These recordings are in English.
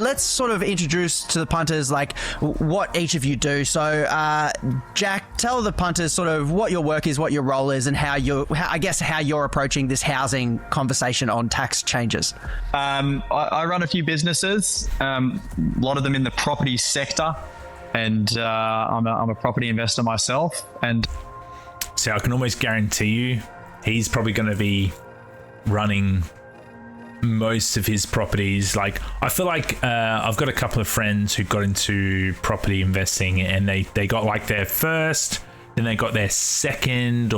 Let's sort of introduce to the punters like what each of you do. So, Jack, tell the punters sort of what your work is, what your role is, and how you're approaching this housing conversation on tax changes. I run a few businesses, a lot of them in the property sector, and I'm a property investor myself. And so I can almost guarantee you, he's probably going to be running most of his properties. Like, I feel like I've got a couple of friends who got into property investing, and they got like their first, then they got their second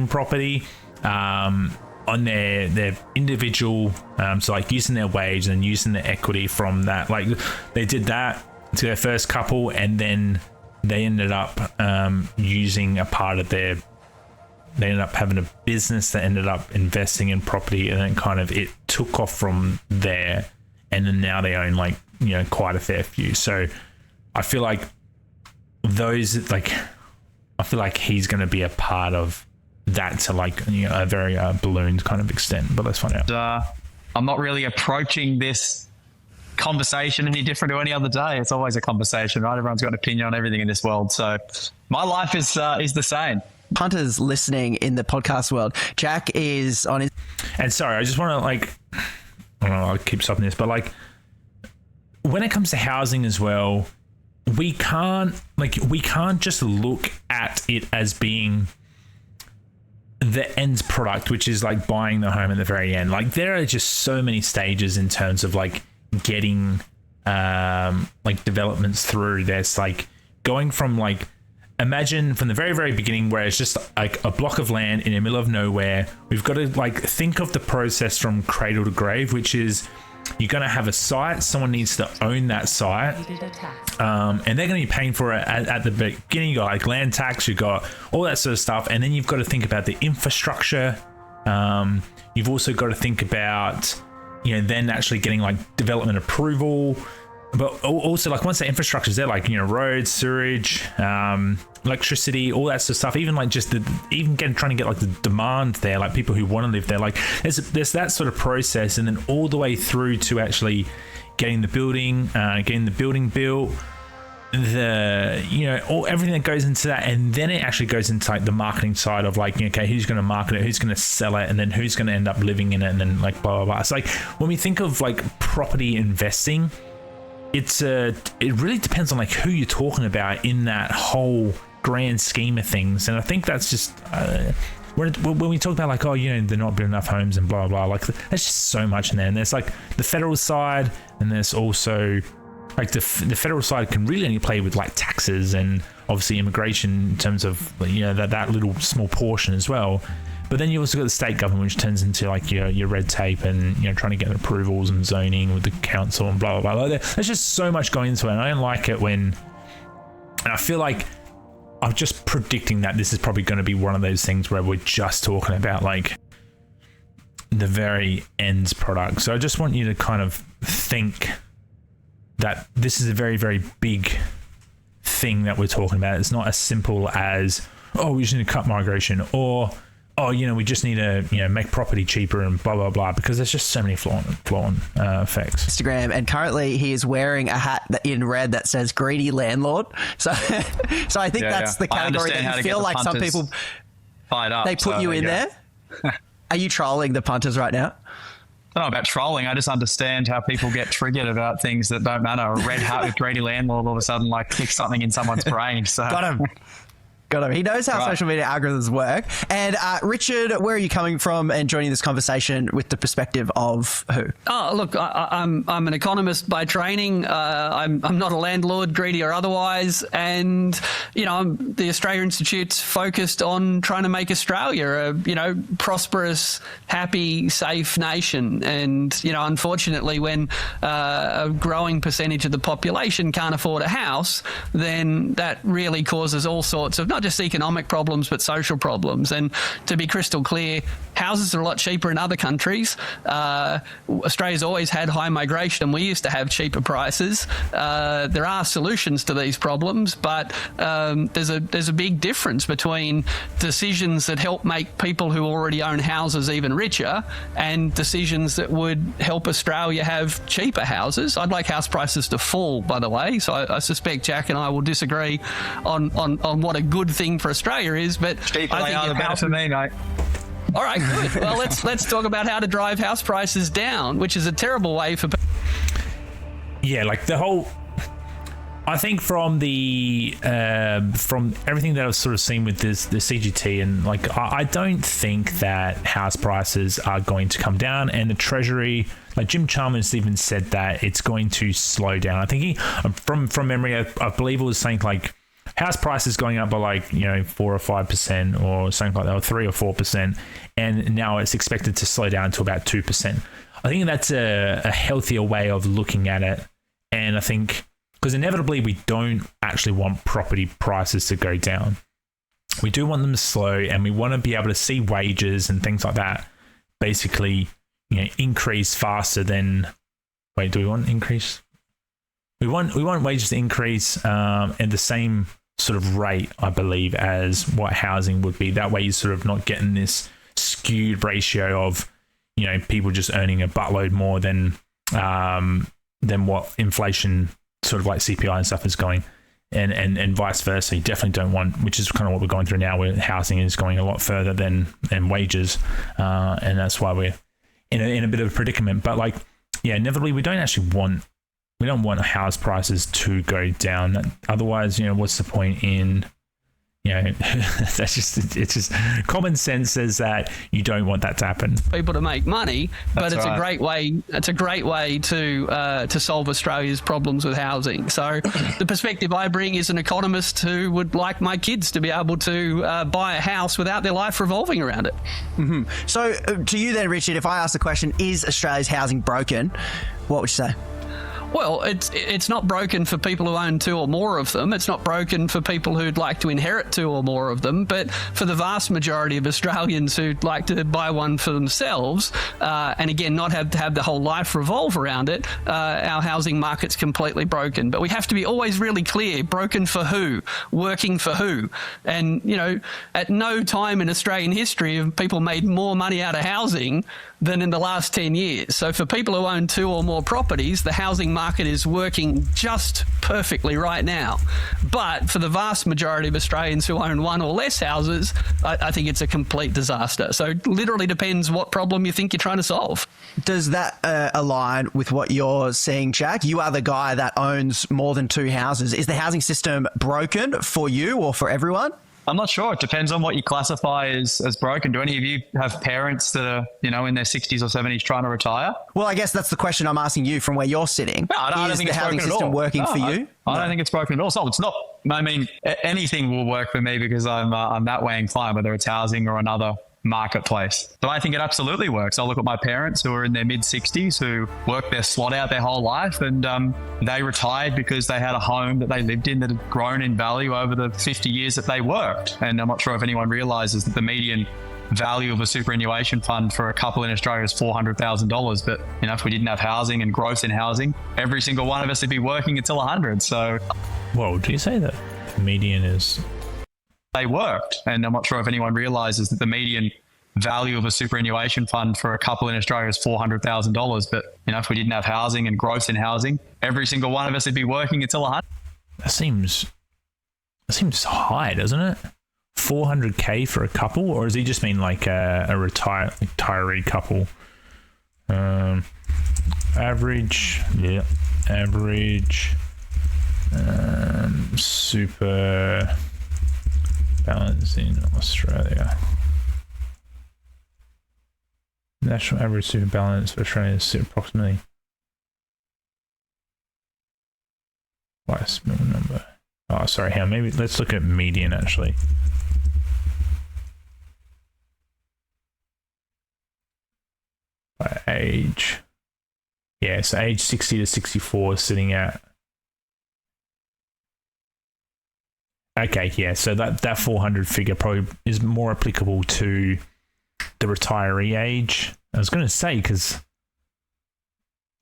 property on their individual, so like using their wage and using the equity from that. Like, they did that to their first couple, and then they ended up using a part of they ended up having a business that ended up investing in property, and then kind of it took off from there, and then now they own like, you know, quite a fair few. So I feel like he's going to be a part of that to like, you know, a very ballooned kind of extent, but let's find out. I'm not really approaching this conversation any different to any other day. It's always a conversation, right? Everyone's got an opinion on everything in this world. So my life is the same. Punters listening in the podcast world, Jack is on his... And sorry, I just want to like, I don't know, I'll keep stopping this, but like, when it comes to housing as well, we can't just look at it as being the end product, which is like buying the home at the very end. Like, there are just so many stages in terms of like getting like developments through. There's like going from like, imagine from the very, very beginning where it's just like a block of land in the middle of nowhere. We've got to like think of the process from cradle to grave, which is you're going to have a site. Someone needs to own that site. And they're going to be paying for it at the beginning. You got like land tax, you got all that sort of stuff. And then you've got to think about the infrastructure. You've also got to think about, you know, then actually getting like development approval. But also, like, once the infrastructure is there, like, you know, roads, sewage, electricity, all that sort of stuff, even like just trying to get like the demand there, like people who want to live there, like there's that sort of process, and then all the way through to actually getting the building built, everything that goes into that, and then it actually goes into like the marketing side of like, okay, who's going to market it, who's going to sell it, and then who's going to end up living in it, and then like blah blah blah. It's like when we think of like property investing, it really depends on like who you're talking about in that whole grand scheme of things. And I think that's just when we talk about like, oh, you know, they're not building enough homes and blah blah, like there's just so much in there. And there's like the federal side, and there's also like the federal side can really only play with like taxes and obviously immigration in terms of, you know, that little small portion as well. But then you also got the state government, which turns into like your red tape and, you know, trying to get approvals and zoning with the council and blah, blah, blah. There's just so much going into it. And I don't like it and I feel like I'm just predicting that this is probably going to be one of those things where we're just talking about like the very ends product. So I just want you to kind of think that this is a very, very big thing that we're talking about. It's not as simple as, oh, we just need to cut migration, or, oh, you know, we just need to, you know, make property cheaper and blah, blah, blah, because there's just so many flow-on effects. Instagram, and currently he is wearing a hat in red that says greedy landlord. So I think that's the category that you feel like some people fired up. They put you in there. Are you trolling the punters right now? I don't know about trolling. I just understand how people get triggered about things that don't matter. A red hat with greedy landlord all of a sudden like clicks something in someone's brain. So got him. He knows how social media algorithms work. And Richard, where are you coming from and joining this conversation with the perspective of who? Oh, look, I'm an economist by training. I'm not a landlord, greedy or otherwise. And, you know, the Australia Institute's focused on trying to make Australia a, you know, prosperous, happy, safe nation. And, you know, unfortunately, when a growing percentage of the population can't afford a house, then that really causes all sorts of not just economic problems, but social problems. And to be crystal clear, houses are a lot cheaper in other countries. Australia's always had high migration. We used to have cheaper prices. There are solutions to these problems, but there's a big difference between decisions that help make people who already own houses even richer and decisions that would help Australia have cheaper houses. I'd like house prices to fall, by the way, so I suspect Jack and I will disagree on what a good thing for Australia is, but Cheaper I they think are, the better for me, mate. all right, good. Well, let's talk about how to drive house prices down, which is a terrible way for people. Yeah, like the whole. I think from the from everything that I've sort of seen with the CGT, and like I don't think that house prices are going to come down, and the Treasury, like Jim Chalmers even said that it's going to slow down. I think he, from memory, I believe it was saying like house prices going up by like 4 or 5% or something like that, or 3 or 4%, and now it's expected to slow down to about 2%. I think that's a healthier way of looking at it, and I think. Because inevitably we don't actually want property prices to go down. We do want them to slow, and we want to be able to see wages and things like that basically increase faster than. Wait, do we want increase? We want wages to increase at the same sort of rate, I believe, as what housing would be. That way you're sort of not getting this skewed ratio of people just earning a buttload more than what inflation sort of like CPI and stuff is going, and vice versa. You definitely don't want, which is kind of what we're going through now, where housing is going a lot further than wages, and that's why we're in a bit of a predicament. But like, yeah, inevitably we don't want house prices to go down. Otherwise, what's the point in it's just common sense says that you don't want that to happen. People to make money, but That's it's right. a great way. It's a great way to solve Australia's problems with housing. So the perspective I bring is an economist who would like my kids to be able to buy a house without their life revolving around it. Mm-hmm. So to you then, Richard, if I ask the question, is Australia's housing broken? What would you say? Well, it's not broken for people who own 2 or more of them. It's not broken for people who'd like to inherit 2 or more of them. But for the vast majority of Australians who'd like to buy one for themselves, and again, not have to have the whole life revolve around it, our housing market's completely broken. But we have to be always really clear, broken for who, working for who. And, at no time in Australian history have people made more money out of housing than in the last 10 years. So for people who own 2 or more properties, the housing market is working just perfectly right now. But for the vast majority of Australians who own 1 or less houses, I think it's a complete disaster. So it literally depends what problem you think you're trying to solve. Does that align with what you're seeing, Jack? You are the guy that owns more than 2 houses. Is the housing system broken for you or for everyone? I'm not sure. It depends on what you classify as broken. Do any of you have parents that are, in their 60s or 70s trying to retire? Well, I guess that's the question I'm asking you from where you're sitting. No, I don't is think the it's housing broken at system all. working for you? I don't think it's broken at all. So it's not. I mean, anything will work for me because I'm that way inclined, whether it's housing or another marketplace. So I think it absolutely works. I look at my parents who are in their mid-60s who worked their slot out their whole life, and they retired because they had a home that they lived in that had grown in value over the 50 years that they worked. And I'm not sure if anyone realizes that the median value of a superannuation fund for a couple in Australia is $400,000. But, if we didn't have housing and growth in housing, every single one of us would be working until 100. So, Whoa, do you say that the median is... They worked. And I'm not sure if anyone realizes that the median value of a superannuation fund for a couple in Australia is $400,000. But, if we didn't have housing and growth in housing, every single one of us would be working until 100. That seems high, doesn't it? 400k for a couple, or does he just mean like a retiree couple? Average super balance in Australia. National average super balance for Australia is approximately quite a small number. Oh, sorry, maybe let's look at median actually. By age. Yeah, so age 60 to 64 is sitting at... Okay, yeah, so that 400 figure probably is more applicable to the retiree age. I was going to say, because,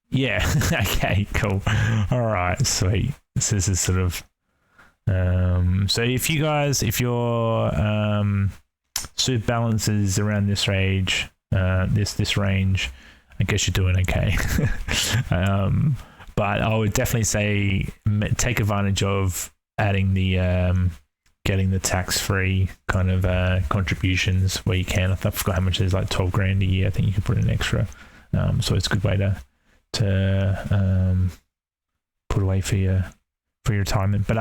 yeah, okay, cool. All right, sweet. So this is sort of, so if your super balance is around this range, this range, I guess you're doing okay. But I would definitely say take advantage of adding the getting the tax-free kind of contributions where you can. I forgot how much it is, like 12 grand a year. I think you can put in extra. So it's a good way to put away for your retirement. But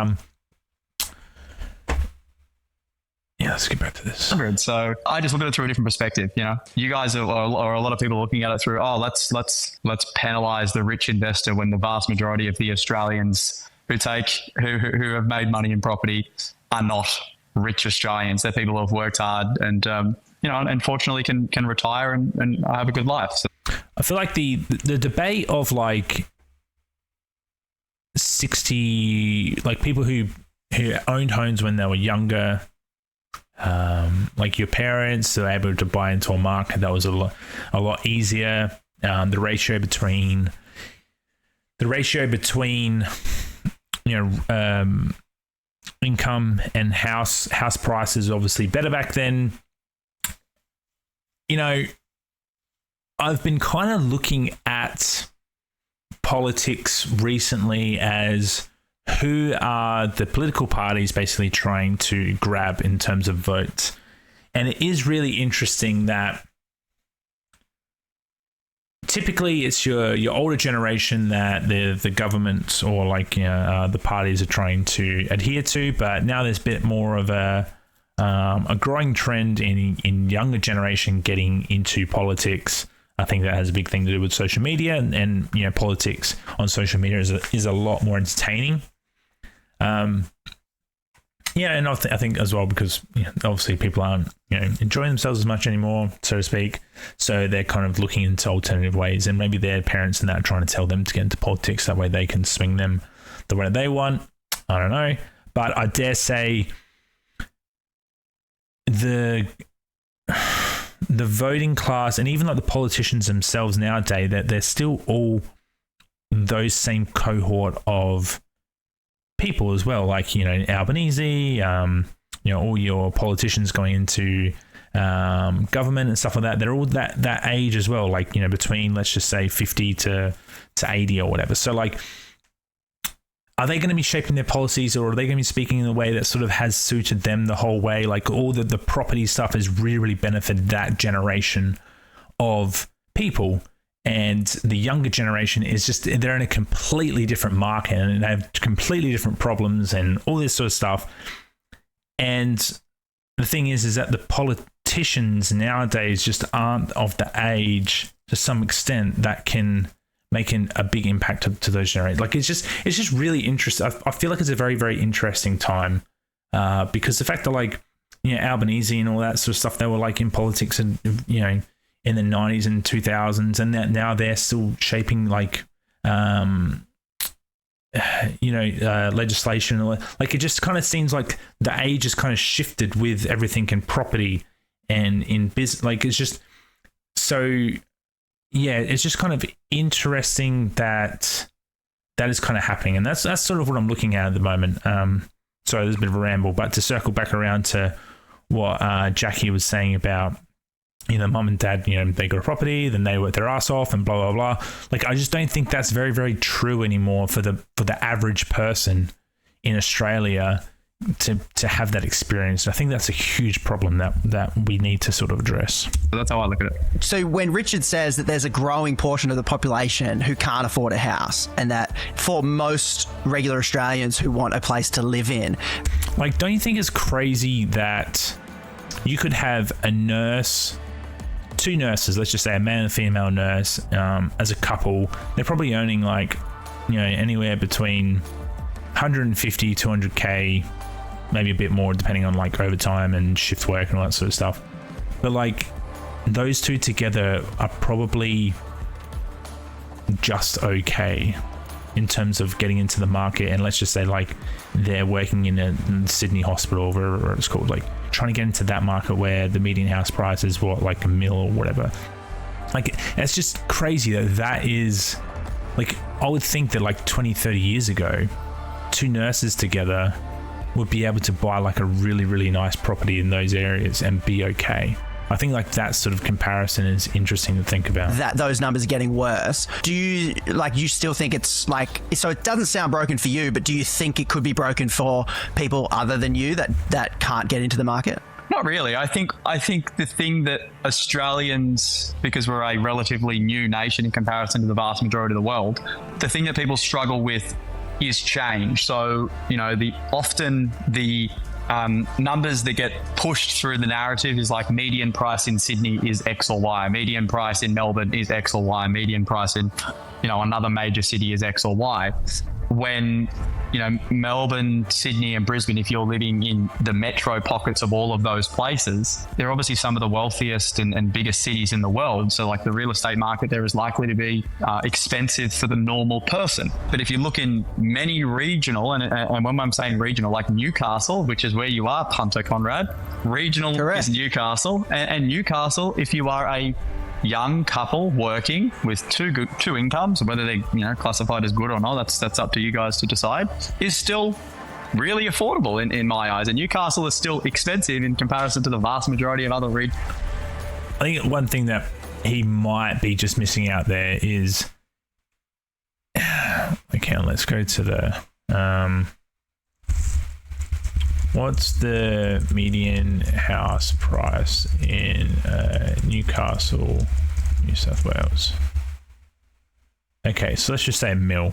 yeah, let's get back to this. So I just look at it through a different perspective. You know, you guys or a lot of people looking at it through, let's penalise the rich investor, when the vast majority of the Australians who have made money in property are not rich Australians. They're people who have worked hard and unfortunately can retire and have a good life. So I feel like the debate of like 60, like people who owned homes when they were younger, like your parents, were able to buy into a market that was a lot easier. The ratio between income and house prices obviously better back then. You know, I've been kind of looking at politics recently as who are the political parties basically trying to grab in terms of votes. And it is really interesting that typically it's your older generation that the government or the parties are trying to adhere to, but now there's a bit more of a growing trend in younger generation getting into politics. I think that has a big thing to do with social media, and politics on social media is a lot more entertaining. And I think as well because obviously people aren't enjoying themselves as much anymore, so to speak. So they're kind of looking into alternative ways, and maybe their parents and that are trying to tell them to get into politics. That way they can swing them the way they want. I don't know, but I dare say the voting class and even like the politicians themselves nowadays, that they're still all those same cohort of people as well, like Albanese, all your politicians going into government and stuff like that. They're all that age as well, like between, let's just say 50 to 80 or whatever. So like, are they going to be shaping their policies, or are they going to be speaking in a way that sort of has suited them the whole way? Like all the property stuff has really benefited that generation of people. And the younger generation is just, they're in a completely different market and they have completely different problems and all this sort of stuff. And the thing is that the politicians nowadays just aren't of the age to some extent that can make a big impact to those generations. Like it's just really interesting. I feel like it's a very, very interesting time because the fact that Albanese and all that sort of stuff, they were like in politics and, in the 90s and 2000s, and that now they're still shaping legislation. Like it just kind of seems like the age has kind of shifted with everything in property and in business. Like it's just so, yeah, it's just kind of interesting that is kind of happening, and that's sort of what I'm looking at the moment. Sorry, there's a bit of a ramble, but to circle back around to what Jackie was saying about, mum and dad, they got a property, then they work their ass off and blah, blah, blah. Like, I just don't think that's very, very true anymore for the average person in Australia to have that experience. I think that's a huge problem that we need to sort of address. That's how I look at it. So when Richard says that there's a growing portion of the population who can't afford a house, and that for most regular Australians who want a place to live in, like, don't you think it's crazy that you could have a nurse, two nurses, let's just say a male and a female nurse, as a couple, they're probably earning anywhere between 150, 200K, maybe a bit more depending on overtime and shift work and all that sort of stuff. But those two together are probably just okay in terms of getting into the market. And let's just say they're working in a Sydney hospital or whatever it's called. trying to get into that market where the median house price is what, like a mil or whatever. Like, it's just crazy that is, like, I would think that like 20, 30 years ago, two nurses together would be able to buy like a really, really nice property in those areas and be okay. I think like that sort of comparison is interesting to think about. That those numbers are getting worse. Do you you still think it's like, so it doesn't sound broken for you, but do you think it could be broken for people other than you that can't get into the market? Not really. I think the thing that Australians, because we're a relatively new nation in comparison to the vast majority of the world, the thing that people struggle with is change. So, often the numbers that get pushed through the narrative is like median price in Sydney is X or Y, median price in Melbourne is X or Y, median price in, another major city is X or Y. When, Melbourne, Sydney and Brisbane, if you're living in the metro pockets of all of those places, they're obviously some of the wealthiest and biggest cities in the world. So like the real estate market there is likely to be expensive for the normal person. But if you look in many regional, and when I'm saying regional, like Newcastle, which is where you are, Punter, Conrad, regional Correct. is Newcastle. And Newcastle, if you are a young couple working with two incomes, whether they're classified as good or not, that's up to you guys to decide, is still really affordable in my eyes. And Newcastle is still expensive in comparison to the vast majority of other regions. I think one thing that he might be just missing out there is, okay, let's go to the what's the median house price in Newcastle, New South Wales? Okay, so let's just say a mil.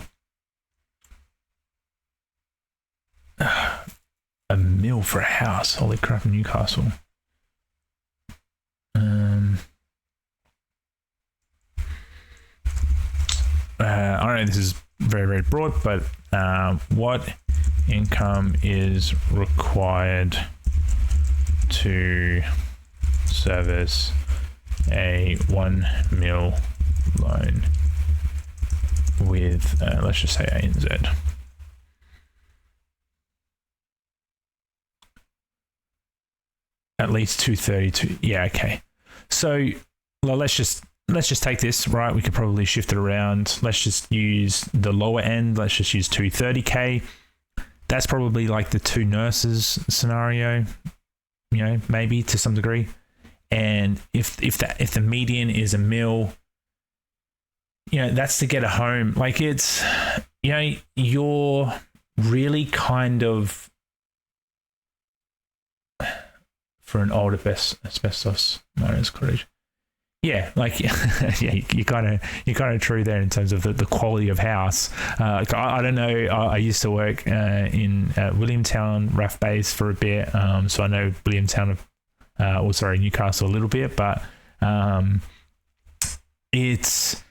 A mil for a house. Holy crap, in Newcastle. I don't know, this is very, very broad, but what income is required to service a 1 mil loan with, let's just say ANZ? At least 232. Yeah, okay. So well, let's just take this, right? We could probably shift it around. Let's just use the lower end. Let's just use 230K. That's probably like the two nurses scenario, maybe to some degree. And if the median is a mil, that's to get a home. Like it's, you're really kind of, for an old asbestos miners cottage. Yeah, like yeah, you kind of true there in terms of the quality of house. I don't know. I used to work in Williamtown, RAF base for a bit, so I know Williamtown, Newcastle a little bit, but it's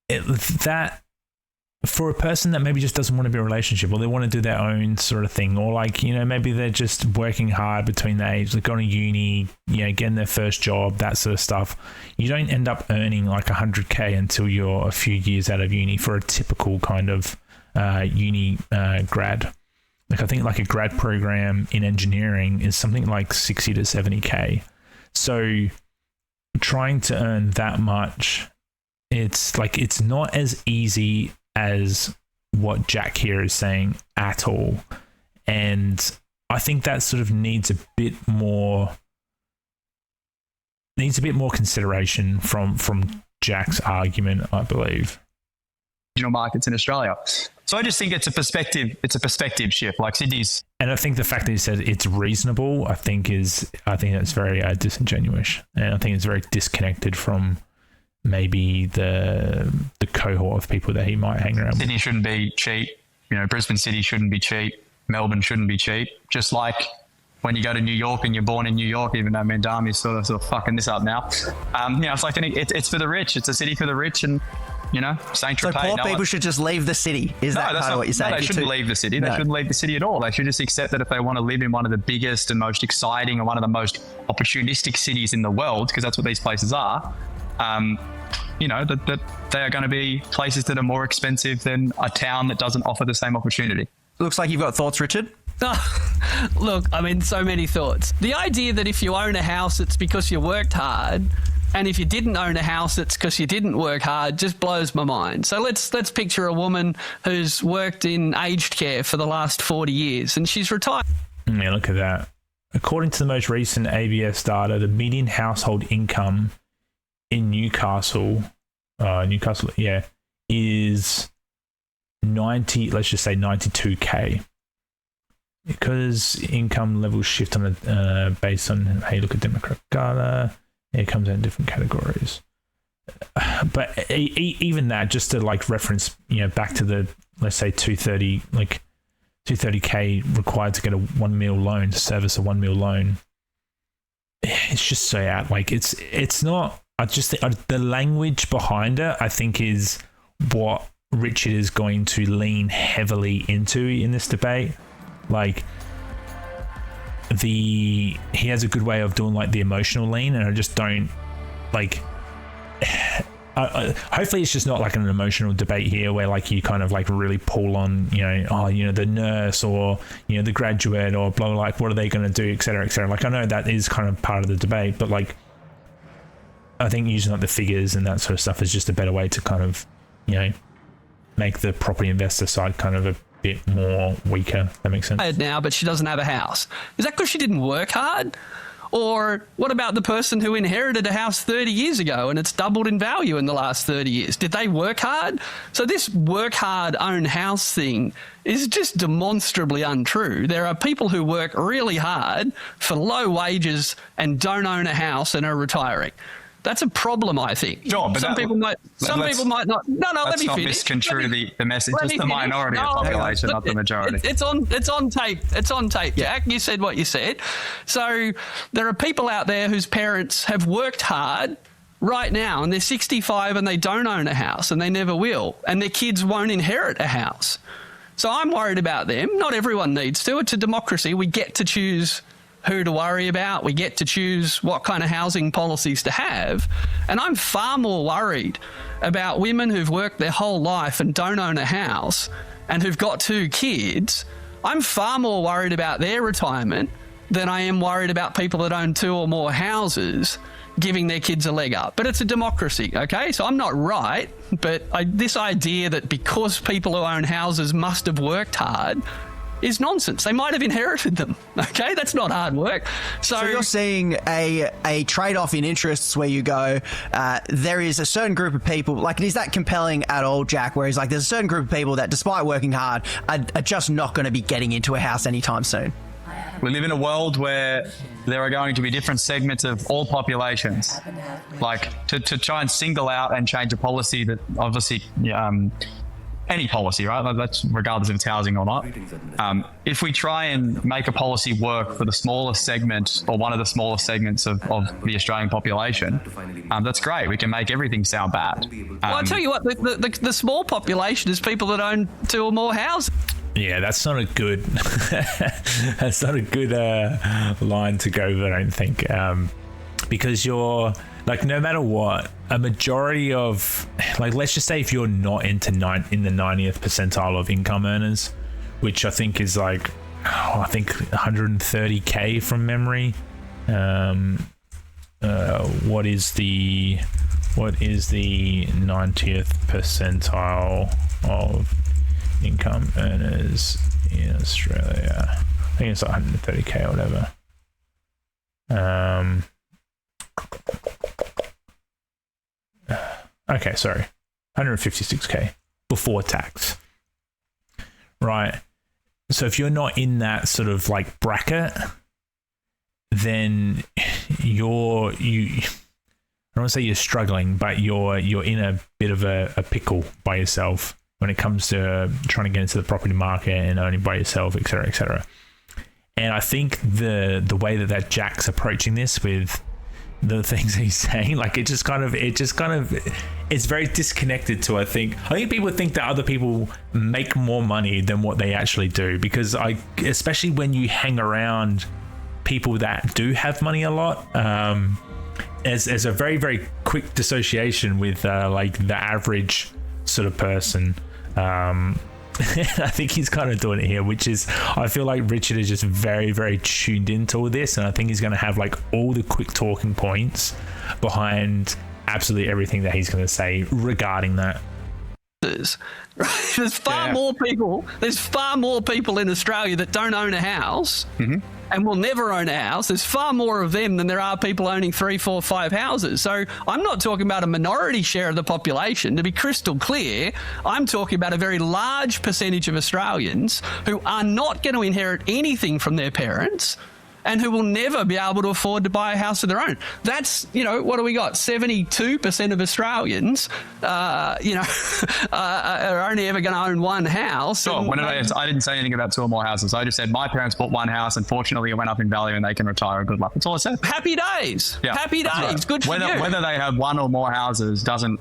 that for a person that maybe just doesn't want to be in a relationship, or they want to do their own sort of thing, or like, maybe they're just working hard between the age, they're going to uni, getting their first job, that sort of stuff. You don't end up earning like 100K until you're a few years out of uni for a typical kind of uni grad. Like I think like a grad program in engineering is something like 60 to 70K. So trying to earn that much, it's like, it's not as easy as what Jack here is saying at all. And I think that sort of needs a bit more consideration from Jack's argument, I believe. Regional markets in Australia. So I just think it's a perspective shift, like Sydney's. And I think the fact that he said it's reasonable, I think that's very disingenuous. And I think it's very disconnected from maybe the cohort of people that he might hang around with. Sydney shouldn't be cheap. Brisbane City shouldn't be cheap. Melbourne shouldn't be cheap. Just like when you go to New York and you're born in New York, even though Mandami's sort of fucking this up now. It's like it's for the rich. It's a city for the rich, and Saint Tropez. So poor people should just leave the city. Is that part of what you're saying? No, they shouldn't leave the city. They shouldn't leave the city at all. They should just accept that if they want to live in one of the biggest and most exciting and one of the most opportunistic cities in the world, because that's what these places are, that they are going to be places that are more expensive than a town that doesn't offer the same opportunity. Looks like you've got thoughts, Richard. Look, I mean, so many thoughts. The idea that if you own a house, it's because you worked hard, and if you didn't own a house, it's because you didn't work hard, just blows my mind. So let's picture a woman who's worked in aged care for the last 40 years, and she's retired. Yeah, look at that. According to the most recent ABS data, the median household income in Newcastle, is 90. Let's just say 92k. Because income levels shift on a based on how you look at demographic data, it comes out in different categories. But even that, just to like reference, back to the, let's say 230k required to get a 1 mil loan, to service a 1 mil loan. It's just so out. Like it's not. I just think the language behind it, I think, is what Richard is going to lean heavily into in this debate. Like he has a good way of doing like the emotional lean, and I just don't like. Hopefully it's just not like an emotional debate here where like you kind of like really pull on the nurse or the graduate or blah, like what are they going to do, etc., etc. Like I know that is kind of part of the debate, but like I think using like the figures and that sort of stuff is just a better way to kind of make the property investor side kind of a bit more weaker. That makes sense. Now, but she doesn't have a house. Is that because she didn't work hard? Or what about the person who inherited a house 30 years ago and it's doubled in value in the last 30 years? Did they work hard? So this work hard, own house thing is just demonstrably untrue. There are people who work really hard for low wages and don't own a house and are retiring. That's a problem, I think. Sure, but some people might not. No, let me finish. Let's not misconstrue the message. It's the minority of the population, not the majority. It's on tape. It's on tape, Jack. You said what you said. So there are people out there whose parents have worked hard right now, and they're 65 and they don't own a house, and they never will, and their kids won't inherit a house. So I'm worried about them. Not everyone needs to. It's a democracy. We get to choose who to worry about. We get to choose what kind of housing policies to have. And I'm far more worried about women who've worked their whole life and don't own a house and who've got 2 kids. I'm far more worried about their retirement than I am worried about people that own 2 or more houses giving their kids a leg up. But it's a democracy, okay? So I'm not right, but this idea that because people who own houses must have worked hard is nonsense. They might have inherited them. Okay, that's not hard work. So you're seeing a trade-off in interests where you go, there is a certain group of people, like, is that compelling at all, Jack? Whereas like there's a certain group of people that, despite working hard, are just not going to be getting into a house anytime soon. We live in a world where there are going to be different segments of all populations. Like to try and single out and change a policy that obviously. Any policy, right? That's regardless if it's housing or not. If we try and make a policy work for the smallest segment or one of the smallest segments of the Australian population, that's great. We can make everything sound bad. Well, I tell you what, the small population is people that own 2 or more houses. Yeah, that's not a good line to go with, I don't think, because you're like, no matter what, a majority of, like, let's just say if you're not in the 90th percentile of income earners, which I think is like, I think 130k from memory. What is the 90th percentile of income earners in Australia? I think it's like 130k or whatever. Okay, sorry, 156k before tax, right? So if you're not in that sort of like bracket, then I don't want to say you're struggling, but you're in a bit of a pickle by yourself when it comes to trying to get into the property market and owning by yourself, etc., etc. And I think the way that Jack's approaching this with the things he's saying, like it's very disconnected to, I think people think that other people make more money than what they actually do, because especially when you hang around people that do have money a lot, as a very, very quick dissociation with like the average sort of person, I think he's kind of doing it here, which is, I feel like Richard is just very, very tuned into all this, and I think he's going to have like all the quick talking points behind absolutely everything that he's going to say regarding that. There's far more people. There's far more people in Australia that don't own a house and will never own a house. There's far more of them than there are people owning 3, 4, 5 houses. So I'm not talking about a minority share of the population. To be crystal clear, I'm talking about a very large percentage of Australians who are not going to inherit anything from their parents and who will never be able to afford to buy a house of their own. That's, what do we got? 72% of Australians, are only ever going to own one house. Sure. I didn't say anything about 2 or more houses. I just said my parents bought one house, and fortunately it went up in value and they can retire. Good luck. That's all I said. Happy days. Yeah, Happy days. right. Good for you. Whether they have 1 or more houses doesn't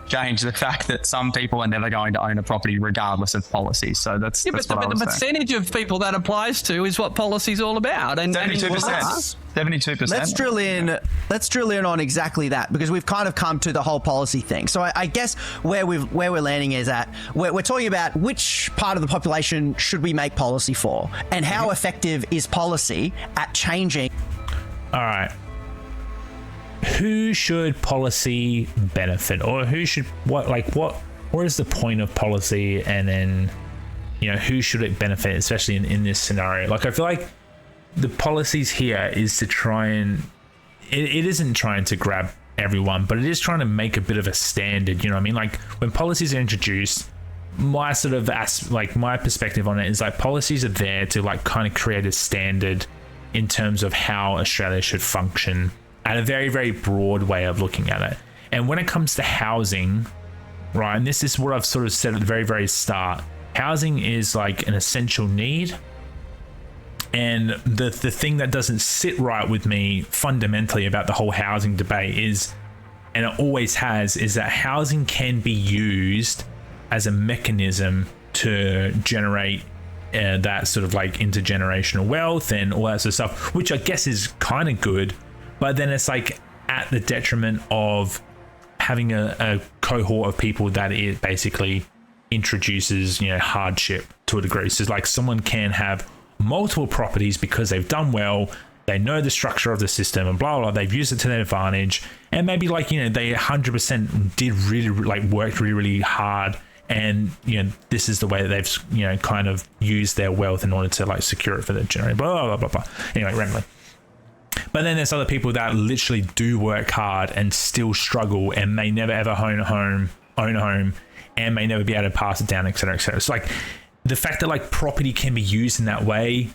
change the fact that some people are never going to own a property regardless of policy. So that's but what I was the percentage of people that applies to is what policy's all about. And 72%. 72%. Let's drill in on exactly that, because we've kind of come to the whole policy thing. So I guess where we're landing is at we're talking about which part of the population should we make policy for, and how effective is policy at changing. All right. Who should policy benefit, or who should what is the point of policy, and then who should it benefit, especially in this scenario? Like, I feel like the policies here is to try and it isn't trying to grab everyone, but it is trying to make a bit of a standard. You know what I mean? Like, when policies are introduced, my sort of my perspective on it is like policies are there to like kind of create a standard in terms of how Australia should function, at a very, very broad way of looking at it. And when it comes to housing, right, and this is what I've sort of said at the very, very start, housing is like an essential need. And the thing that doesn't sit right with me fundamentally about the whole housing debate is, and it always has, is that housing can be used as a mechanism to generate that sort of like intergenerational wealth and all that sort of stuff, which I guess is kind of good. But then it's like at the detriment of having a cohort of people that it basically introduces, hardship to a degree. So like someone can have multiple properties because they've done well, they know the structure of the system and blah, blah, they've used it to their advantage. And maybe like, they 100% did really like worked really, really hard. And, this is the way that they've, kind of used their wealth in order to like secure it for the generation, blah, blah, blah, blah. Anyway, randomly. But then there's other people that literally do work hard and still struggle and may never ever own a home, and may never be able to pass it down, etc., etc. So like the fact that like property can be used in that way,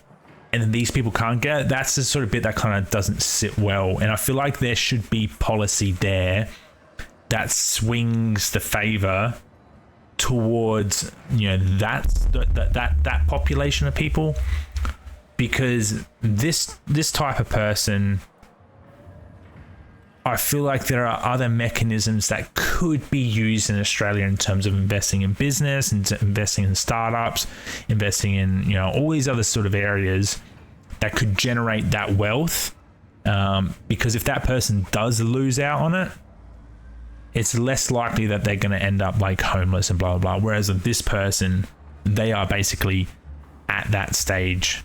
and then these people can't get it, that's the sort of bit that kind of doesn't sit well. And I feel like there should be policy there that swings the favor towards that population of people. Because this type of person, I feel like there are other mechanisms that could be used in Australia in terms of investing in business, and investing in startups, investing in all these other sort of areas that could generate that wealth. Because if that person does lose out on it, it's less likely that they're going to end up like homeless and blah blah blah. Whereas with this person, they are basically at that stage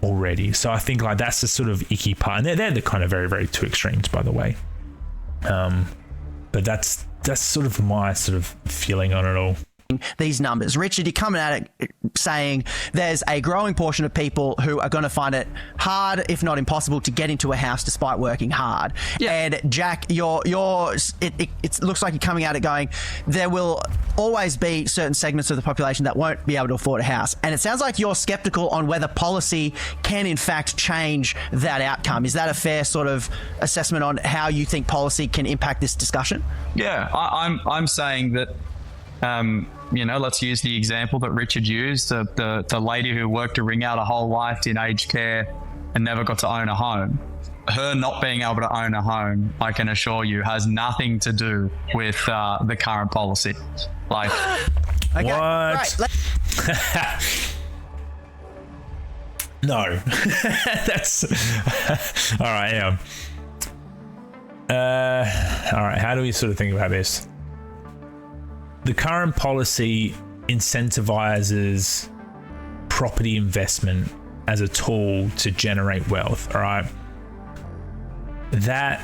already. So I think like that's the sort of icky part, and they're the kind of very, very two extremes, by the way. But that's sort of my sort of feeling on it all. These numbers, Richard, you're coming at it saying there's a growing portion of people who are going to find it hard, if not impossible, to get into a house despite working hard. Yeah. And Jack, it looks like you're coming at it going, there will always be certain segments of the population that won't be able to afford a house. And it sounds like you're skeptical on whether policy can in fact change that outcome. Is that a fair sort of assessment on how you think policy can impact this discussion? Yeah, I'm saying that. Let's use the example that Richard used, the lady who worked her ring out a whole life in aged care and never got to own a home. Her not being able to own a home, I can assure you, has nothing to do with the current policy. Like, okay, what? No. That's all right. Yeah. All right. How do we sort of think about this? the current policy incentivizes property investment as a tool to generate wealth. All right, that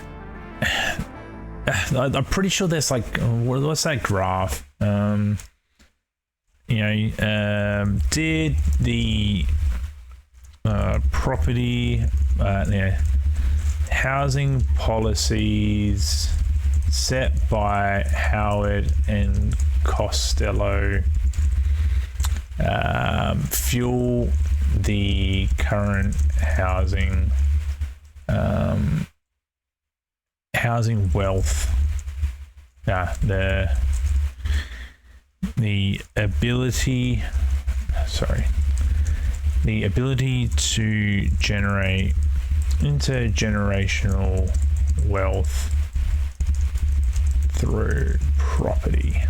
I'm pretty sure there's like, what's that graph? Did the property housing policies set by Howard and Costello fuel the current housing wealth? The ability to generate intergenerational wealth through property.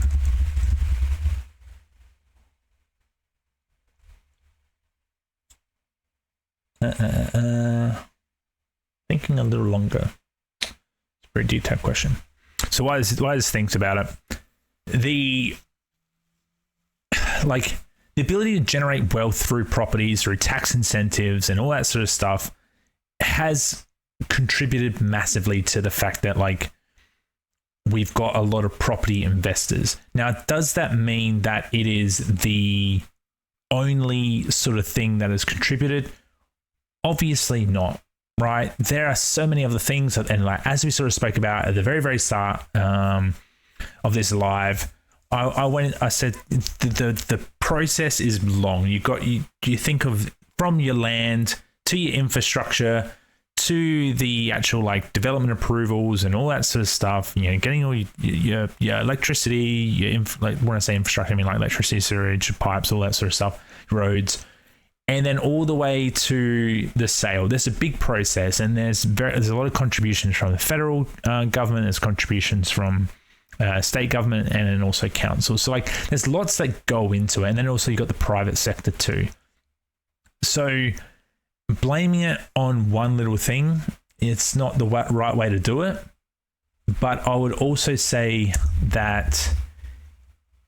Thinking a little longer. It's a very detailed question. So why does things about it? The ability to generate wealth through properties, through tax incentives and all that sort of stuff has contributed massively to the fact that we've got a lot of property investors. Now, does that mean that it is the only sort of thing that has contributed? Obviously not, right? There are so many other things, and as we sort of spoke about at the very, very start of this live, I said the process is long. You think of from your land to your infrastructure to the actual development approvals and all that sort of stuff. Getting all your electricity, when I say infrastructure, I mean electricity, sewage, pipes, all that sort of stuff, roads, and then all the way to the sale. There's a big process, and there's a lot of contributions from the federal government. There's contributions from state government, and then also council. So there's lots that go into it, and then also you got the private sector too. So blaming it on one little thing, it's not the right way to do it. But I would also say that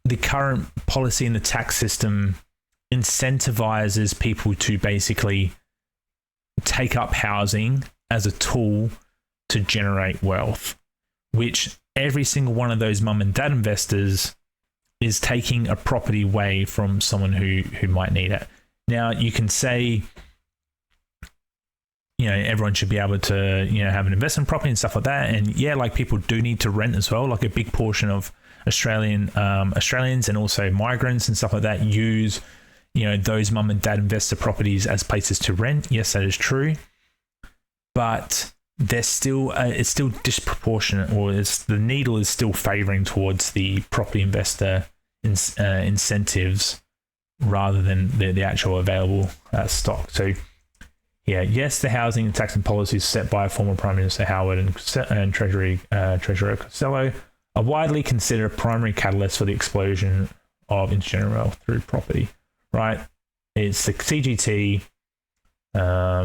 the current policy in the tax system incentivizes people to basically take up housing as a tool to generate wealth, which every single one of those mum and dad investors is taking a property away from someone who might need it. Now, you can say, everyone should be able to, have an investment property and stuff like that. And people do need to rent as well. A big portion of Australians and also migrants and stuff like that use, those mum and dad investor properties as places to rent. Yes, that is true. But there's still it's still disproportionate, or the needle is still favoring towards the property investor incentives rather than the actual available stock. So yes, the housing and tax and policies set by former Prime Minister Howard and Treasurer Costello are widely considered a primary catalyst for the explosion of intergenerational wealth through property. Right? It's the CGT,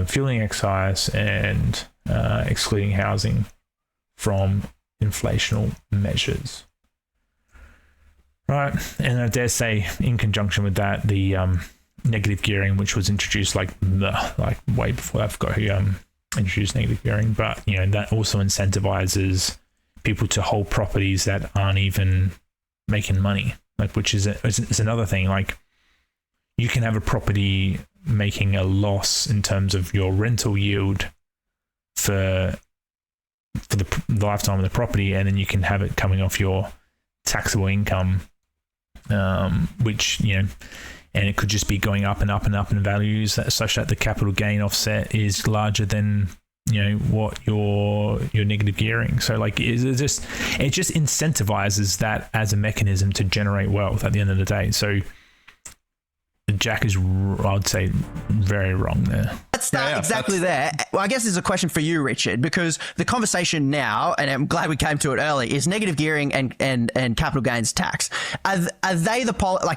fueling excise, and excluding housing from inflational measures. Right, and I dare say, in conjunction with that, the negative gearing, which was introduced way before, I forgot who introduced negative gearing, but that also incentivizes people to hold properties that aren't even making money, which is another thing. You can have a property making a loss in terms of your rental yield for the lifetime of the property, and then you can have it coming off your taxable income, which and it could just be going up and up and up in values, such that the capital gain offset is larger than what your negative gearing. So it just incentivizes that as a mechanism to generate wealth at the end of the day. So Jack is, I would say, very wrong there. let's start exactly there. Well, I guess there's a question for you, Richard, because the conversation now, and I'm glad we came to it early, is negative gearing and capital gains tax. Are they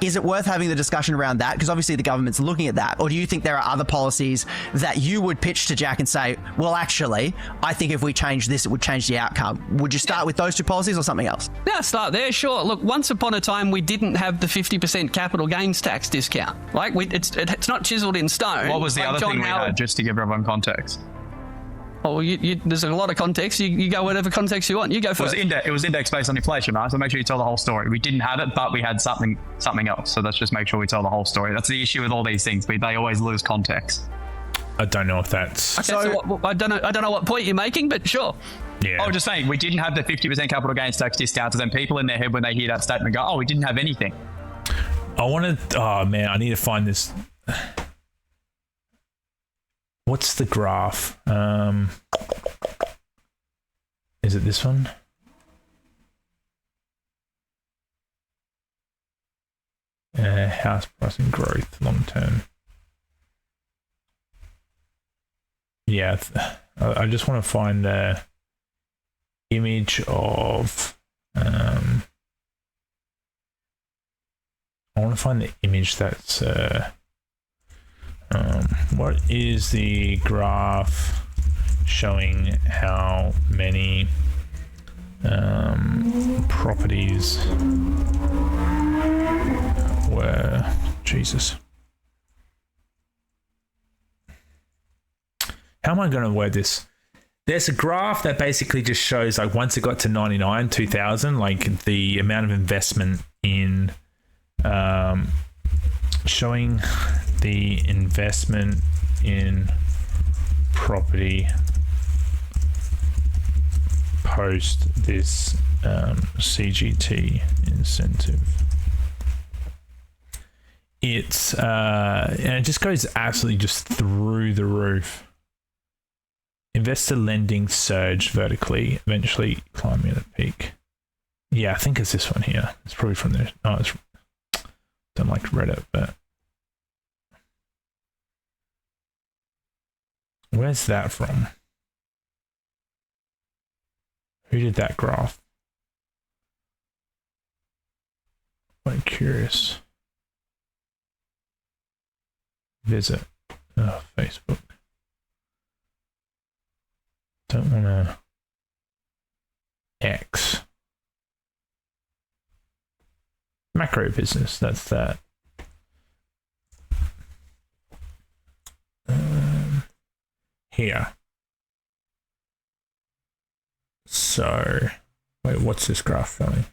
is it worth having the discussion around that? Because obviously the government's looking at that. Or do you think there are other policies that you would pitch to Jack and say, well, actually, I think if we change this, it would change the outcome? Would you start with those two policies or something else? Yeah, start there, sure. Look, once upon a time, we didn't have the 50% capital gains tax discount. Like, it's not chiseled in stone. What was the other thing we had, just to give everyone context? Oh, there's a lot of context. You go whatever context you want. You go first. It was index based on inflation, right? So make sure you tell the whole story. We didn't have it, but we had something else. So let's just make sure we tell the whole story. That's the issue with all these things. They always lose context. I don't know if that's... Okay, so I don't know what point you're making, but sure. Yeah. I was just saying, we didn't have the 50% capital gains tax discount, so then people in their head, when they hear that statement, go, oh, we didn't have anything. Oh, man, I need to find this... What's the graph? Is it this one? House price and growth long term. Yeah, I just want to find the image of. I want to find the image that's. What is the graph showing how many properties were... Jesus. How am I going to word this? There's a graph that basically just shows, like, once it got to 99, 2000, like the amount of investment in showing the investment in property post this CGT incentive. It's and it just goes absolutely just through the roof. Investor lending surged vertically, eventually climbing at a peak. Yeah, I think it's this one here. It's probably from there. Don't like Reddit, but where's that from? Who did that graph? I'm curious. Visit Facebook. Don't want to X. Macro business, that's that. Here. So, wait, what's this graph showing?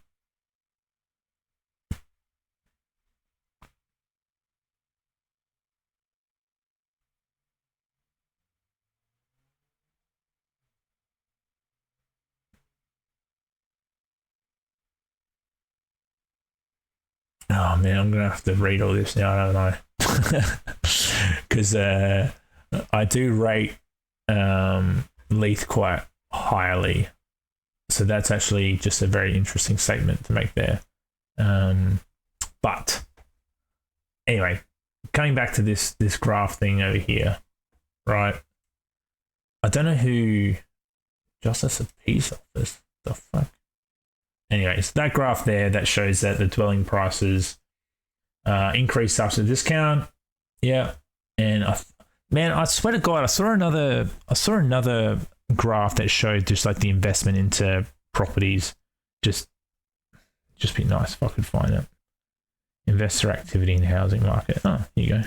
Oh man, I'm gonna have to read all this now, don't I? Because I do rate Leith quite highly, so that's actually just a very interesting statement to make there. But anyway, coming back to this graph thing over here, right? I don't know who Justice of Peace Office. The fuck. Anyways, that graph there that shows that the dwelling prices increased after the discount. Yeah, and I swear to God, I saw another graph that showed just like the investment into properties. Just be nice if I could find it. Investor activity in the housing market. Oh, here you go.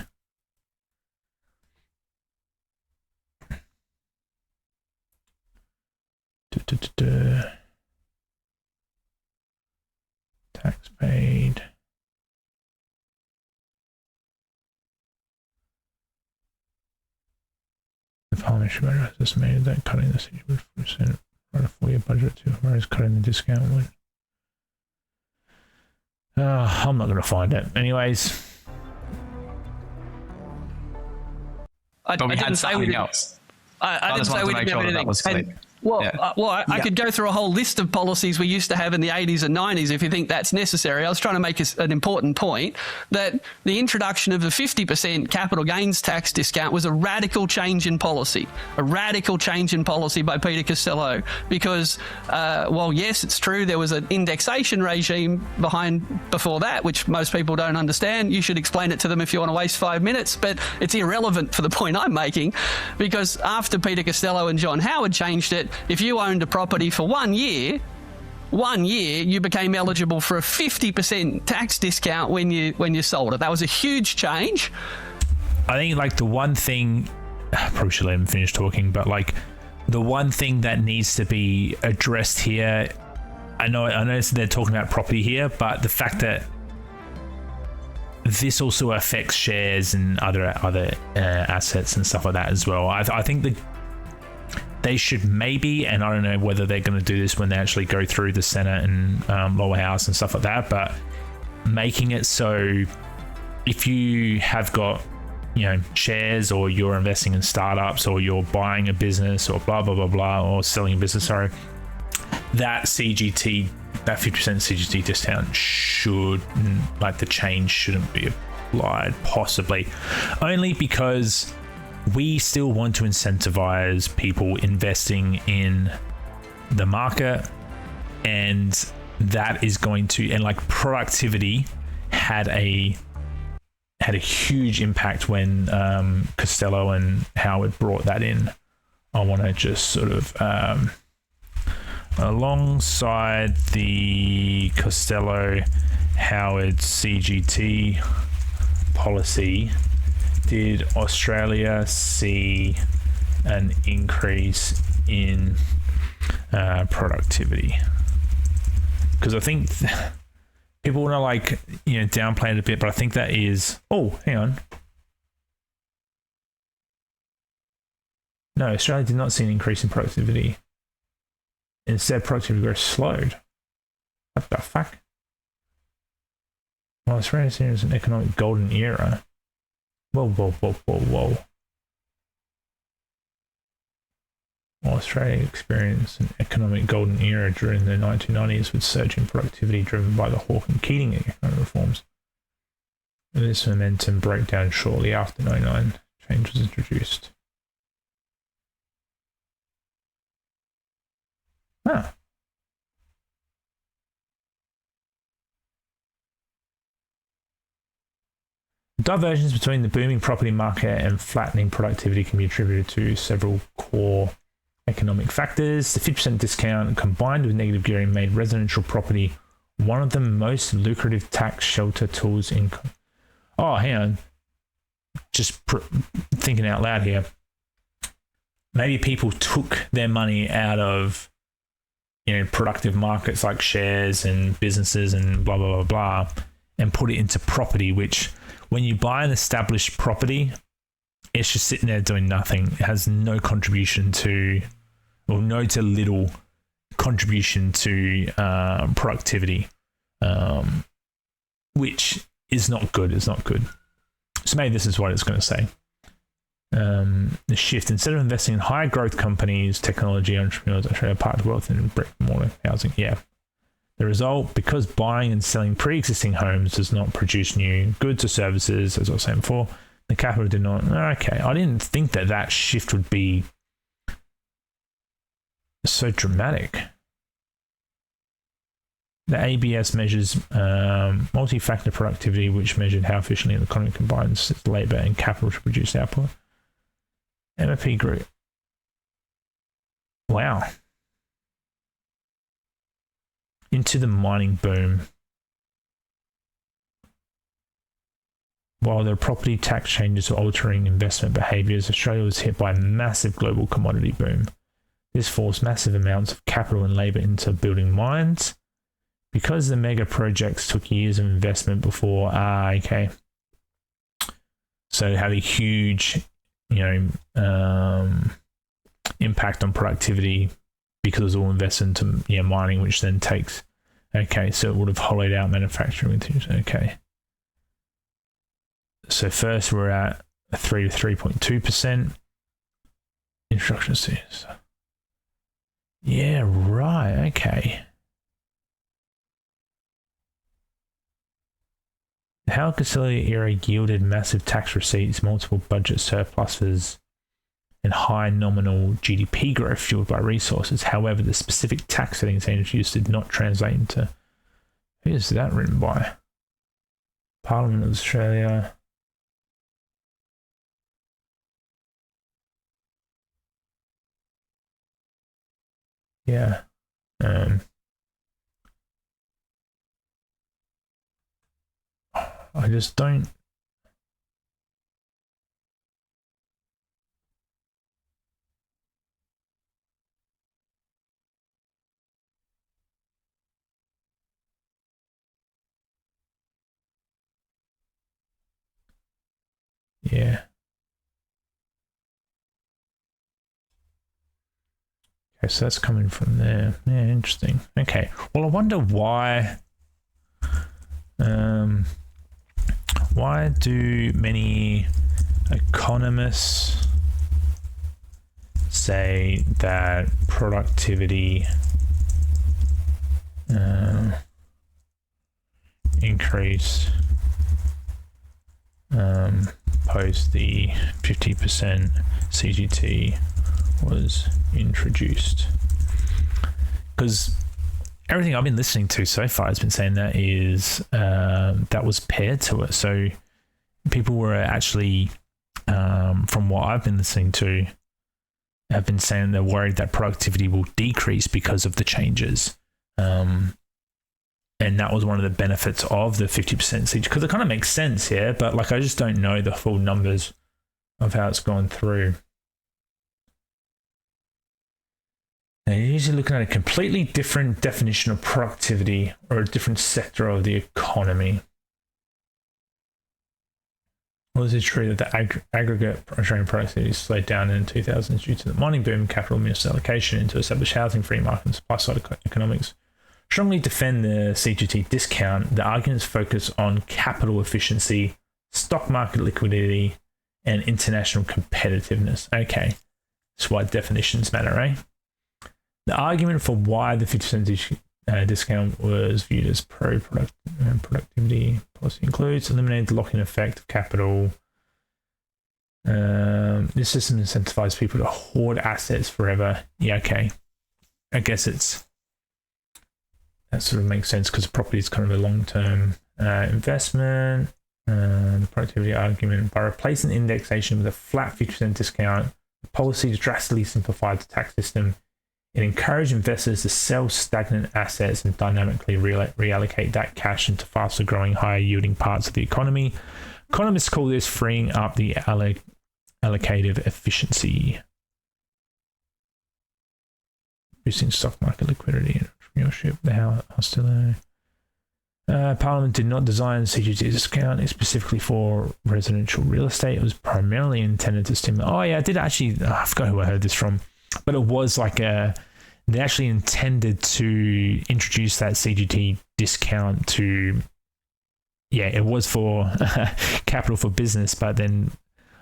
Tax paid. The parliamentary budget has estimated that cutting the 60% right a 4-year budget to whereas cutting the discount would. I'm not going to find it. Anyways. But we had something else. I didn't say we didn't have anything. Well, Yeah. I could go through a whole list of policies we used to have in the 80s and 90s if you think that's necessary. I was trying to make an important point that the introduction of the 50% capital gains tax discount was a radical change in policy, by Peter Costello, because, well, yes, it's true there was an indexation regime before that, which most people don't understand. You should explain it to them if you want to waste 5 minutes, but it's irrelevant for the point I'm making, because after Peter Costello and John Howard changed it, if you owned a property for 1 year, you became eligible for a 50% tax discount when you sold it. That was a huge change. I think like the one thing, I probably should let him finish talking, but like the one thing that needs to be addressed here, I know they're talking about property here, but the fact that this also affects shares and other assets and stuff like that as well. I think that they should maybe, and I don't know whether they're going to do this when they actually go through the Senate and lower house and stuff like that, but making it so if you have got, shares, or you're investing in startups, or you're buying a business, or blah, blah, blah, blah, or selling a business, sorry, that 50% CGT discount should, like the change shouldn't be applied, possibly. Only because we still want to incentivize people investing in the market, and that is going to, and like productivity had a huge impact when Costello and Howard brought that in. I want to just sort of alongside the Costello Howard CGT policy, did Australia see an increase in productivity? Because I think people want to downplay it a bit, but I think that is. Oh, hang on. No, Australia did not see an increase in productivity. Instead, productivity growth slowed. What the fuck? Well, Australia seems an economic golden era. Whoa. While Australia experienced an economic golden era during the 1990s with surge in productivity driven by the Hawke and Keating economic reforms. This momentum broke down shortly after 99 change was introduced. Huh. Divergence between the booming property market and flattening productivity can be attributed to several core economic factors. The 50% discount combined with negative gearing made residential property one of the most lucrative tax shelter tools in... Oh, hang on. Just thinking out loud here. Maybe people took their money out of productive markets like shares and businesses and blah, blah, blah, blah, and put it into property, which when you buy an established property, it's just sitting there doing nothing. It has no contribution to, or no to little contribution to productivity, which is not good. It's not good. So maybe this is what it's going to say. The shift, instead of investing in high growth companies, technology entrepreneurs, Australia part of wealth and brick and mortar housing. Yeah. The result, because buying and selling pre-existing homes does not produce new goods or services, as I was saying before, the capital did not. Okay, I didn't think that shift would be so dramatic. The ABS measures multi-factor productivity, which measured how efficiently the economy combines its labour and capital to produce output. MFP Group. Wow. Into the mining boom. While the property tax changes were altering investment behaviours, Australia was hit by a massive global commodity boom. This forced massive amounts of capital and labour into building mines. Because the mega projects took years of investment before, okay. So it had a huge, impact on productivity because it was all invested into mining, which then takes, okay, so it would have hollowed out manufacturing. Okay. So first we're at 3 to 3.2%. Instruction series. Yeah, right. Okay. How Costello era yielded massive tax receipts, multiple budget surpluses, and high nominal GDP growth fueled by resources. However, the specific tax settings introduced did not translate into. Who is that written by? Parliament of Australia. Yeah. I just don't. Yeah. Okay, so that's coming from there. Yeah, interesting. Okay. Well, I wonder why do many economists say that productivity increase post the 50% CGT was introduced? Because everything I've been listening to so far has been saying that is that was paired to it. So people were actually, from what I've been listening to, have been saying they're worried that productivity will decrease because of the changes. And that was one of the benefits of the 50% CGT, because it kind of makes sense here, but like I just don't know the full numbers of how it's gone through. Now, you're usually looking at a completely different definition of productivity or a different sector of the economy. Well, is it true that the aggregate Australian productivity slowed down in the 2000s due to the mining boom, capital misallocation into established housing, free market and supply side economics? Strongly defend the CGT discount. The arguments focus on capital efficiency, stock market liquidity, and international competitiveness. Okay, that's why definitions matter, eh? The argument for why the 50% discount was viewed as pro-productivity policy includes eliminating the lock-in effect of capital. This system incentivizes people to hoard assets forever. Yeah, okay. I guess that sort of makes sense because property is kind of a long-term investment. The productivity argument, by replacing indexation with a flat 50% discount, the policy drastically simplified the tax system. It encouraged investors to sell stagnant assets and dynamically reallocate that cash into faster growing, higher yielding parts of the economy. Economists call this freeing up the allocative efficiency, boosting stock market liquidity and entrepreneurship. The Costello. Parliament did not design the CGT discount specifically for residential real estate. It was primarily intended to stimulate. Oh yeah, I did actually. I forgot who I heard this from. But it was like they actually intended to introduce that CGT discount to, it was for capital for business, but then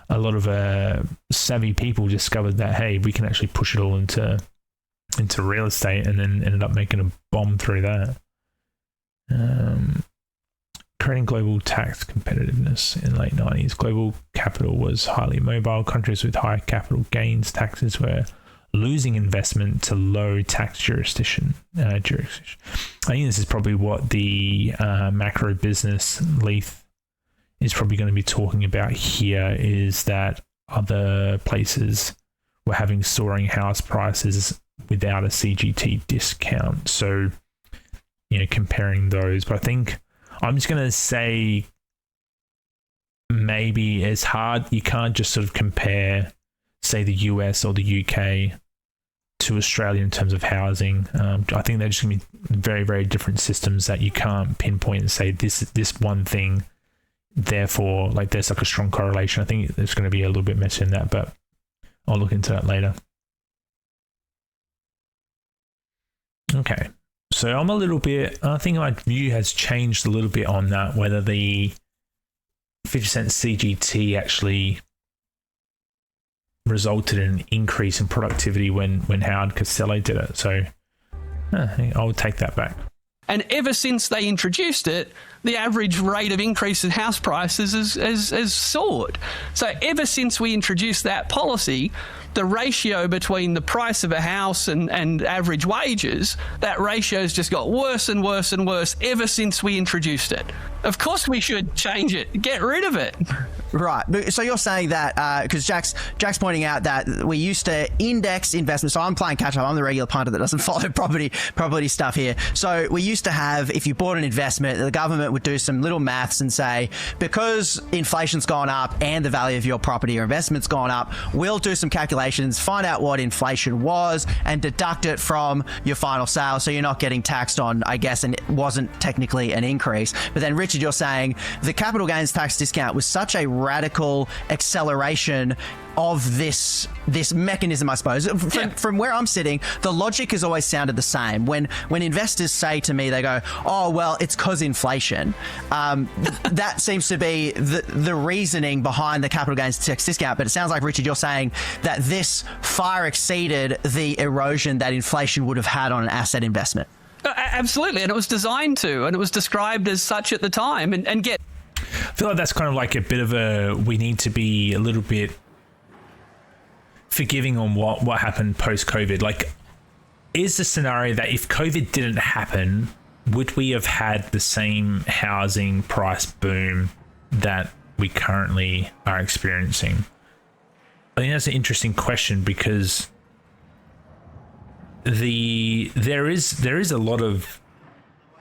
a lot of savvy people discovered that, hey, we can actually push it all into real estate, and then ended up making a bomb through that. Creating global tax competitiveness in the late 90s. Global capital was highly mobile. Countries with high capital gains taxes were losing investment to low tax jurisdiction. I think this is probably what the macro business Leith is probably going to be talking about here, is that other places were having soaring house prices without a CGT discount. So, comparing those. But I think I'm just going to say maybe it's hard. You can't just sort of compare, say, the US or the UK to Australia in terms of housing. I think they're just going to be very, very different systems that you can't pinpoint and say this one thing, therefore, like there's like a strong correlation. I think there's going to be a little bit messy in that, but I'll look into that later. Okay. So I think my view has changed a little bit on that, whether the 50% CGT actually resulted in an increase in productivity when Howard Costello did it. So I would take that back. And ever since they introduced it, the average rate of increase in house prices has soared. So ever since we introduced that policy, the ratio between the price of a house and average wages, that ratio has just got worse and worse and worse ever since we introduced it. Of course we should change it, get rid of it. Right. So you're saying that because Jack's pointing out that we used to index investment. So I'm playing catch up. I'm the regular punter that doesn't follow property stuff here. So we used to have, if you bought an investment, the government would do some little maths and say, because inflation's gone up and the value of your property or investment's gone up, we'll do some calculations, find out what inflation was and deduct it from your final sale. So you're not getting taxed on, I guess, and it wasn't technically an increase. But then Richard, you're saying the capital gains tax discount was such a radical acceleration of this mechanism, I suppose. From where I'm sitting, the logic has always sounded the same. When investors say to me, they go, oh, well, it's because inflation. That seems to be the reasoning behind the capital gains tax discount. But it sounds like, Richard, you're saying that this far exceeded the erosion that inflation would have had on an asset investment. Absolutely. And it was designed to, and it was described as such at the time. And get... I feel like that's kind of like a bit of we need to be a little bit forgiving on what happened post-COVID. Like, is the scenario that if COVID didn't happen, would we have had the same housing price boom that we currently are experiencing? I think that's an interesting question because there is a lot of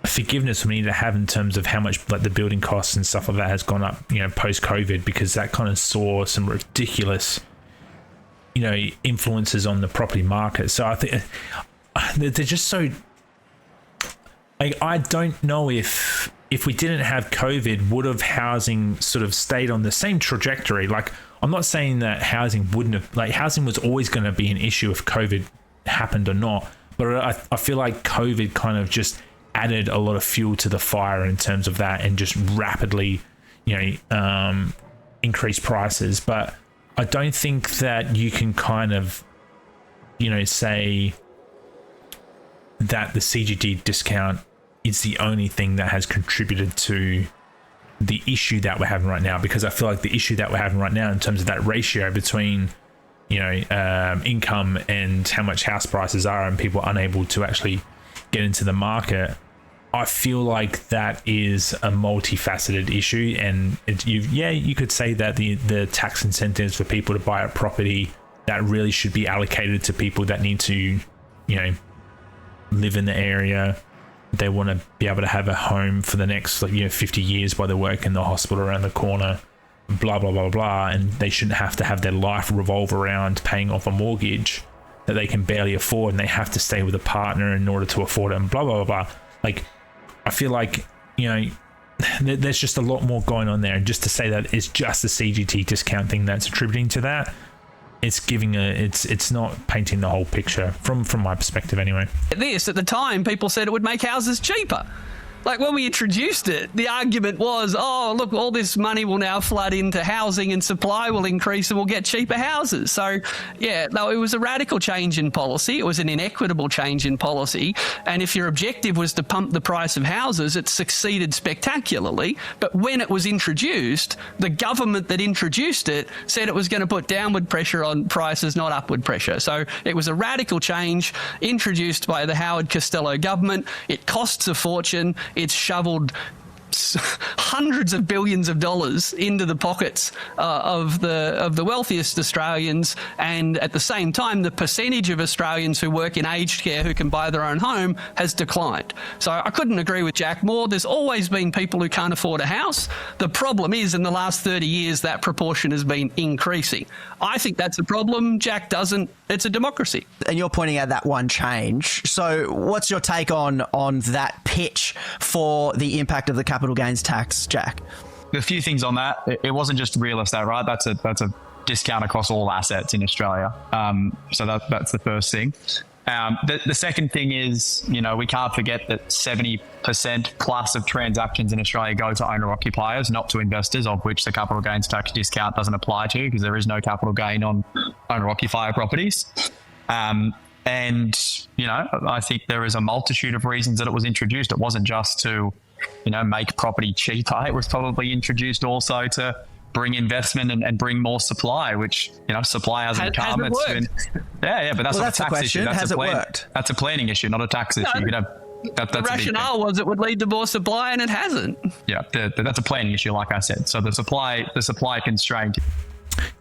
forgiveness we need to have in terms of how much like the building costs and stuff like that has gone up, post COVID, because that kind of saw some ridiculous, influences on the property market. So I think they're just so. I don't know if we didn't have COVID, would have housing sort of stayed on the same trajectory? Like, I'm not saying that housing wouldn't have, like, housing was always going to be an issue if COVID happened or not. But I feel like COVID kind of just added a lot of fuel to the fire in terms of that and just rapidly, increase prices. But I don't think that you can kind of, say that the CGT discount is the only thing that has contributed to the issue that we're having right now, because I feel like the issue that we're having right now in terms of that ratio between income and how much house prices are and people unable to actually get into the market, I feel like that is a multifaceted issue. And you could say that the tax incentives for people to buy a property, that really should be allocated to people that need to live in the area. They want to be able to have a home for the next 50 years while they work in the hospital around the corner, blah blah blah blah, and they shouldn't have to have their life revolve around paying off a mortgage that they can barely afford, and they have to stay with a partner in order to afford it, and blah blah blah blah. Like, I feel like there's just a lot more going on there, and just to say that it's just the CGT discount thing that's attributing to that, it's not painting the whole picture from my perspective anyway. At the time, people said it would make houses cheaper. Like, when we introduced it, the argument was, oh, look, all this money will now flood into housing and supply will increase and we'll get cheaper houses. So, yeah, no, it was a radical change in policy. It was an inequitable change in policy. And if your objective was to pump the price of houses, it succeeded spectacularly. But when it was introduced, the government that introduced it said it was going to put downward pressure on prices, not upward pressure. So it was a radical change introduced by the Howard Costello government. It costs a fortune. It's shoveled hundreds of billions of dollars into the pockets of the wealthiest Australians, and at the same time the percentage of Australians who work in aged care who can buy their own home has declined. So I couldn't agree with Jack more. There's always been people who can't afford a house. The problem is, in the last 30 years that proportion has been increasing. I think that's a problem. Jack doesn't. It's a democracy. And you're pointing out that one change. So what's your take on that pitch for the impact of the capital gains tax, Jack? A few things on that. It wasn't just real estate, right? That's a discount across all assets in Australia. So that's the first thing. The second thing is, we can't forget that 70% plus of transactions in Australia go to owner-occupiers, not to investors, of which the capital gains tax discount doesn't apply to, because there is no capital gain on owner-occupier properties. And, I think there is a multitude of reasons that it was introduced. It wasn't just to, make property cheaper. It was probably introduced also to bring investment and bring more supply, which, supply hasn't come. Has it worked? But that's not a tax issue. Has it worked? That's a planning issue, not a tax issue. You could have, the rationale was it would lead to more supply, and it hasn't. Yeah, that's a planning issue, like I said. So the supply constraint.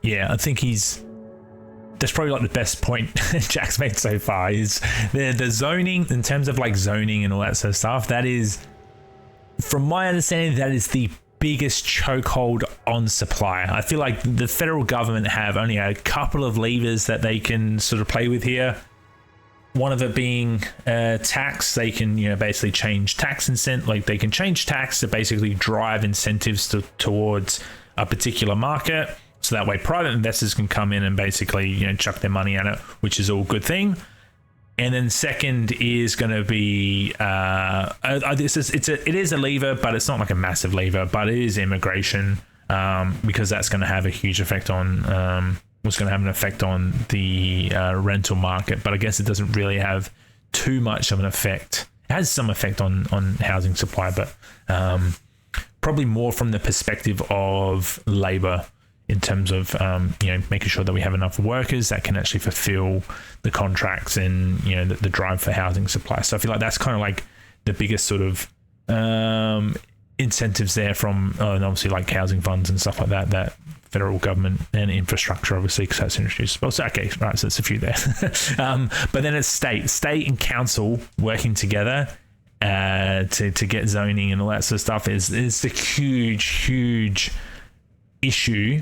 Yeah, I think that's probably like the best point Jack's made so far is the zoning, in terms of like zoning and all that sort of stuff. That is, from my understanding, that is the biggest chokehold on supply. I feel like the federal government have only a couple of levers that they can sort of play with here. One of it being tax. They can, basically change tax like they can change tax to basically drive incentives towards a particular market. So that way private investors can come in and basically, chuck their money at it, which is all a good thing. And then second is going to be, it is a lever, but it's not like a massive lever, but it is immigration, because that's going to have a huge effect on, was going to have an effect on the rental market. But I guess it doesn't really have too much of an effect. It has some effect on housing supply, but probably more from the perspective of labor, in terms of making sure that we have enough workers that can actually fulfill the contracts and the drive for housing supply. So I feel like that's kind of like the biggest sort of incentives there from, and obviously like housing funds and stuff like that federal government and infrastructure, obviously, because that's introduced. Well, so, okay, right, so it's a few there. But then it's state and council working together to get zoning and all that sort of stuff is the huge issue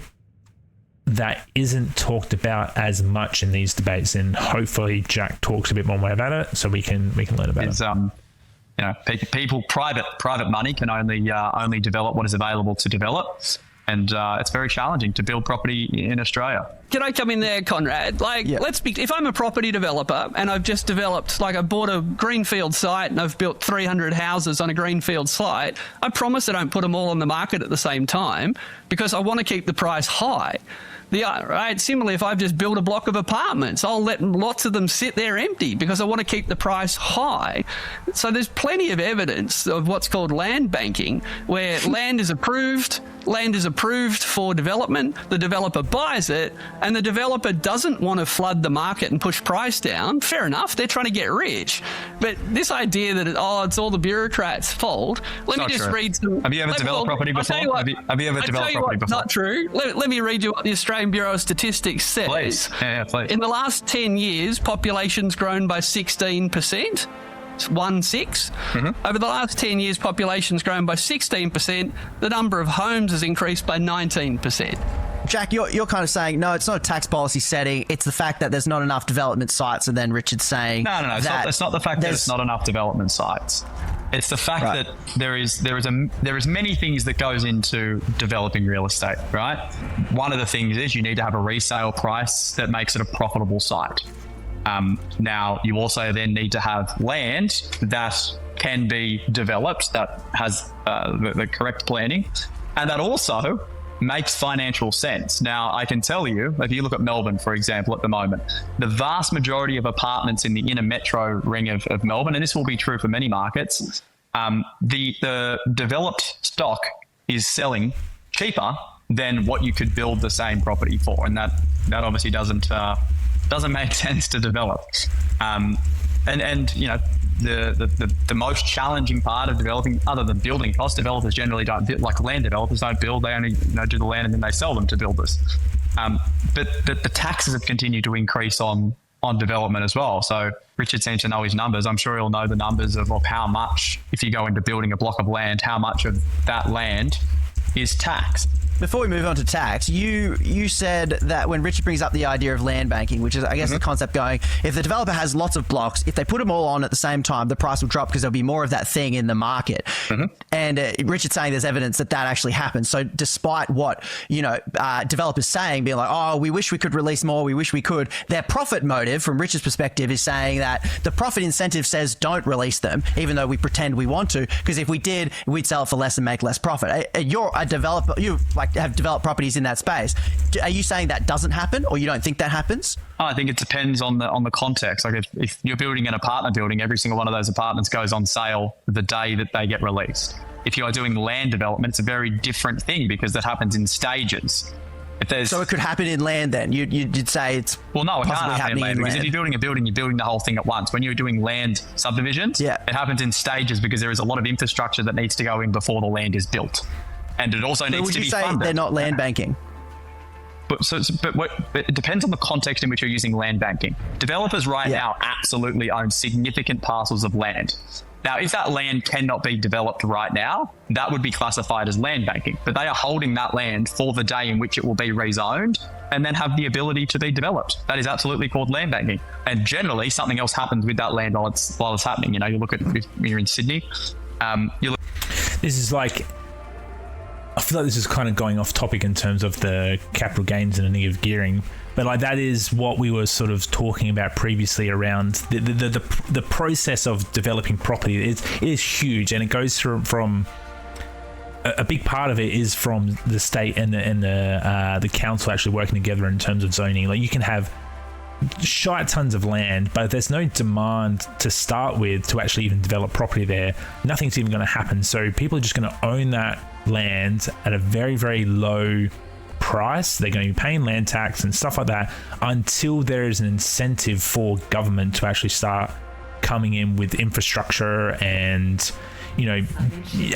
that isn't talked about as much in these debates, and hopefully Jack talks a bit more about it so we can learn about it. People, private money can only develop what is available to develop, and it's very challenging to build property in Australia. Can I come in there, Conrad? If I'm a property developer and I've just developed, I bought a greenfield site and I've built 300 houses on a greenfield site, I promise I don't put them all on the market at the same time because I want to keep the price high. Similarly, if I've just built a block of apartments, I'll let lots of them sit there empty because I want to keep the price high. So there's plenty of evidence of what's called land banking, where land is approved for development, the developer buys it, and the developer doesn't want to flood the market and push price down. Fair enough, they're trying to get rich. But this idea that it's all the bureaucrats' fault, let me just read some... Have you ever developed property before? Have you ever developed property before? Not true. Let me read you what the Australian Bureau of Statistics says. Please. Yeah, please. In the last 10 years, population's grown by 16%. It's 1/6. Mm-hmm. Over the last 10 years, population's grown by 16%. The number of homes has increased by 19%. Jack, you're kind of saying, no, it's not a tax policy setting. It's the fact that there's not enough development sites. And then Richard's saying... No. It's not the fact that there's not enough development sites. It's the fact that there is many things that goes into developing real estate, right? One of the things is you need to have a resale price that makes it a profitable site. Now, you also then need to have land that can be developed, that has the correct planning, and that also makes financial sense. Now, I can tell you, if you look at Melbourne, for example, at the moment, the vast majority of apartments in the inner metro ring of Melbourne, and this will be true for many markets, the developed stock is selling cheaper than what you could build the same property for, and that obviously doesn't make sense to develop. The most challenging part of developing, other than building costs, developers generally don't build, like land developers don't build, they only do the land and then they sell them to builders. But the taxes have continued to increase on development as well. So Richard seems to know his numbers. I'm sure he'll know the numbers of how much, if you go into building a block of land, how much of that land is taxed. Before we move on to tax, you said that when Richard brings up the idea of land banking, which is, I guess, the concept going, if the developer has lots of blocks, if they put them all on at the same time, the price will drop because there'll be more of that thing in the market. And Richard's saying there's evidence that actually happens. So despite what, developers saying, being like, oh, we wish we could release more, we wish we could, their profit motive from Richard's perspective is saying that the profit incentive says don't release them, even though we pretend we want to, because if we did, we'd sell it for less and make less profit. You're a developer, have developed properties in that space. Are you saying that doesn't happen, or you don't think that happens? I think it depends on the context. Like if you're building an apartment building, every single one of those apartments goes on sale the day that they get released. If you're doing land development, it's a very different thing because that happens in stages. So it could happen in land then? You'd say it's well, no, it can't possibly happen in land because if you're building a building, you're building the whole thing at once. When you're doing land subdivisions, it happens in stages because there is a lot of infrastructure that needs to go in before the land is built, and it also needs to be funded. Would you say they're not land banking? But it depends on the context in which you're using land banking. Developers now absolutely own significant parcels of land. Now, if that land cannot be developed right now, that would be classified as land banking. But they are holding that land for the day in which it will be rezoned and then have the ability to be developed. That is absolutely called land banking. And generally, something else happens with that land while it's happening. You know, you look at if you're in Sydney. This is like, I feel like this is kind of going off topic in terms of the capital gains and the negative gearing. But like that is what we were sort of talking about previously around the process of developing property. It is huge, and it goes from a big part of it is from the state and the council actually working together in terms of zoning. Like you can have shite tons of land, but if there's no demand to start with to actually even develop property there, nothing's even going to happen. So people are just going to own that land at a very, very low price. They're going to be paying land tax and stuff like that until there is an incentive for government to actually start coming in with infrastructure and, you know,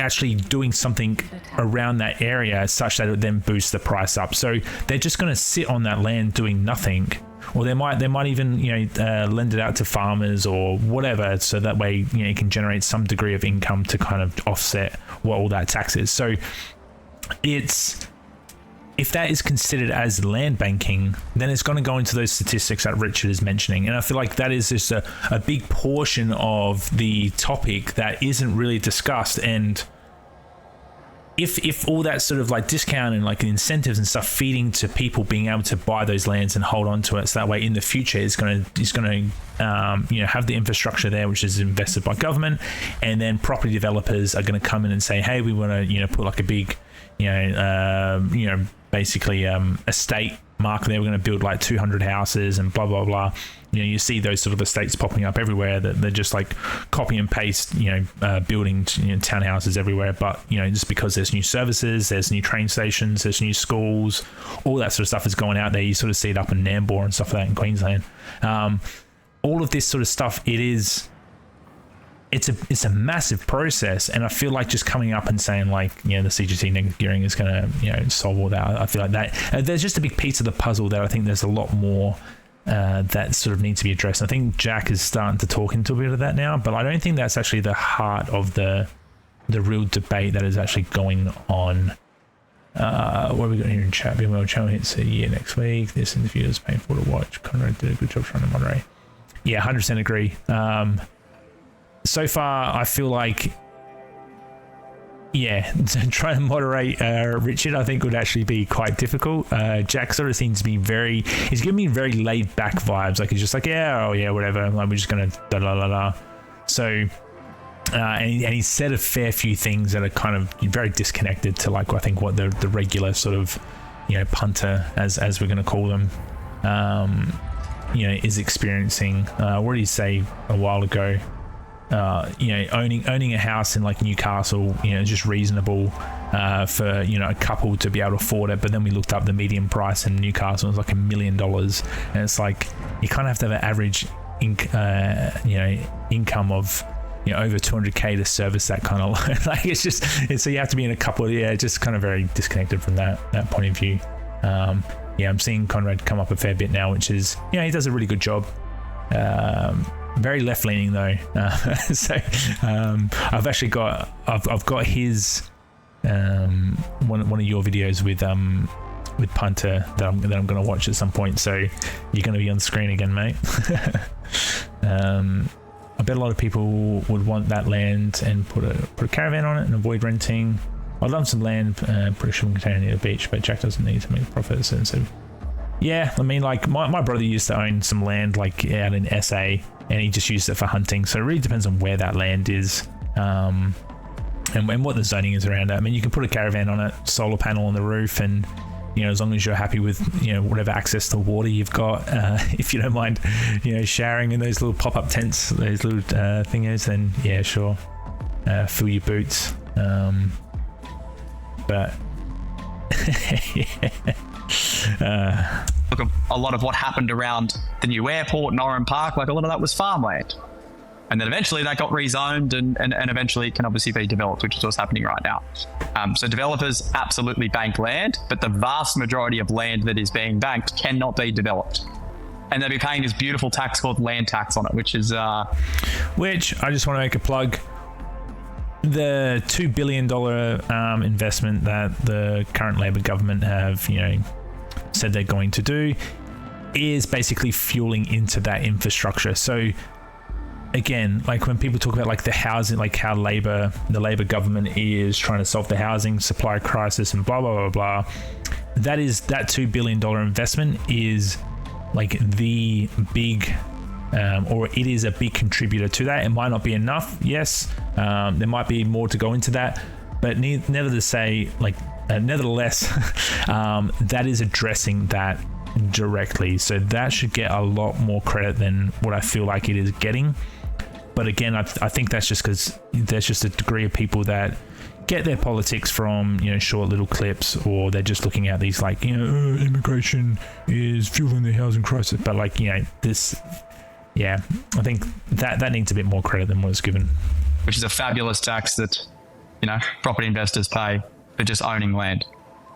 actually doing something around that area such that it would then boost the price up. So they're just going to sit on that land doing nothing, or they might even, you know, lend it out to farmers or whatever, so that way, you know, you can generate some degree of income to kind of offset what all that tax is. So if that is considered as land banking, then it's going to go into those statistics that Richard is mentioning. And I feel like that is just a big portion of the topic that isn't really discussed. And if all that sort of like discount and like incentives and stuff feeding to people being able to buy those lands and hold on to it, so that way in the future it's going to you know, have the infrastructure there which is invested by government, and then property developers are going to come in and say, hey, we want to, you know, put like a big, you know, basically estate market there. We're going to build like 200 houses and blah blah blah. You know, you see those sort of estates popping up everywhere that they're just like copy and paste, you know, building, you know, townhouses everywhere. But, you know, just because there's new services, there's new train stations, there's new schools, all that sort of stuff is going out there. You sort of see it up in Nambour and stuff like that in Queensland. All of this sort of stuff, it's a massive process, and I feel like just coming up and saying like, you know, the CGT negative gearing is going to, you know, solve all that. I feel like that there's just a big piece of the puzzle that I think there's a lot more that sort of needs to be addressed. I think Jack is starting to talk into a bit of that now, but I don't think that's actually the heart of the real debate that is actually going on. What have we got here in chat? Being well channel hits a year next week. This interview is painful to watch. Conrad did a good job trying to moderate. Yeah, 100% agree. So far, I feel like, yeah, trying to moderate Richard, I think would actually be quite difficult. Jack sort of seems to be he's giving me very laid back vibes. Like he's just like, yeah, oh yeah, whatever. Like we're just going to da da da da. So, and he said a fair few things that are kind of very disconnected to like, I think what the regular sort of, you know, punter, as we're going to call them, you know, is experiencing. What did he say a while ago? You know, owning a house in like Newcastle, you know, just reasonable for, you know, a couple to be able to afford it. But then we looked up the median price in Newcastle, it was like $1 million, and it's like you kind of have to have an average income of, you know, over 200k to service that kind of loan. Like so you have to be in a couple of, just kind of very disconnected from that point of view. Yeah, I'm seeing Conrad come up a fair bit now, which is, you know, he does a really good job. Very left leaning though. So I've actually got his one of your videos with Punter that I'm going to watch at some point. So you're going to be on screen again, mate. I bet a lot of people would want that land and put a caravan on it and avoid renting. I'd love some land, put a shipping container near the beach, but Jack doesn't need to make profits. And so, yeah, I mean, like my brother used to own some land like out in SA, and he just used it for hunting. So it really depends on where that land is. and what the zoning is around it. I mean, you can put a caravan on it, solar panel on the roof, and as long as you're happy with whatever access to water you've got, if you don't mind showering in those little pop-up tents, those little thingies, then yeah, sure, fill your boots, but Look, a lot of what happened around the new airport in Oran Park, like a lot of that was farmland. And then eventually that got rezoned and eventually it can obviously be developed, which is what's happening right now. So developers absolutely bank land, but the vast majority of land that is being banked cannot be developed. And they'll be paying this beautiful tax called land tax on it, which is... Which, I just want to make a plug, the $2 billion investment that the current Labor government have, said they're going to do is basically fueling into that infrastructure. So again, like when people talk about like the housing, like how the Labor government is trying to solve the housing supply crisis and blah, blah, blah, blah, that $2 billion investment is like the big, or it is a big contributor to that. It might not be enough. Yes. There might be more to go into that, but nevertheless, that is addressing that directly. So that should get a lot more credit than what I feel like it is getting. But again, I think that's just because there's just a degree of people that get their politics from short little clips, or they're just looking at these like immigration is fueling the housing crisis. But like this, yeah, I think that needs a bit more credit than what's given. Which is a fabulous tax that property investors pay for just owning land.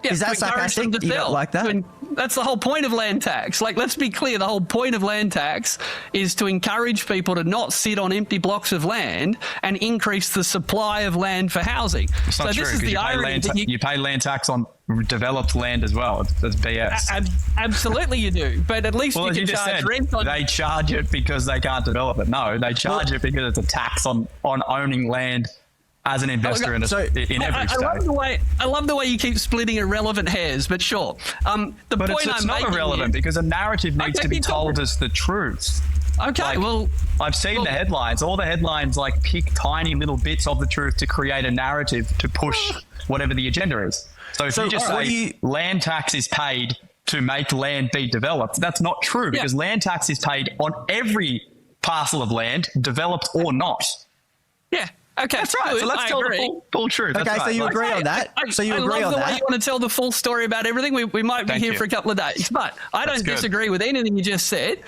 Yeah, is that sarcastic? You don't like that? That's the whole point of land tax. Like, let's be clear, the whole point of land tax is to encourage people to not sit on empty blocks of land and increase the supply of land for housing. It's not true, this is the irony that you pay land tax on developed land as well. That's BS. Absolutely you do, but at least you can charge rent on... They charge it because they can't develop it. No, they charge it because it's a tax on owning land as an investor in every state. I love the way you keep splitting irrelevant hairs, but sure. It's not irrelevant because a narrative needs to be told as the truth. Okay, I've seen the headlines. All the headlines pick tiny little bits of the truth to create a narrative to push whatever the agenda is. So if you just say land tax is paid to make land be developed, that's not true because land tax is paid on every parcel of land, developed or not. Yeah. Okay, that's right. So let's tell the full truth. Okay, so you agree on that. So you agree on that. I love the way you want to tell the full story about everything. We might be here for a couple of days, but I don't disagree with anything you just said.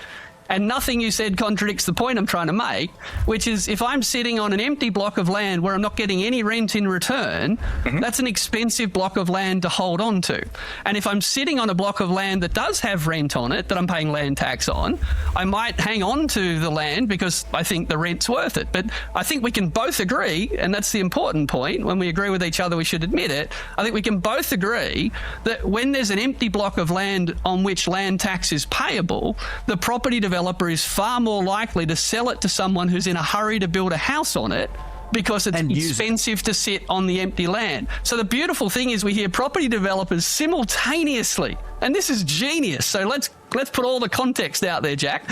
And nothing you said contradicts the point I'm trying to make, which is if I'm sitting on an empty block of land where I'm not getting any rent in return, that's an expensive block of land to hold on to. And if I'm sitting on a block of land that does have rent on it, that I'm paying land tax on, I might hang on to the land because I think the rent's worth it. But I think we can both agree, and that's the important point, when we agree with each other, we should admit it. I think we can both agree that when there's an empty block of land on which land tax is payable, the property developer is far more likely to sell it to someone who's in a hurry to build a house on it because it's expensive to sit on the empty land. So the beautiful thing is we hear property developers simultaneously, and this is genius. So let's put all the context out there, Jack.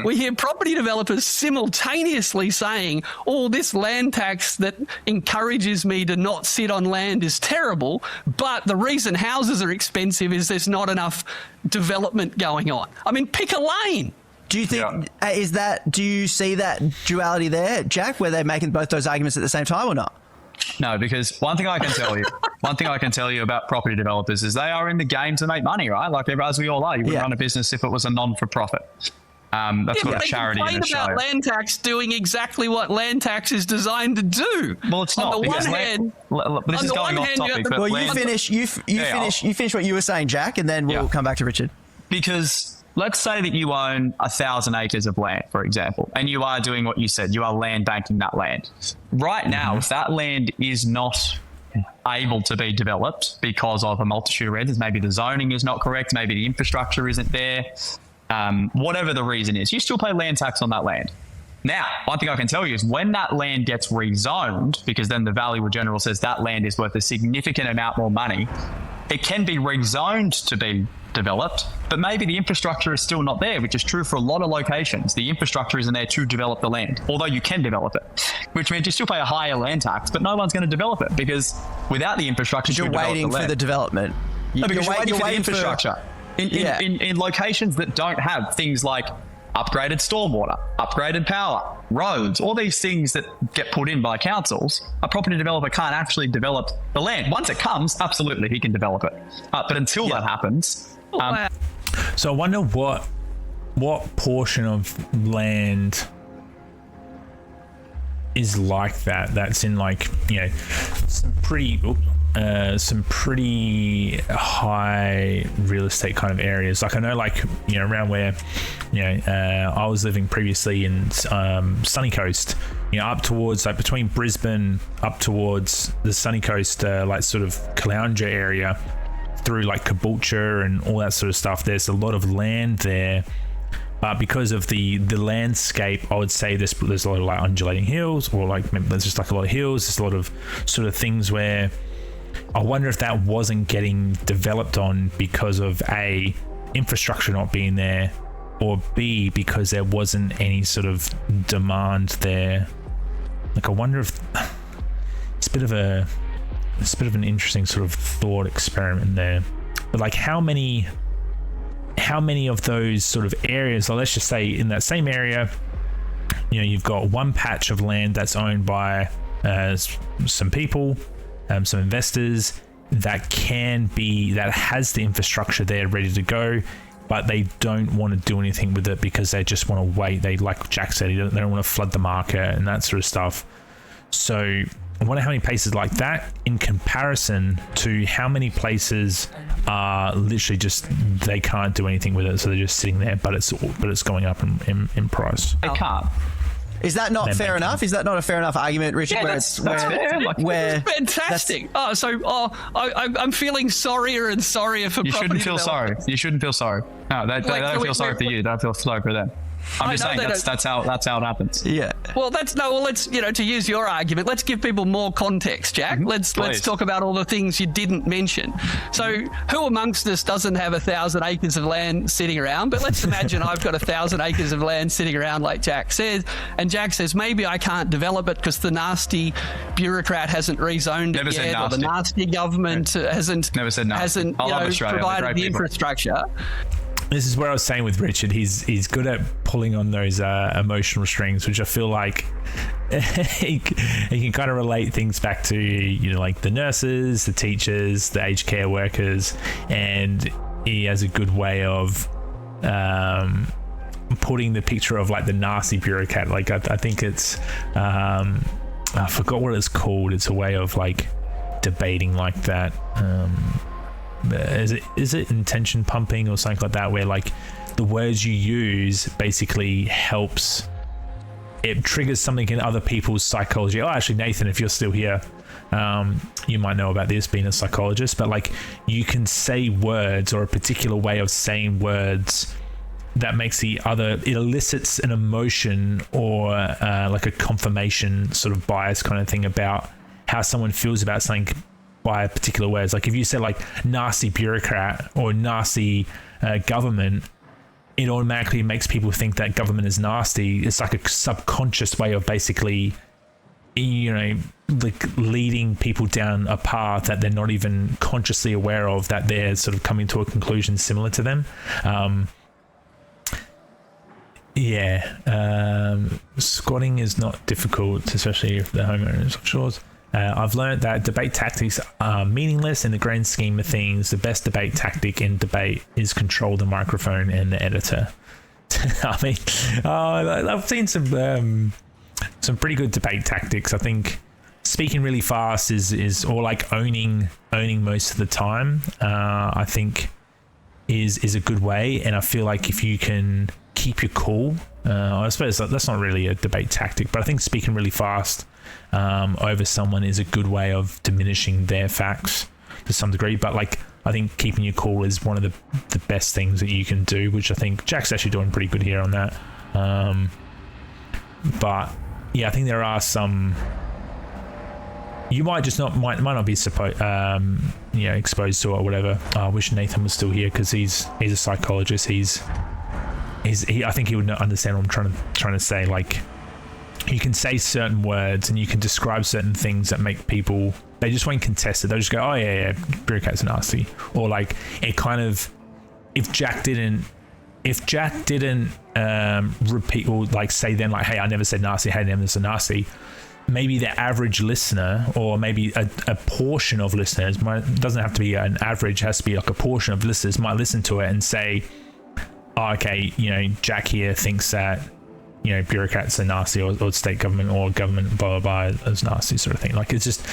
We hear property developers simultaneously saying, oh, this land tax that encourages me to not sit on land is terrible, but the reason houses are expensive is there's not enough development going on. I mean, pick a lane. Do you think do you see that duality there, Jack, where they're making both those arguments at the same time or not? No, because one thing I can tell you about property developers is they are in the game to make money, right? Like as we all are. You wouldn't run a business if it was a non-for-profit. That's what a charity in Australia. About land tax doing exactly what land tax is designed to do. Well, it's not. On the one hand, this is going off topic. Well, you finish what you were saying, Jack, and then we'll come back to Richard. Because let's say that you own 1,000 acres of land, for example, and you are doing what you said. You are land banking that land. Right now, if that land is not able to be developed because of a multitude of reasons, maybe the zoning is not correct, maybe the infrastructure isn't there, whatever the reason is, you still pay land tax on that land. Now, one thing I can tell you is when that land gets rezoned, because then the Valuer General says that land is worth a significant amount more money, it can be rezoned to be developed, but maybe the infrastructure is still not there, which is true for a lot of locations. The infrastructure isn't there to develop the land, although you can develop it, which means you still pay a higher land tax, but no one's going to develop it because without the infrastructure, You're waiting for the development. No, because you're waiting for the waiting infrastructure. In locations that don't have things like upgraded stormwater, upgraded power, roads, all these things that get put in by councils, a property developer can't actually develop the land. Once it comes, absolutely, he can develop it. But until that happens... So I wonder what portion of land is like that. That's in like, you know, some pretty high real estate kind of areas. Like I know, like, you know, around where, you know, I was living previously in Sunny Coast, you know, up towards like between Brisbane up towards the Sunny Coast, like sort of Caloundra area through like Caboolture and all that sort of stuff. There's a lot of land there. But because of the landscape, I would say there's a lot of like undulating hills, or like maybe there's just like a lot of hills. There's a lot of sort of things where I wonder if that wasn't getting developed on because of A, infrastructure not being there, or B, because there wasn't any sort of demand there. Like I wonder if it's a bit of an interesting sort of thought experiment there. But like how many of those sort of areas, or let's just say in that same area, you know, you've got one patch of land that's owned by some people, some investors that has the infrastructure there ready to go, but they don't want to do anything with it because they just want to wait. They, like Jack said, they don't want to flood the market and that sort of stuff. So I wonder how many places like that in comparison to how many places are literally just they can't do anything with it, so they're just sitting there, but it's going up in price. They can't. Is that not fair enough? Is that not a fair enough argument, Richard? Yeah, that's fair. Fantastic. I'm feeling sorrier and sorrier for. You shouldn't feel sorry. You shouldn't feel sorry. No, they don't feel sorry for you. They don't feel sorry for them. I'm just saying that's how it happens. Yeah. Well, let's, you know, to use your argument, let's give people more context, Jack. Let's talk about all the things you didn't mention. So, who amongst us doesn't have 1,000 acres of land sitting around? But let's imagine I've got 1,000 acres of land sitting around, like Jack says, and Jack says maybe I can't develop it because the nasty bureaucrat hasn't rezoned it yet, or the nasty government hasn't provided the infrastructure. This is where I was saying with Richard, he's good at pulling on those emotional strings, which I feel like he can kind of relate things back to, you know, like the nurses, the teachers, the aged care workers, and he has a good way of putting the picture of like the nasty bureaucrat. Like I think it's I forgot what it's called. It's a way of like debating like that. Is it intention pumping or something like that, where like the words you use basically helps, it triggers something in other people's psychology. Oh, actually, Nathan, if you're still here, you might know about this being a psychologist, but like you can say words or a particular way of saying words that makes it elicits an emotion or like a confirmation sort of bias kind of thing about how someone feels about something by particular words. Like if you say like nasty bureaucrat or nasty government, it automatically makes people think that government is nasty. It's like a subconscious way of basically, you know, like leading people down a path that they're not even consciously aware of, that they're sort of coming to a conclusion similar to them. Squatting is not difficult, especially if the homeowner is offshore. I've learned that debate tactics are meaningless in the grand scheme of things. The best debate tactic in debate is control the microphone and the editor. I mean, I've seen some pretty good debate tactics. I think speaking really fast is or like owning most of the time. I think is a good way, and I feel like if you can keep your cool, I suppose that's not really a debate tactic, but I think speaking really fast over someone is a good way of diminishing their facts to some degree. But like I think keeping your cool is one of the best things that you can do, which I think Jack's actually doing pretty good here on that. But yeah, I think there are some you might just might not be exposed to it or whatever. I wish Nathan was still here because he's a psychologist. I think he would understand what I'm trying to say. Like, you can say certain words and you can describe certain things that make people, they just won't contest it. They'll just go, oh yeah, bureaucrats are nasty. Or like, it kind of, if Jack didn't repeat or like say then like, hey, I never said nasty, hey, I never said nasty, maybe the average listener or maybe a portion of listeners doesn't have to be an average, has to be like a portion of listeners might listen to it and say, oh, okay, Jack here thinks that bureaucrats are nasty or state government or government blah blah blah is nasty, sort of thing. Like, it's just,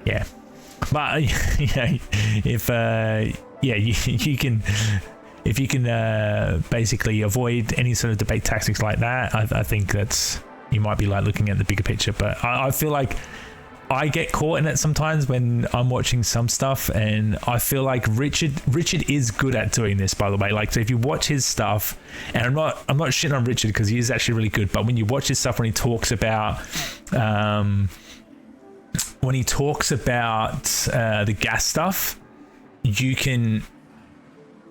yeah. But if you can basically avoid any sort of debate tactics like that, I think you might be like looking at the bigger picture. But I feel like I get caught in it sometimes when I'm watching some stuff, and I feel like Richard is good at doing this, by the way. Like, so if you watch his stuff, and I'm not shitting on Richard because he is actually really good, but when you watch his stuff, when he talks about the gas stuff, you can,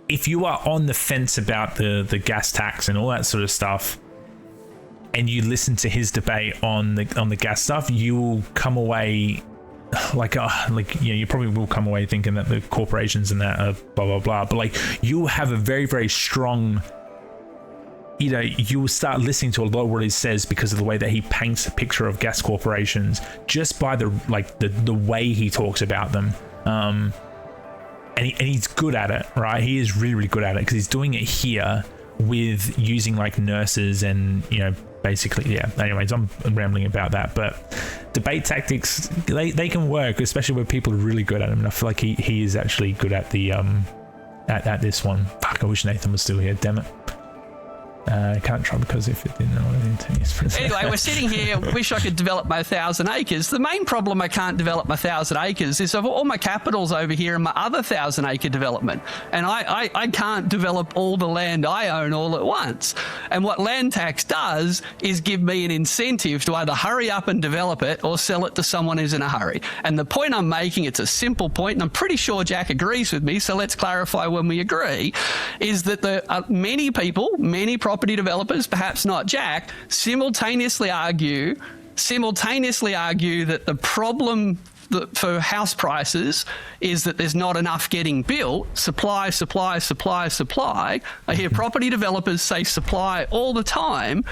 if you are on the fence about the gas tax and all that sort of stuff, and you listen to his debate on the gas stuff, you will come away you probably will come away thinking that the corporations and that are blah blah blah. But like, you have a very very strong, you will start listening to a lot of what he says because of the way that he paints a picture of gas corporations just by the way he talks about them. And he's good at it, right? He is really really good at it because he's doing it here with using like nurses and basically, yeah. Anyways, I'm rambling about that, but debate tactics, they can work, especially when people are really good at them. And I feel like he is actually good at the at this one. Fuck, I wish Nathan was still here. Damn it. I can't try because if it didn't know anything. Anyway, we're sitting here. Wish I could develop my 1,000 acres. The main problem I can't develop my 1,000 acres is all my capital's over here in my other 1,000 acre development, and I can't develop all the land I own all at once. And what land tax does is give me an incentive to either hurry up and develop it or sell it to someone who's in a hurry. And the point I'm making, it's a simple point, and I'm pretty sure Jack agrees with me. So let's clarify when we agree, is that many people, many property developers, perhaps not Jack, simultaneously argue that the problem for house prices is that there's not enough getting built. Supply. I hear property developers say supply all the time.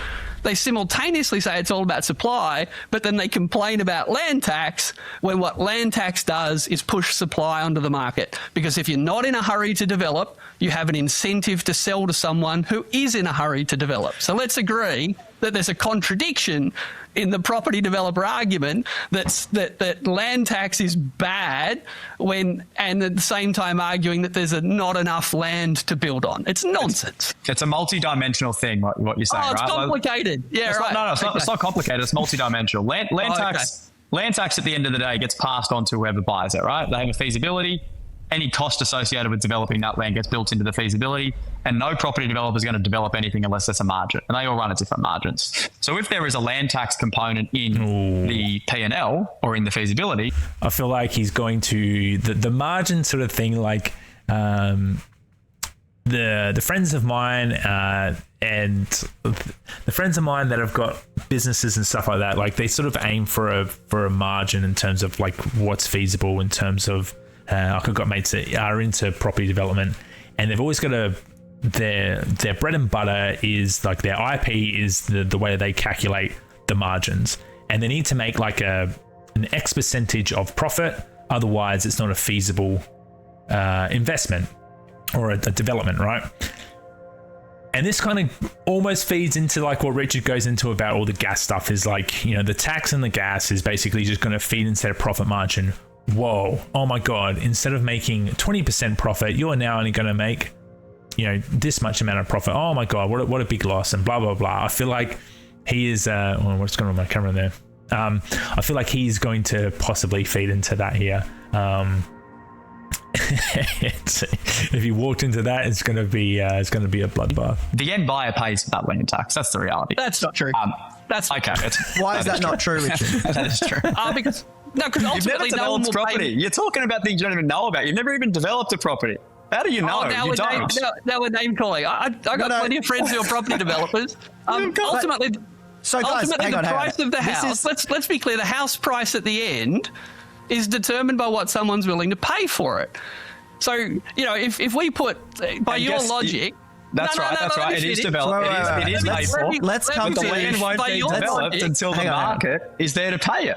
They simultaneously say it's all about supply, but then they complain about land tax when what land tax does is push supply onto the market. Because if you're not in a hurry to develop, you have an incentive to sell to someone who is in a hurry to develop. So let's agree that there's a contradiction in the property developer argument that land tax is bad and at the same time arguing that there's not enough land to build on. It's nonsense. It's a multi-dimensional thing, what you're saying, right? It's complicated. It's not complicated. It's multi-dimensional. Land tax at the end of the day gets passed on to whoever buys it, right? They have a feasibility. Any cost associated with developing that land gets built into the feasibility, and no property developer is going to develop anything unless there's a margin, and they all run at different margins. So if there is a land tax component in the P&L or in the feasibility, I feel like he's going to the margin sort of thing, like the friends of mine and the friends of mine that have got businesses and stuff like that, like they sort of aim for a margin in terms of like what's feasible in terms of. I've got mates that are into property development, and they've always got their bread and butter is like their IP is the way they calculate the margins, and they need to make like an X percentage of profit. Otherwise, it's not a feasible investment or a development, right? And this kind of almost feeds into like what Richard goes into about all the gas stuff is like, the tax and the gas is basically just going to feed into their profit margin. Whoa, oh my God, instead of making 20% profit, you're now only going to make, this much amount of profit. Oh my God, what a big loss and blah, blah, blah. I feel like he is, what's going on with my camera there? I feel like he's going to possibly feed into that here. If you walked into that, it's going to be a bloodbath. The end buyer pays for that land tax. That's the reality. That's not true. That's okay. Why is that not true, Richard? That is true. No, because You've never ultimately no one developed will property. pay. You're talking about things you don't even know about. You've never even developed a property. How do you know? Now You don't. now we're name calling. I got plenty of friends who are property developers. Ultimately, So guys, ultimately hang the on. price of the house. Let's be clear. The house price at the end is determined by what someone's willing to pay for it. So if we put by And your guess- logic. That's right. That's right. It is developed. It is paid for. Let's come But to the land won't by be your developed logic- until the Hang on. market is there to pay it.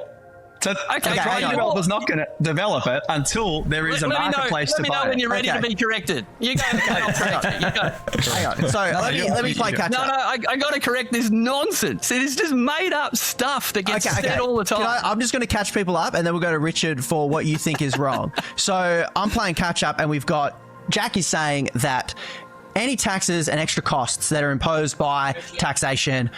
So the hang property on. developer's not going to develop it until there is a marketplace to Let me know buy when it. you're ready Okay. to be corrected. You go. I'll correct you. You go. Hang on. So let me play catch No, up. I got to correct this nonsense. It is just made up stuff that gets said all the time. I'm just going to catch people up, and then we'll go to Richard for what you think is wrong. So I'm playing catch up, and we've got Jack is saying that any taxes and extra costs that are imposed by taxation,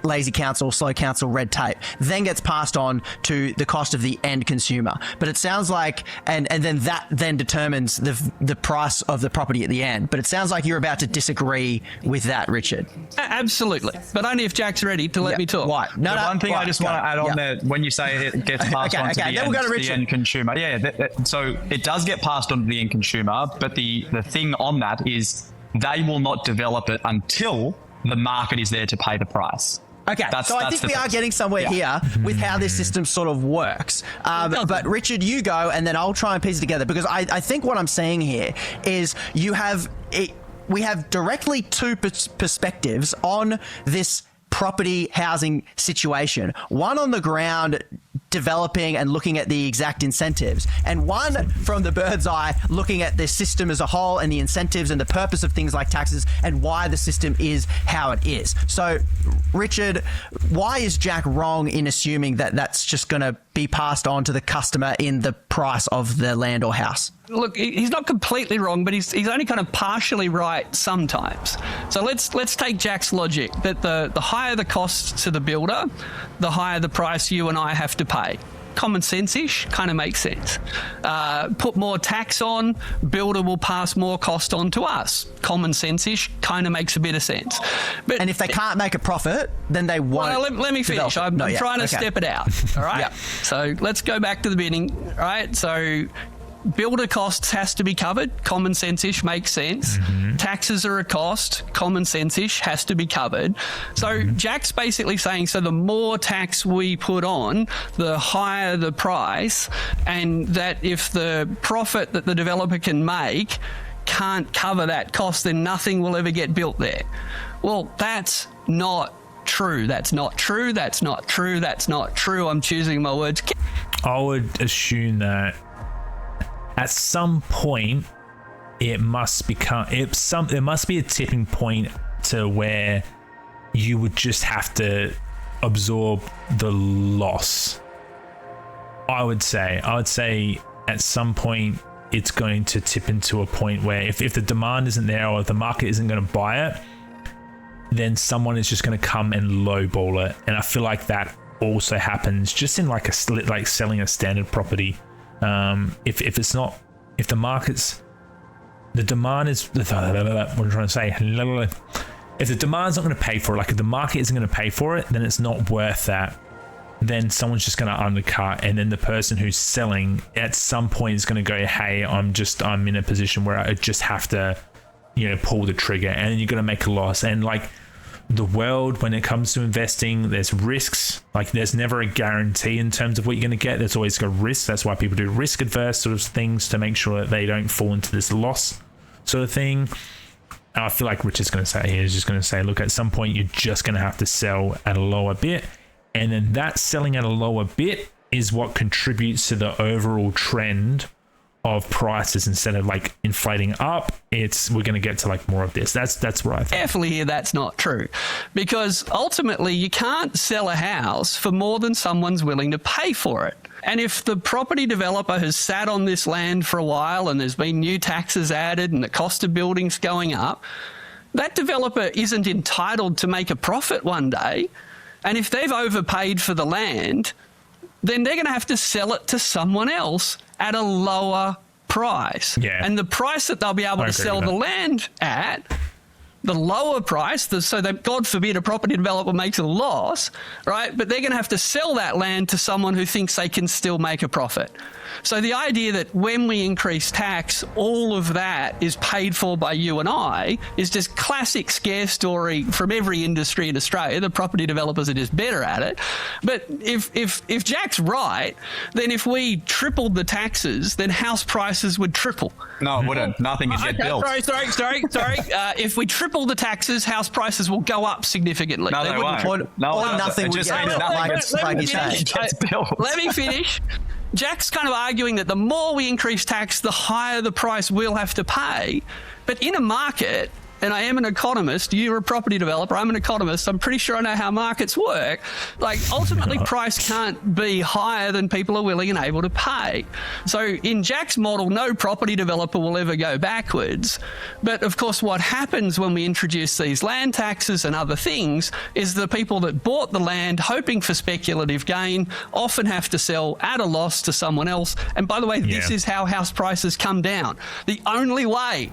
lazy council, slow council, red tape, then gets passed on to the cost of the end consumer. But it sounds like, and then that then determines the price of the property at the end. But it sounds like you're about to disagree with that, Richard. Absolutely, but only if Jack's ready to let me talk. Why? The one thing I just want to add on there, when you say it gets passed on to then we'll go to the Richard. end consumer. Yeah, so it does get passed on to the end consumer, but the thing on that is they will not develop it until the market is there to pay the price. Okay, so I think we are getting somewhere here with how this system sort of works. But Richard, you go, and then I'll try and piece it together, because I think what I'm saying here is we have directly two perspectives on this property housing situation. One on the ground developing and looking at the exact incentives, and one from the bird's eye looking at the system as a whole and the incentives and the purpose of things like taxes and why the system is how it is. So, Richard, why is Jack wrong in assuming that that's just going to be passed on to the customer in the price of the land or house? Look, he's not completely wrong, but he's only kind of partially right sometimes. So let's take Jack's logic that the higher the cost to the builder, the higher the price you and I have to pay. Common sense-ish, kind of makes sense. Put more tax on, builder will pass more cost on to us. Common sense-ish, kind of makes a bit of sense. But And if they can't make a profit, then they won't. well, let me finish. I'm trying to step it out. All right. Yep. So let's go back to the beginning. All right. So builder costs has to be covered. Common sense-ish makes sense. Taxes are a cost. Common sense-ish has to be covered. So Jack's basically saying, so the more tax we put on, the higher the price, and that if the profit that the developer can make can't cover that cost, then nothing will ever get built there. Well, that's not true. That's not true. That's not true. That's not true. I'm choosing my words. I would assume that at some point there must be a tipping point to where you would just have to absorb the loss. I would say at some point it's going to tip into a point where if the demand isn't there, or if the market isn't going to buy it, then someone is just going to come and lowball it. And I feel like that also happens just in like selling a standard property. If the market's, the demand is, what I'm trying to say, if the demand's not going to pay for it, like if the market isn't going to pay for it, then it's not worth that. Then someone's just going to undercut, and then the person who's selling at some point is going to go, hey, I'm in a position where I just have to, pull the trigger, and then you're going to make a loss. And like the world, when it comes to investing, there's risks. Like there's never a guarantee in terms of what you're going to get. There's always a risk. That's why people do risk adverse sort of things, to make sure that they don't fall into this loss sort of thing. And I feel like Richard's going to say here is just going to say, look, at some point you're just going to have to sell at a lower bit, and then that selling at a lower bit is what contributes to the overall trend of prices. Instead of like inflating up, we're going to get to like more of this. That's what I think. Carefully here, that's not true, because ultimately you can't sell a house for more than someone's willing to pay for it. And if the property developer has sat on this land for a while and there's been new taxes added and the cost of buildings going up, that developer isn't entitled to make a profit one day. And if they've overpaid for the land, then they're going to have to sell it to someone else at a lower price. Yeah. And the price that they'll be able to sell the land at, the lower price, so that God forbid a property developer makes a loss, right? But they're going to have to sell that land to someone who thinks they can still make a profit. So the idea that when we increase tax, all of that is paid for by you and I is just classic scare story from every industry in Australia. The property developers are just better at it. But if Jack's right, then if we tripled the taxes, then house prices would triple. No, it wouldn't. Nothing is yet built. Sorry. If we triple the taxes, house prices will go up significantly. No, they won't. Or nothing would get built, like you said. Let me finish. Jack's kind of arguing that the more we increase tax, the higher the price we'll have to pay. But in a market, and I am an economist, you're a property developer, I'm an economist, I'm pretty sure I know how markets work. Like, ultimately, price can't be higher than people are willing and able to pay. So in Jack's model, no property developer will ever go backwards. But of course, what happens when we introduce these land taxes and other things is the people that bought the land hoping for speculative gain often have to sell at a loss to someone else. And by the way, this is how house prices come down. The only way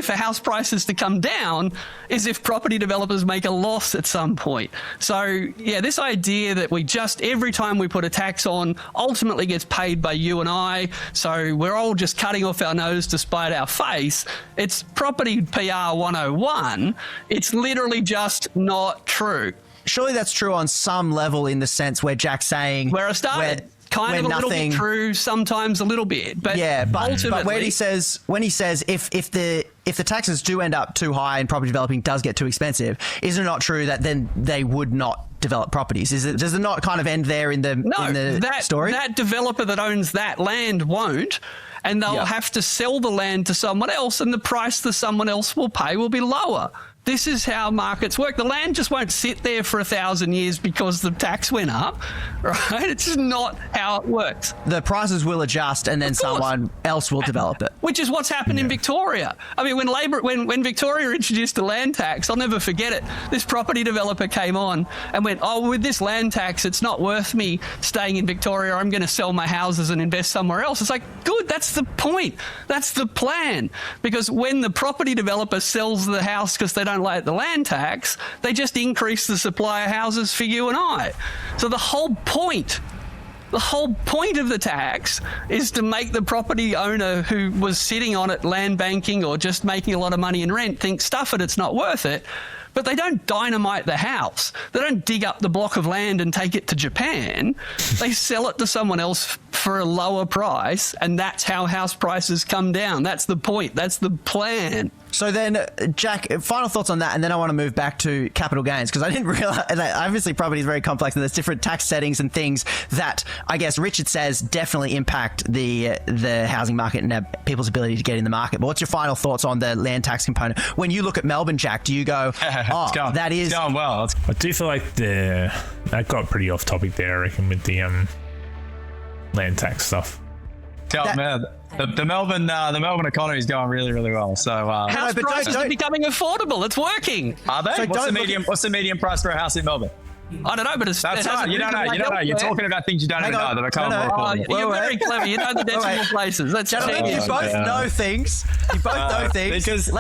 for house prices to come down is if property developers make a loss at some point. So, yeah, this idea that we just, every time we put a tax on, ultimately gets paid by you and I, so we're all just cutting off our nose to spite our face, it's property PR 101. It's literally just not true. Surely that's true on some level in the sense where Jack's saying... Where I started. Kind of a little bit true, sometimes a little bit, but ultimately, but when he says if the taxes do end up too high and property developing does get too expensive, is it not true that then they would not develop properties? Does it not kind of end there in the story? That developer that owns that land won't, and they'll have to sell the land to someone else, and the price that someone else will pay will be lower. This is how markets work. The land just won't sit there for 1,000 years because the tax went up, right? It's just not how it works. The prices will adjust and then someone else will develop it. Which is what's happened in Victoria. I mean, when Victoria introduced the land tax, I'll never forget it. This property developer came on and went, with this land tax, it's not worth me staying in Victoria. I'm going to sell my houses and invest somewhere else. It's like, good, that's the point. That's the plan. Because when the property developer sells the house because they don't like the land tax, they just increase the supply of houses for you and I. So the whole point of the tax is to make the property owner who was sitting on it land banking or just making a lot of money in rent think, stuff it, it's not worth it. But they don't dynamite the house. They don't dig up the block of land and take it to Japan. They sell it to someone else for a lower price, and that's how house prices come down. That's the point. That's the plan. So then, Jack, final thoughts on that, and then I want to move back to capital gains, because I didn't realize that obviously property is very complex and there's different tax settings and things that I guess Richard says definitely impact the housing market and people's ability to get in the market. But what's your final thoughts on the land tax component? When you look at Melbourne, Jack, do you go, it's going well. I do feel like that got pretty off topic there, I reckon, with the land tax stuff. The Melbourne economy is going really, really well. So house prices are becoming affordable. It's working. Are they? So what's the median price for a house in Melbourne? I don't know, but it's... That's right. You don't know. You're talking about things you don't even know that are kind of more You're very clever. You know the decimal places. That's gentlemen, you both know things. You both know things. Because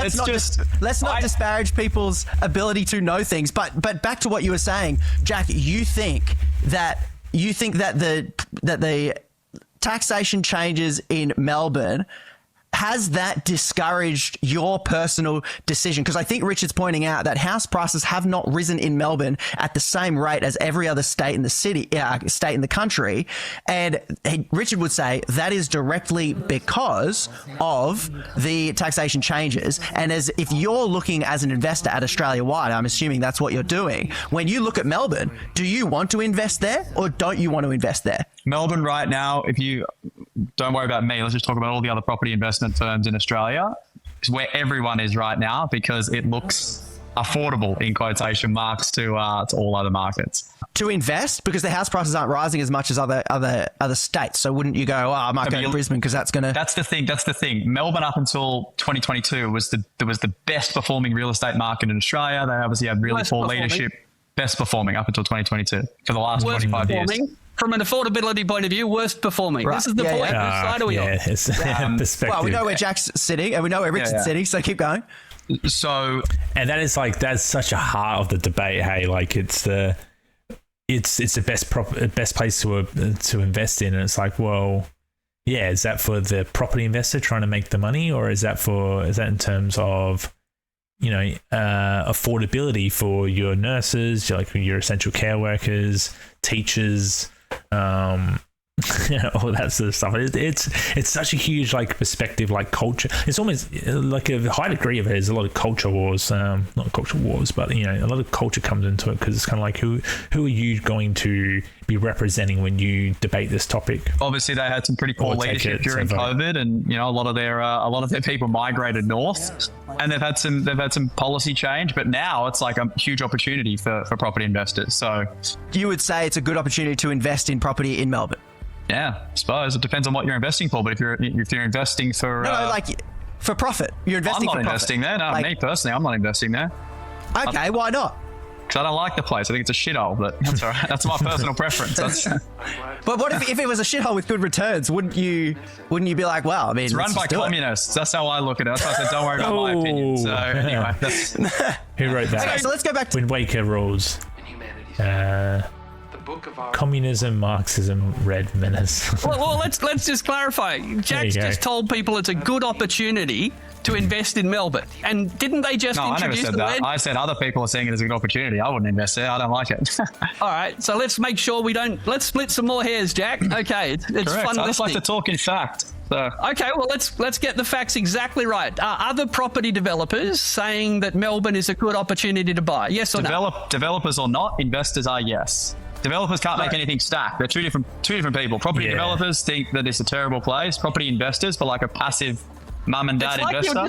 let's not disparage people's ability to know things. But back to what you were saying, Jack. You think that the taxation changes in Melbourne, has that discouraged your personal decision? Because I think Richard's pointing out that house prices have not risen in Melbourne at the same rate as every other state in the state in the country. And Richard would say that is directly because of the taxation changes. And as if you're looking as an investor at Australia-wide, I'm assuming that's what you're doing. When you look at Melbourne, do you want to invest there or don't you want to invest there? Melbourne right now, if you don't worry about me, let's just talk about all the other property investment firms in Australia, is where everyone is right now because it looks affordable in quotation marks to all other markets. To invest because the house prices aren't rising as much as other states. So wouldn't you go, I might go to Brisbane because that's going to... That's the thing. Melbourne up until 2022 was the best performing real estate market in Australia. They obviously had really poor leadership. Best performing up until 2022 for the last 25 years. From an affordability point of view, worst performing. Right. This is the point. Which side are we on? Perspective. Well, we know where Jack's sitting and we know where Richard's sitting, so keep going. So, And that's such a heart of the debate. Hey, like it's the best place to invest in, and it's like, well, yeah, is that for the property investor trying to make the money, or is that in terms of, you know, affordability for your nurses, like your essential care workers, teachers, all that sort of stuff. It's such a huge like perspective, like culture. It's almost like a high degree of it is a lot of culture wars, not culture wars, but you know, a lot of culture comes into it, because it's kind of like who are you going to be representing when you debate this topic? Obviously, they had some pretty poor leadership during COVID, and you know, a lot of their people migrated north, and they've had some policy change. But now it's like a huge opportunity for property investors. So You would say it's a good opportunity to invest in property in Melbourne? yeah, I suppose it depends on what you're investing for. But if you're investing for like for profit, you're investing. I'm not for profit. investing there. No, me personally, I'm not investing there. Okay, why not? Because I don't like the place. I think it's a shithole, but that's all right. That's my personal preference. But what if it was a shithole with good returns? Wouldn't you be like, well, I mean, It's run by communists. That's how I look at it. That's why I said, don't worry about my opinion. So anyway, Who wrote that? Okay, so let's go back to Wind Waker rules. Communism, Marxism, Red Menace. Well, let's just clarify. Jack's just told people it's a good opportunity to invest in Melbourne, and didn't they just no, I never introduce said the that. word? I said other people are seeing it as a good opportunity. I wouldn't invest there. I don't like it. All right, so let's make sure let's split some more hairs, Jack. Okay, it's Correct. fun I just like listening. to talk in fact. So. Okay, well, let's get the facts exactly right. Are other property developers saying that Melbourne is a good opportunity to buy? Yes or no? Developers or not, investors are yes. Developers can't make anything stack. They're two different people. Property developers think that it's a terrible place. Property investors, for like a passive mum and dad investor.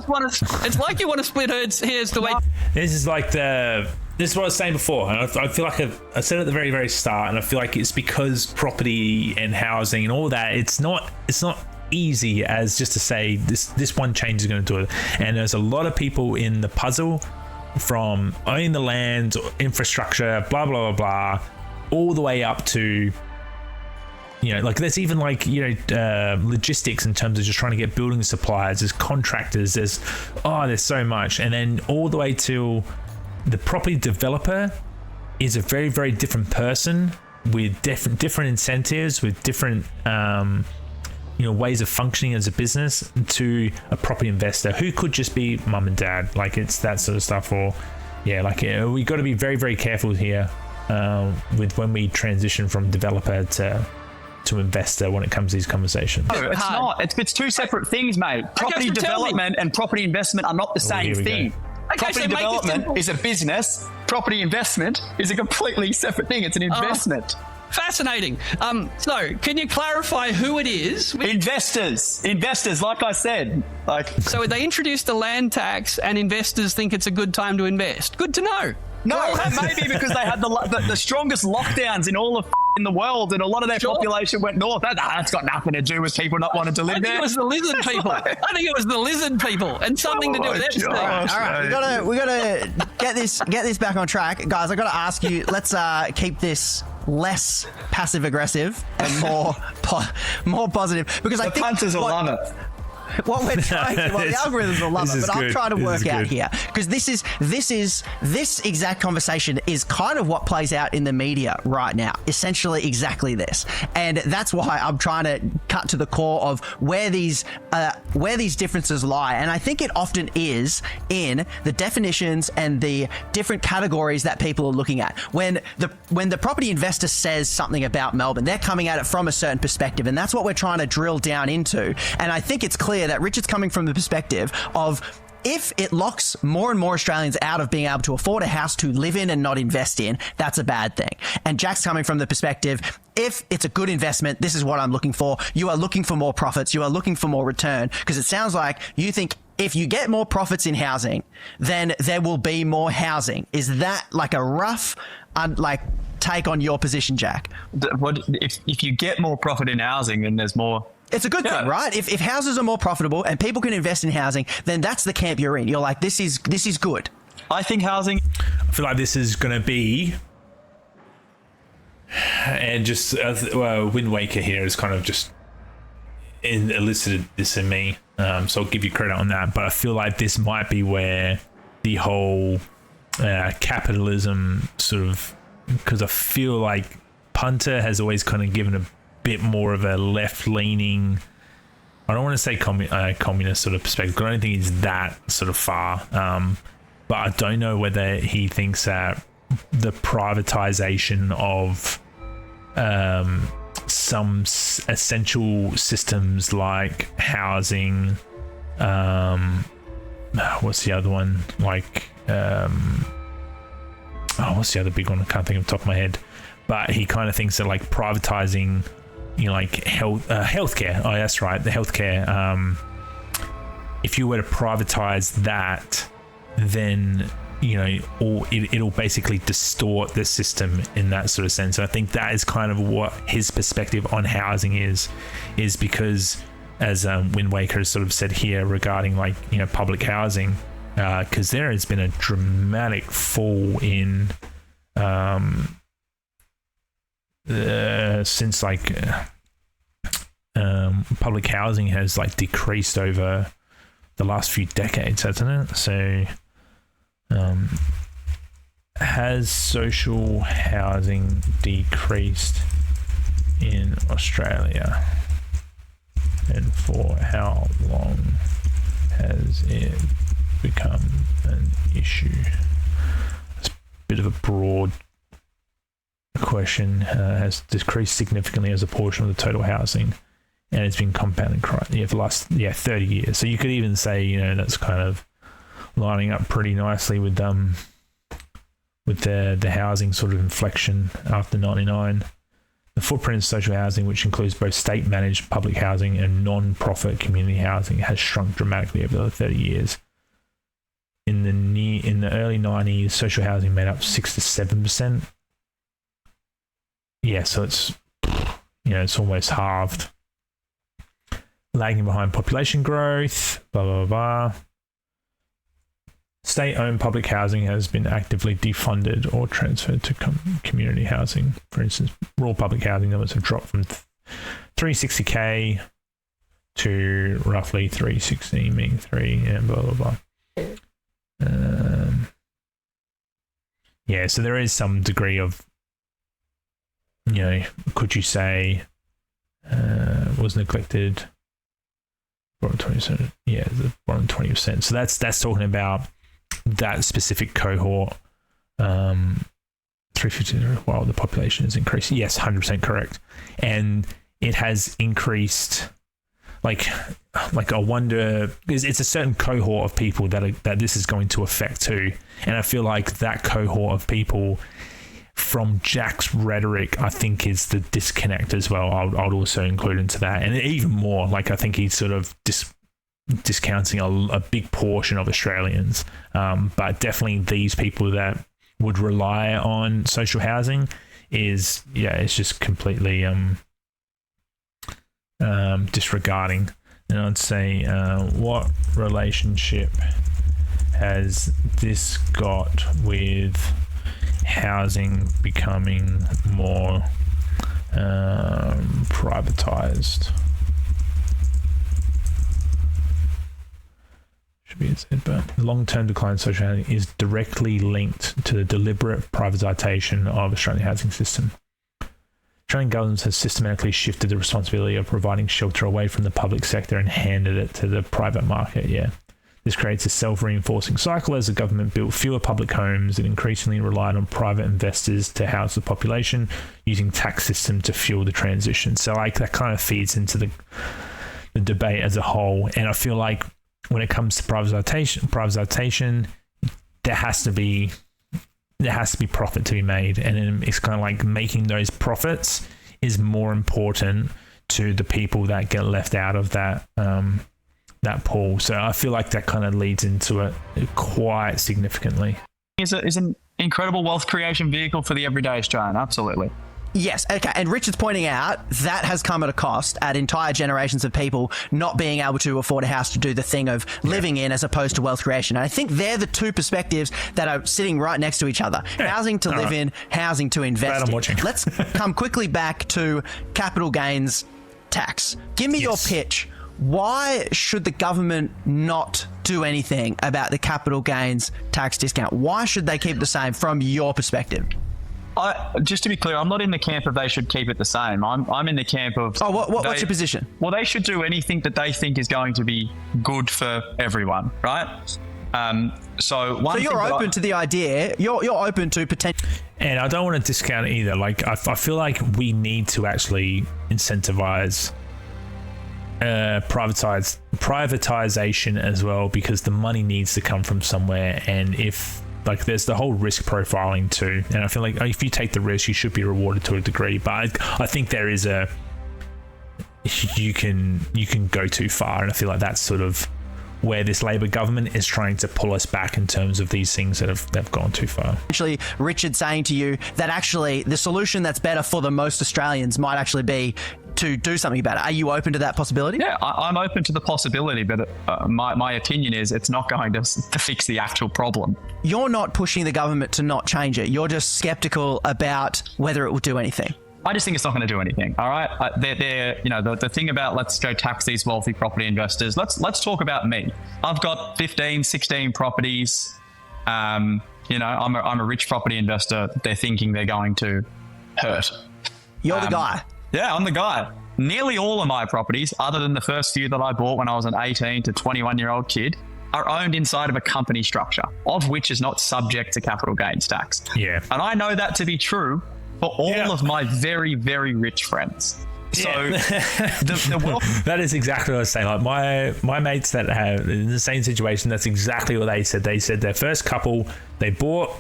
It's like you want to split hairs the way. This is like this is what I was saying before, and I feel like I said at the very, very start, and I feel like it's because property and housing and all that, it's not easy as just to say this one change is going to do it. And there's a lot of people in the puzzle, from owning the land, infrastructure, blah blah blah blah, all the way up to, you know, like there's even like, you know, logistics in terms of just trying to get building suppliers, there's contractors, there's so much. And then all the way to the property developer is a very, very different person with different incentives, with different, you know, ways of functioning as a business, to a property investor who could just be mum and dad. Like it's that sort of stuff. Or we got to be very, very careful here with when we transition from developer to investor when it comes to these conversations. No, it's not. It's two separate things, mate. Property development and property investment are not the same thing. Okay, Property development is a business. Property investment is a completely separate thing. It's an investment. Fascinating. So, can you clarify who it is? Investors, like I said. So they introduced the land tax, and investors think it's a good time to invest. Good to know. No, maybe because they had the strongest lockdowns in all of in the world, and a lot of their population went north. That's got nothing to do with people not wanting to live there. I think it was the lizard people. I think it was the lizard people, and something to do with Epstein. All right, we gotta get this back on track, guys. I gotta ask you. Let's keep this less passive aggressive and more positive, because I think punters will love it. What we're trying to, the algorithms will love it, but I'm trying to work out here, because this exact conversation is kind of what plays out in the media right now, essentially exactly this, and that's why I'm trying to cut to the core of where these differences lie. And I think it often is in the definitions and the different categories that people are looking at. When the property investor says something about Melbourne, they're coming at it from a certain perspective, and that's what we're trying to drill down into. And I think it's clear that Richard's coming from the perspective of, if it locks more and more Australians out of being able to afford a house to live in and not invest in, that's a bad thing. And Jack's coming from the perspective, if it's a good investment, this is what I'm looking for. You are looking for more profits. You are looking for more return, because it sounds like you think if you get more profits in housing, then there will be more housing. Is that like a rough, take on your position, Jack? If you get more profit in housing, then there's more. It's a good thing, right? If houses are more profitable and people can invest in housing, then that's the camp you're in. You're like, this is good. I think housing. I feel like this is going to be, and just Wind Waker here has kind of just elicited this in me. So I'll give you credit on that. But I feel like this might be where the whole capitalism sort of, because I feel like Punter has always kind of given a bit more of a left-leaning, I don't want to say communist sort of perspective, because I don't think he's that sort of far. But I don't know whether he thinks that the privatization of some essential systems like housing, what's the other one? Like, what's the other big one? I can't think of the top of my head. But he kind of thinks that like privatizing, like healthcare. Oh, that's right, the healthcare. If you were to privatize that, then it'll basically distort the system in that sort of sense. I think that is kind of what his perspective on housing is because, as Wind Waker has sort of said here regarding like public housing, because there has been a dramatic fall in since like public housing has like decreased over the last few decades, hasn't it? So has social housing decreased in Australia, and for how long has it become an issue? It's a bit of a broad question. Has decreased significantly as a portion of the total housing, and it's been compounding for the last 30 years. So you could even say that's kind of lining up pretty nicely with the housing sort of inflection after 99. The footprint of social housing, which includes both state-managed public housing and non-profit community housing, has shrunk dramatically over the 30 years. In the early 90s, social housing made up 6 to 7%. Yeah, so it's it's almost halved. Lagging behind population growth, blah blah blah. State-owned public housing has been actively defunded or transferred to community housing. For instance, rural public housing numbers have dropped from 360k to roughly 316, meaning 3, and blah blah blah. So there is some degree of, could you say, was neglected. Bottom 20%. Yeah, the bottom 20%. So that's talking about that specific cohort. 350 while the population is increasing. Yes, 100% correct. And it has increased. Like I wonder, it's a certain cohort of people that this is going to affect too. And I feel like that cohort of people, from Jack's rhetoric, I think is the disconnect as well. I'd also include into that, and even more. Like I think he's sort of discounting a big portion of Australians, but definitely these people that would rely on social housing it's just completely disregarding. And I'd say, what relationship has this got with housing becoming more privatized? Should be said, but the long-term decline in social housing is directly linked to the deliberate privatisation of Australian housing system. Australian government has systematically shifted the responsibility of providing shelter away from the public sector and handed it to the private market. This creates a self-reinforcing cycle. As the government built fewer public homes, it increasingly relied on private investors to house the population, using tax system to fuel the transition. So that kind of feeds into the debate as a whole. And I feel like when it comes to privatization, there has to be profit to be made, and it's kind of like making those profits is more important to the people that get left out of that pool. So I feel like that kind of leads into it quite significantly. Is an incredible wealth creation vehicle for the everyday Australian. Absolutely. Yes, okay, and Richard's pointing out that has come at a cost, at entire generations of people not being able to afford a house to do the thing of living in as opposed to wealth creation. And I think they're the two perspectives that are sitting right next to each other. Housing to live in, housing to invest in. Let's come quickly back to capital gains tax. Give me your pitch. Why should the government not do anything about the capital gains tax discount? Why should they keep it the same from your perspective? Just to be clear, I'm not in the camp of they should keep it the same. I'm in the camp of... What's your position? Well, they should do anything that they think is going to be good for everyone, right? So you're open to the idea. You're open to potential... And I don't want to discount it either. Like, I feel like we need to actually incentivize privatization as well, because the money needs to come from somewhere. And if... like, there's the whole risk profiling too, and I feel like if you take the risk, you should be rewarded to a degree. But I think there is you can go too far, and I feel like that's sort of where this Labor government is trying to pull us back in terms of these things that they've gone too far. Actually, Richard saying to you that actually the solution that's better for the most Australians might actually be to do something about it. Are you open to that possibility? Yeah, I'm open to the possibility, but my opinion is it's not going to fix the actual problem. You're not pushing the government to not change it. You're just skeptical about whether it will do anything. I just think it's not going to do anything. All right, the thing about let's go tax these wealthy property investors. Let's talk about me. I've got 15, 16 properties. I'm a rich property investor. They're thinking they're going to hurt. You're the guy. Yeah, I'm the guy. Nearly all of my properties, other than the first few that I bought when I was an 18 to 21-year-old kid, are owned inside of a company structure, of which is not subject to capital gains tax. Yeah. And I know that to be true for all of my very, very rich friends. So the wealth... That is exactly what I was saying. Like my mates that have in the same situation, that's exactly what they said. They said their first couple they bought,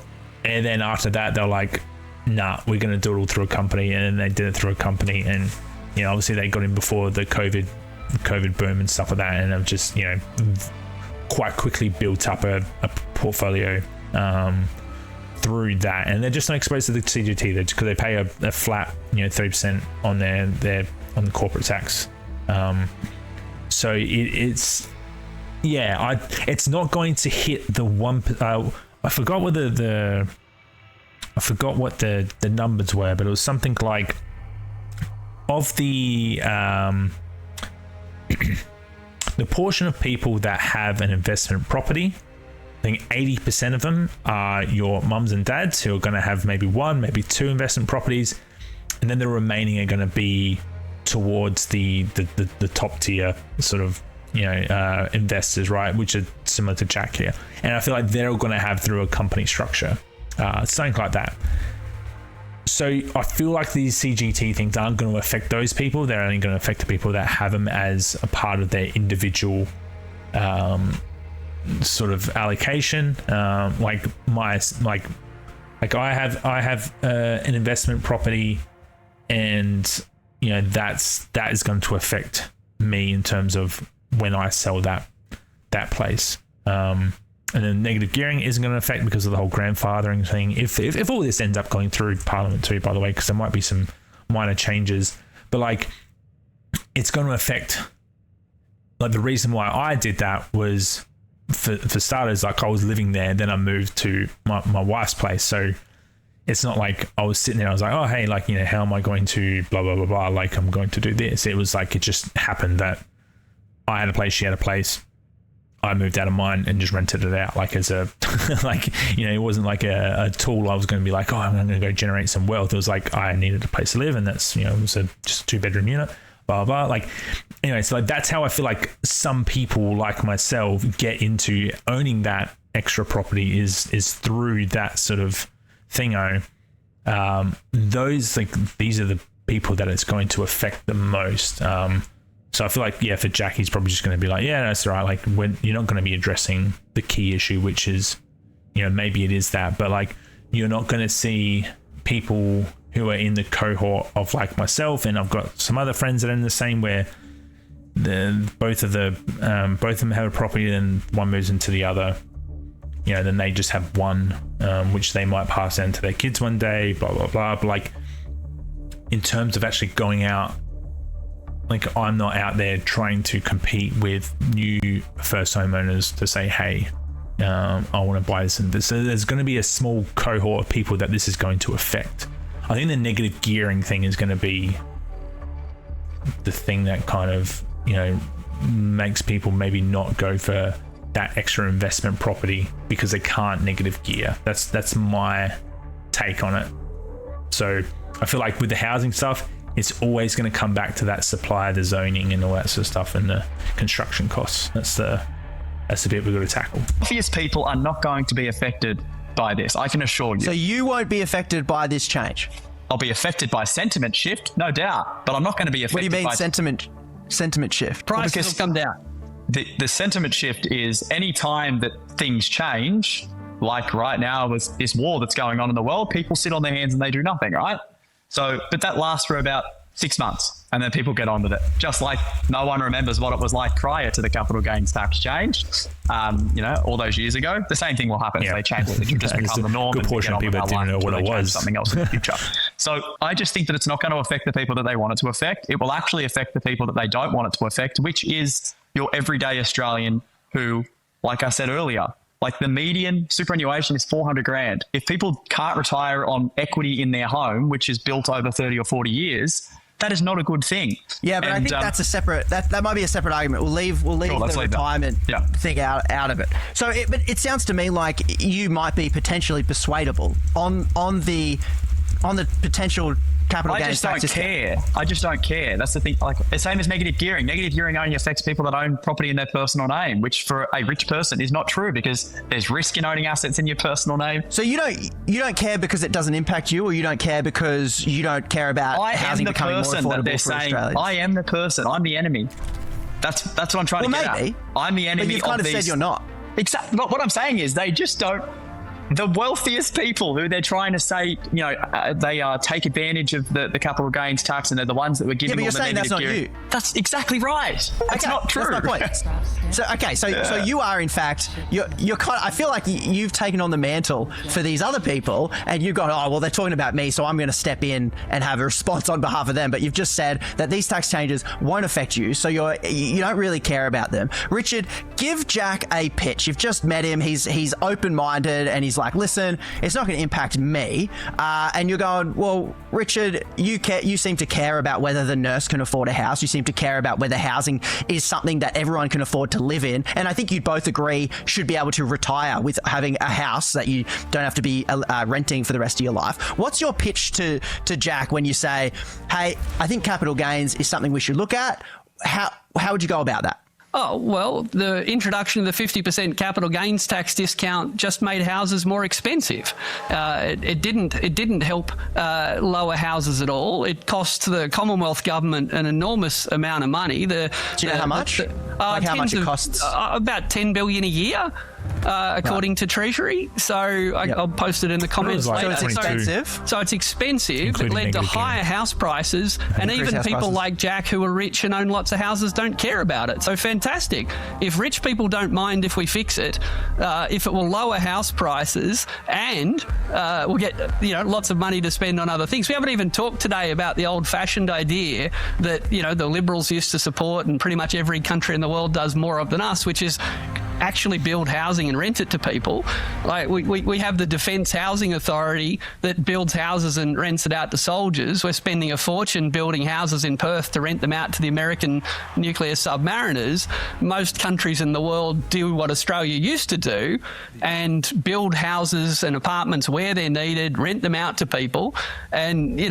and then after that they're like, nah, we're going to do it all through a company. And then they did it through a company, and obviously they got in before the COVID boom and stuff like that, and have just quite quickly built up a portfolio through that, and they're just not exposed to the CGT because they pay a flat 30% on their on the corporate tax. So it's not going to hit the one. I forgot what the numbers were, but it was something like of the the portion of people that have an investment property. I think 80% of them are your mums and dads who are going to have maybe one, maybe two investment properties, and then the remaining are going to be towards the top tier sort of investors, right? Which are similar to Jack here, and I feel like they're all going to have through a company structure, something like that. So I feel like these CGT things aren't going to affect those people. They're only going to affect the people that have them as a part of their individual sort of allocation. I have an investment property, and that is going to affect me in terms of when I sell that place. And then negative gearing isn't going to affect because of the whole grandfathering thing. If all this ends up going through Parliament too, by the way, because there might be some minor changes, but like it's going to affect. Like the reason why I did that was. For starters, like I was living there, then I moved to my wife's place. So it's not like I was sitting there, I was like, oh, hey, like, how am I going to blah, blah, blah, blah, like I'm going to do this. It was like, it just happened that I had a place, she had a place. I moved out of mine and just rented it out like as a, like, it wasn't like a tool I was going to be like, oh, I'm going to go generate some wealth. It was like, I needed a place to live, and that's, it was just a 2-bedroom unit. Blah, blah, like, anyway, so like that's how I feel like some people like myself get into owning that extra property is through that sort of thingo. Those, like, these are the people that it's going to affect the most. So I feel like, for Jack, he's probably just going to be like, yeah, that's all right. Like, when you're not going to be addressing the key issue, which is, maybe it is that, but like, you're not going to see people who are in the cohort of like myself, and I've got some other friends that are in the same, where both of them have a property and one moves into the other. Then they just have one, which they might pass down to their kids one day, blah, blah, blah. But like, in terms of actually going out, like I'm not out there trying to compete with new first homeowners to say, hey, I want to buy this and this. So there's going to be a small cohort of people that this is going to affect. I think the negative gearing thing is going to be the thing that kind of, makes people maybe not go for that extra investment property because they can't negative gear. That's my take on it. So I feel like with the housing stuff, it's always going to come back to that supply, the zoning and all that sort of stuff, and the construction costs. That's the bit we've got to tackle. Obvious people are not going to be affected by this, I can assure you. So you won't be affected by this change? I'll be affected by sentiment shift, no doubt, but I'm not going to be affected by... What do you mean sentiment shift? Prices will come down. The sentiment shift is any time that things change, like right now with this war that's going on in the world, people sit on their hands and they do nothing, right? So, but that lasts for about 6 months and then people get on with it. Just like no one remembers what it was like prior to the capital gains tax change, all those years ago. The same thing will happen if they change it. It will just become the norm. Good portion of people didn't know what it was. Something else in the future. So I just think that it's not going to affect the people that they want it to affect. It will actually affect the people that they don't want it to affect, which is your everyday Australian who, like I said earlier, like the median superannuation is 400 grand. If people can't retire on equity in their home, which is built over 30 or 40 years, that is not a good thing. Yeah, but I think that's a separate, that might be a separate argument. We'll leave the retirement thing out of it. So, but it sounds to me like you might be potentially persuadable on the potential capital gains tax. I just don't care. That's the thing. Like the same as negative gearing. Negative gearing only affects people that own property in their personal name, which for a rich person is not true because there's risk in owning assets in your personal name. So you don't care because it doesn't impact you, or you don't care because you don't care about housing becoming more affordable for Australians? I am the person. I'm the enemy. That's what I'm trying to get at. I'm the enemy. But you've kind of said you're not. Exactly. But what I'm saying is they just don't. The wealthiest people who they're trying to say, they take advantage of the capital gains tax, and they're the ones that were giving all the negative gearing. Yeah, but you're saying that's not you. That's exactly right. That's not true. That's my point. So you are in fact you're kind of, I feel like you've taken on the mantle for these other people, and you've gone, they're talking about me, so I'm going to step in and have a response on behalf of them. But you've just said that these tax changes won't affect you, so you don't really care about them. Richard, give Jack a pitch. You've just met him. He's open-minded and he's like, listen, it's not going to impact me. And you're going, well, Richard, you seem to care about whether the nurse can afford a house. You seem to care about whether housing is something that everyone can afford to live in. And I think you'd both agree should be able to retire with having a house that you don't have to be renting for the rest of your life. What's your pitch to Jack when you say, hey, I think capital gains is something we should look at? How would you go about that? Oh, well, the introduction of the 50% capital gains tax discount just made houses more expensive. It didn't help lower houses at all. It cost the Commonwealth government an enormous amount of money. Do you know how much? How much it costs? About $10 billion a year. According to Treasury. So I'll post it in the comments later. So it's expensive. So it's expensive. It led to higher house prices, and even people like Jack who are rich and own lots of houses don't care about it. So fantastic. If rich people don't mind if we fix it, if it will lower house prices, and we'll get lots of money to spend on other things. We haven't even talked today about the old-fashioned idea that the Liberals used to support, and pretty much every country in the world does more of than us, which is actually build housing and rent it to people. Like we have the Defence Housing Authority that builds houses and rents it out to soldiers. We're spending a fortune building houses in Perth to rent them out to the American nuclear submariners. Most countries in the world do what Australia used to do and build houses and apartments where they're needed, rent them out to people, and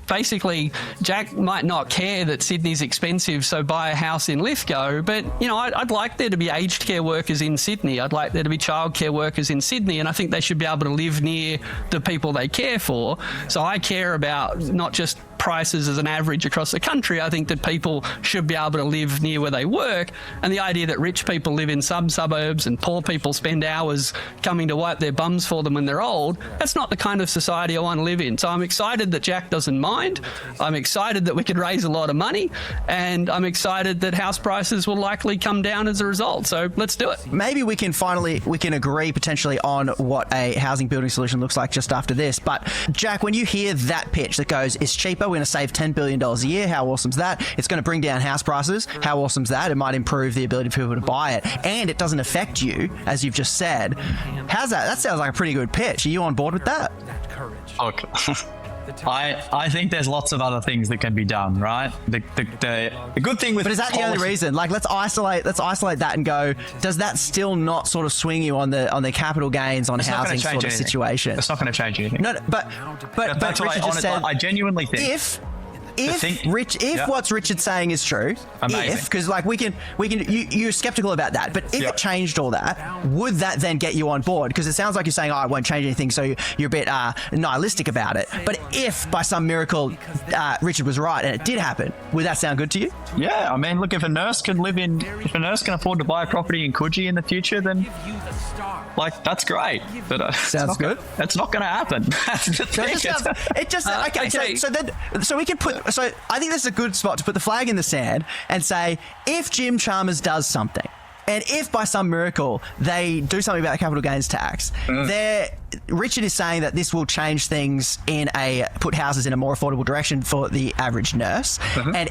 basically, Jack might not care that Sydney's expensive, so buy a house in Lithgow. But, I'd like there to be aged care workers in Sydney. I'd like there to be childcare workers in Sydney, and I think they should be able to live near the people they care for. So I care about not just prices as an average across the country. I think that people should be able to live near where they work, and the idea that rich people live in some suburbs and poor people spend hours coming to wipe their bums for them when they're old, that's not the kind of society I want to live in. So I'm excited that Jack doesn't mind. I'm excited that we could raise a lot of money, and I'm excited that house prices will likely come down as a result. So let's do it. Maybe we can agree potentially on what a housing building solution looks like just after this. But Jack, when you hear that pitch that goes, it's cheaper, we're going to save $10 billion a year, how awesome's that? It's going to bring down house prices, how awesome's that? It might improve the ability for people to buy it, and it doesn't affect you, as you've just said. How's that? That sounds like a pretty good pitch. Are you on board with that? Okay. I think there's lots of other things that can be done, right? The good thing with But is that the only reason? Like, let's isolate that and go, does that still not sort of swing you on the capital gains on housing sort of situation? It's not going to change anything. No, but Richard just said, I genuinely think if what's Richard's saying is true, because like you're skeptical about that, but if it changed all that, would that then get you on board? Because it sounds like you're saying, it won't change anything, so you're a bit nihilistic about it. But if by some miracle Richard was right and it did happen, would that sound good to you? Yeah, I mean, look, if a nurse can afford to buy a property in Coogee in the future, then like that's great. But sounds good. That's not going to happen. So we can put. So I think this is a good spot to put the flag in the sand and say, if Jim Chalmers does something, and if by some miracle they do something about the capital gains tax, Richard is saying that this will change things put houses in a more affordable direction for the average nurse. And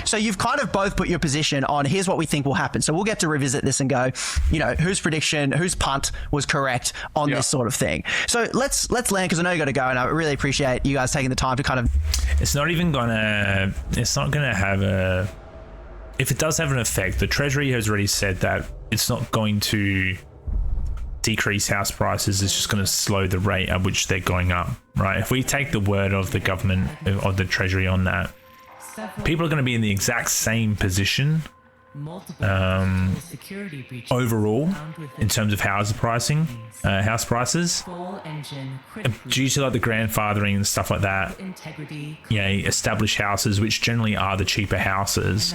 so you've kind of both put your position on, here's what we think will happen. So we'll get to revisit this and go, whose punt was correct on this sort of thing. So let's land, because I know you got to go, and I really appreciate you guys taking the time to kind of. It's not going to have if it does have an effect, the Treasury has already said that it's not going to decrease house prices, it's just going to slow the rate at which they're going up, right? If we take the word of the government, of the Treasury on that, people are going to be in the exact same position overall in terms of house prices, due to like the grandfathering and stuff like that. Established houses, which generally are the cheaper houses,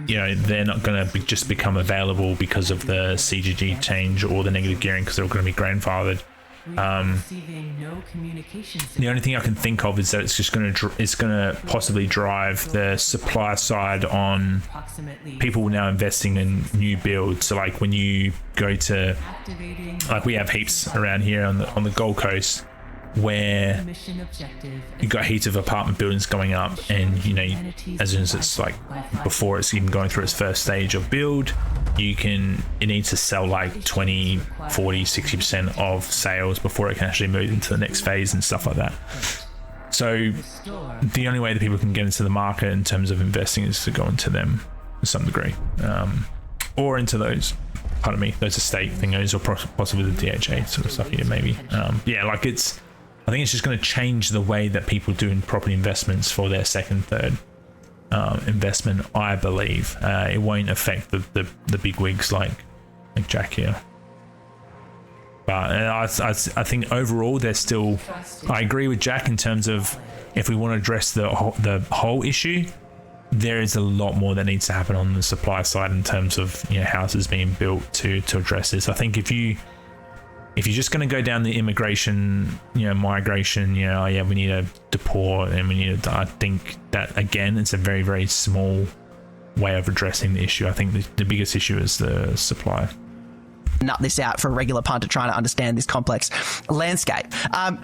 they're not going to just become available because of the CGT change or the negative gearing, because they're all going to be grandfathered. The only thing I can think of is that it's going to possibly drive the supply side on people now investing in new builds. So like when you go to, like we have heaps around here on the Gold Coast, where you've got heaps of apartment buildings going up, and as soon as it's like before it's even going through its first stage of build, it needs to sell like 20, 40, 60% of sales before it can actually move into the next phase and stuff like that. So the only way that people can get into the market in terms of investing is to go into them to some degree, or into those estate thingos, or possibly the DHA sort of stuff here maybe. I think it's just going to change the way that people do in property investments for their second, third investment, I believe. It won't affect the big wigs like Jack here. But I think overall they're still. I agree with Jack in terms of, if we want to address the whole issue, there is a lot more that needs to happen on the supply side in terms of houses being built to address this. I think if you're just going to go down the immigration, migration, we need to deport and we need to. I think that again, it's a very, very small way of addressing the issue. I think the biggest issue is the supply. Nut this out for a regular punter trying to understand this complex landscape.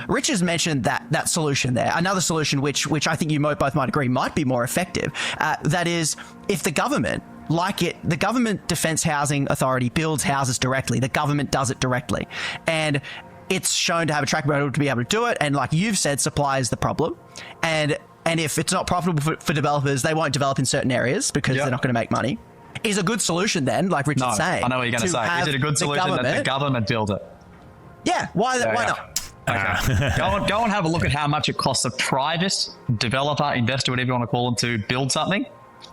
Rich has mentioned that solution there. Another solution which I think you both might agree might be more effective. That is, if the government, the Government Defence Housing Authority builds houses directly. The government does it directly. And it's shown to have a track record to be able to do it. And like you've said, supply is the problem. And if it's not profitable for developers, they won't develop in certain areas because they're not going to make money. Is a good solution then, like Richard's saying? I know what you're going to say. Is it a good solution that the government build it? Yeah, why not? Okay. Go and have a look at how much it costs a private developer, investor, whatever you want to call them, to build something.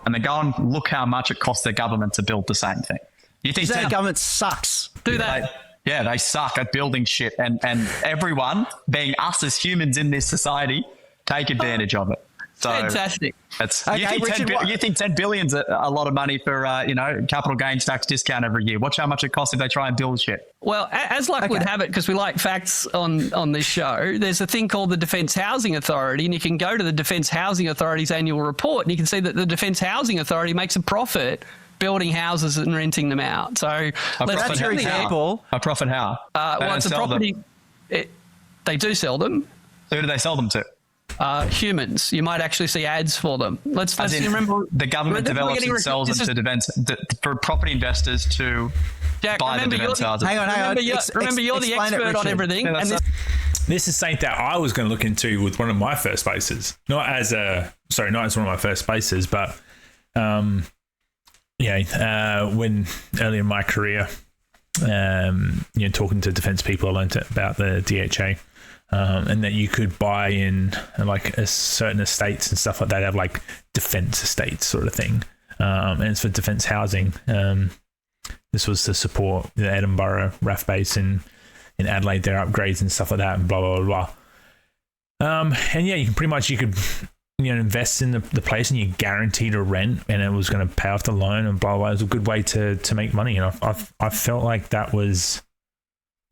And then go and look how much it costs the government to build the same thing. You think the government sucks? Do that. They suck at building shit, and everyone, being us as humans in this society, take advantage of it. So fantastic. You think 10 billion's a lot of money for capital gains tax discount every year? Watch how much it costs if they try and build shit. Well, as luck would have it, because we like facts on this show, there's a thing called the Defence Housing Authority, and you can go to the Defence Housing Authority's annual report, and you can see that the Defence Housing Authority makes a profit building houses and renting them out. So that's your example. A profit how? It's a property. They do sell them. So who do they sell them to? Humans. You might actually see ads for them. Let's remember the government develops and sells them to for property investors to Jack, buy the remember defence you're the- houses. Hang on. Remember, you're the explain it, expert on Richard. everything. Yeah, and that's This is something that I was going to look into with one of my first bases. Not as one of my first bases, but when early in my career, talking to defence people, I learned about the DHA, and that you could buy in like a certain estates and stuff like that. They have like defence estates sort of thing, and it's for defence housing. This was to support the Edinburgh RAF base in Adelaide, their upgrades and stuff like that, and blah blah blah blah. And yeah, you could invest in the place, and you're guaranteed a rent, and it was going to pay off the loan, and blah blah blah. It was a good way to make money, and I felt like that was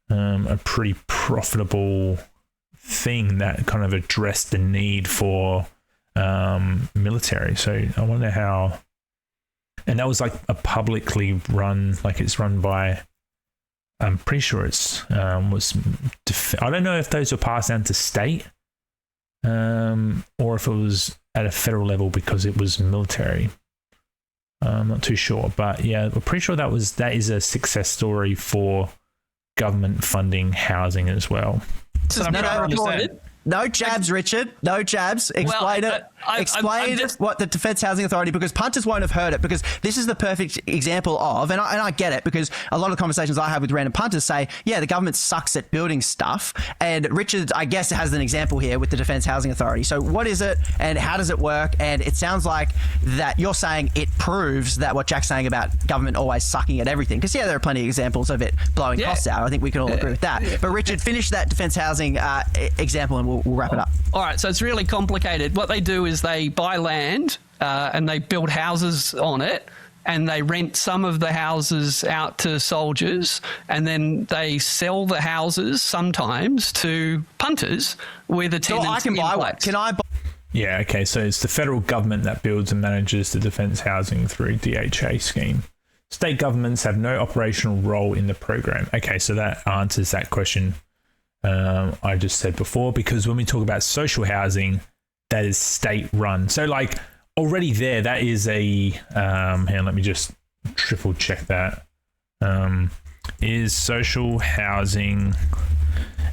a pretty profitable thing that kind of addressed the need for military. So I wonder how. And that was like a publicly run, like it's run by. I'm pretty sure it's I don't know if those were passed down to state, or if it was at a federal level because it was military. I'm not too sure, but yeah, I'm pretty sure that is a success story for government funding housing as well. No jabs, Richard. No jabs. Explain it. Explain what the Defence Housing Authority, because punters won't have heard it, because this is the perfect example of, and I get it, because a lot of the conversations I have with random punters say, yeah, the government sucks at building stuff. And Richard, I guess, has an example here with the Defence Housing Authority. So what is it and how does it work? And it sounds like that you're saying it proves that what Jack's saying about government always sucking at everything. Because, yeah, there are plenty of examples of it blowing costs out. I think we can all agree with that. But Richard, finish that Defence Housing example and we'll wrap it up. All right, so it's really complicated. What they do is they buy land and they build houses on it, and they rent some of the houses out to soldiers, and then they sell the houses sometimes to punters with a tenant. So I can buy one. Can I buy? Yeah, okay, so it's the federal government that builds and manages the defence housing through DHA scheme. State governments have no operational role in the program. Okay, so that answers that question I just said before, because when we talk about social housing, that is state run. So like already there, that is a hang on, let me just triple check that. Is social housing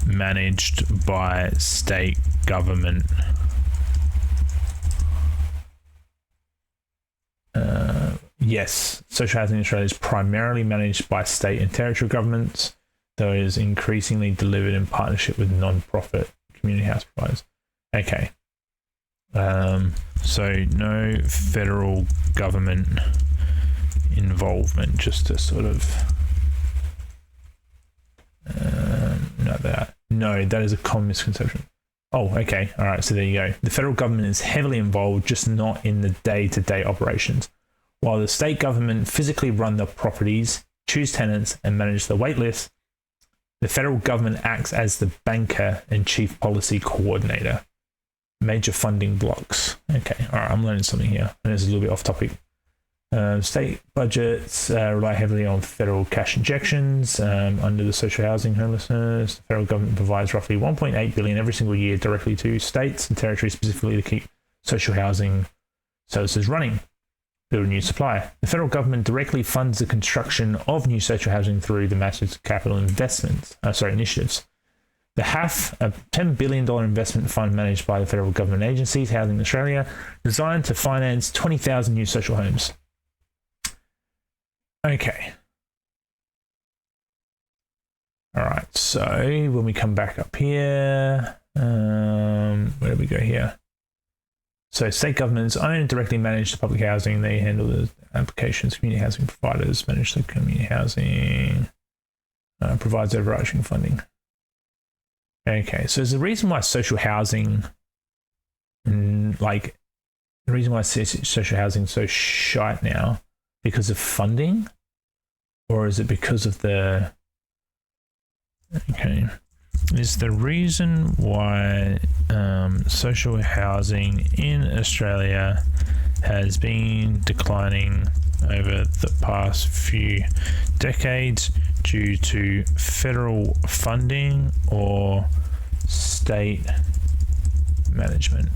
managed by state government? Yes, social housing in Australia is primarily managed by state and territorial governments, though it is increasingly delivered in partnership with non-profit community house providers. Okay. So no federal government involvement, just to sort of that is a common misconception. Oh, okay. All right. So there you go. The federal government is heavily involved, just not in the day-to-day operations. While the state government physically run the properties, choose tenants, and manage the wait list, the federal government acts as the banker and chief policy coordinator. Major funding blocks. Okay, all right, I'm learning something here. And it's a little bit off topic. State budgets rely heavily on federal cash injections under the social housing homelessness. The federal government provides roughly $1.8 billion every single year directly to states and territories, specifically to keep social housing services running. Build a new supply. The federal government directly funds the construction of new social housing through the massive capital initiatives. The HAF, a $10 billion investment fund managed by the federal government agencies, Housing Australia, designed to finance 20,000 new social homes. Okay. All right, so when we come back up here, where do we go here? So state governments own and directly manage the public housing. They handle the applications. Community housing providers manage the community housing, provides overarching funding. Okay, so there's a reason why social housing, the reason why social housing is so shite now, because of funding, or is it because of the? Okay, is the reason why social housing in Australia has been declining over the past few decades due to federal funding or state management?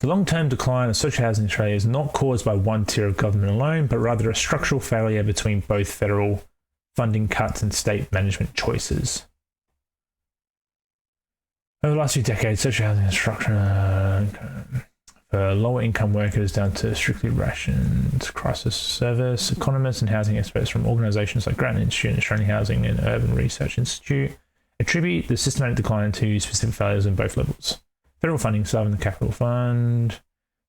The long-term decline of social housing in Australia is not caused by one tier of government alone, but rather a structural failure between both federal funding cuts and state management choices. Over the last few decades, social housing structure for lower income workers down to strictly rationed crisis service. Economists and housing experts from organisations like Grattan Institute and Australian Housing and Urban Research Institute attribute the systematic decline to specific failures in both levels. Federal funding starving the capital fund.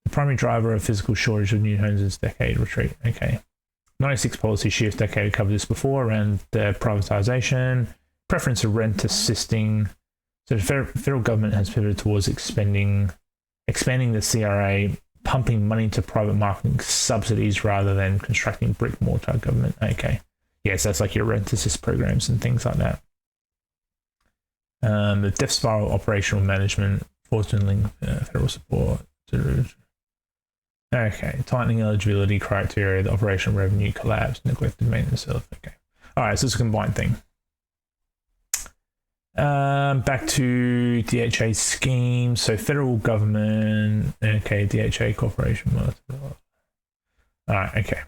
The primary driver of physical shortage of new homes is decade retreat. Okay. 96 policy shift, decade, we covered this before, around the privatisation, preference of rent assisting. So the federal government has pivoted towards expanding the CRA, pumping money into private marketing subsidies rather than constructing brick mortar government. Okay. Yes, that's like your rent assist programs and things like that. The death spiral operational management, forcing federal support. Okay, tightening eligibility criteria, the operational revenue collapse, neglected maintenance health. Okay. All right, so it's a combined thing. Back to DHA scheme. So federal government. Okay, DHA corporation. All right. Okay.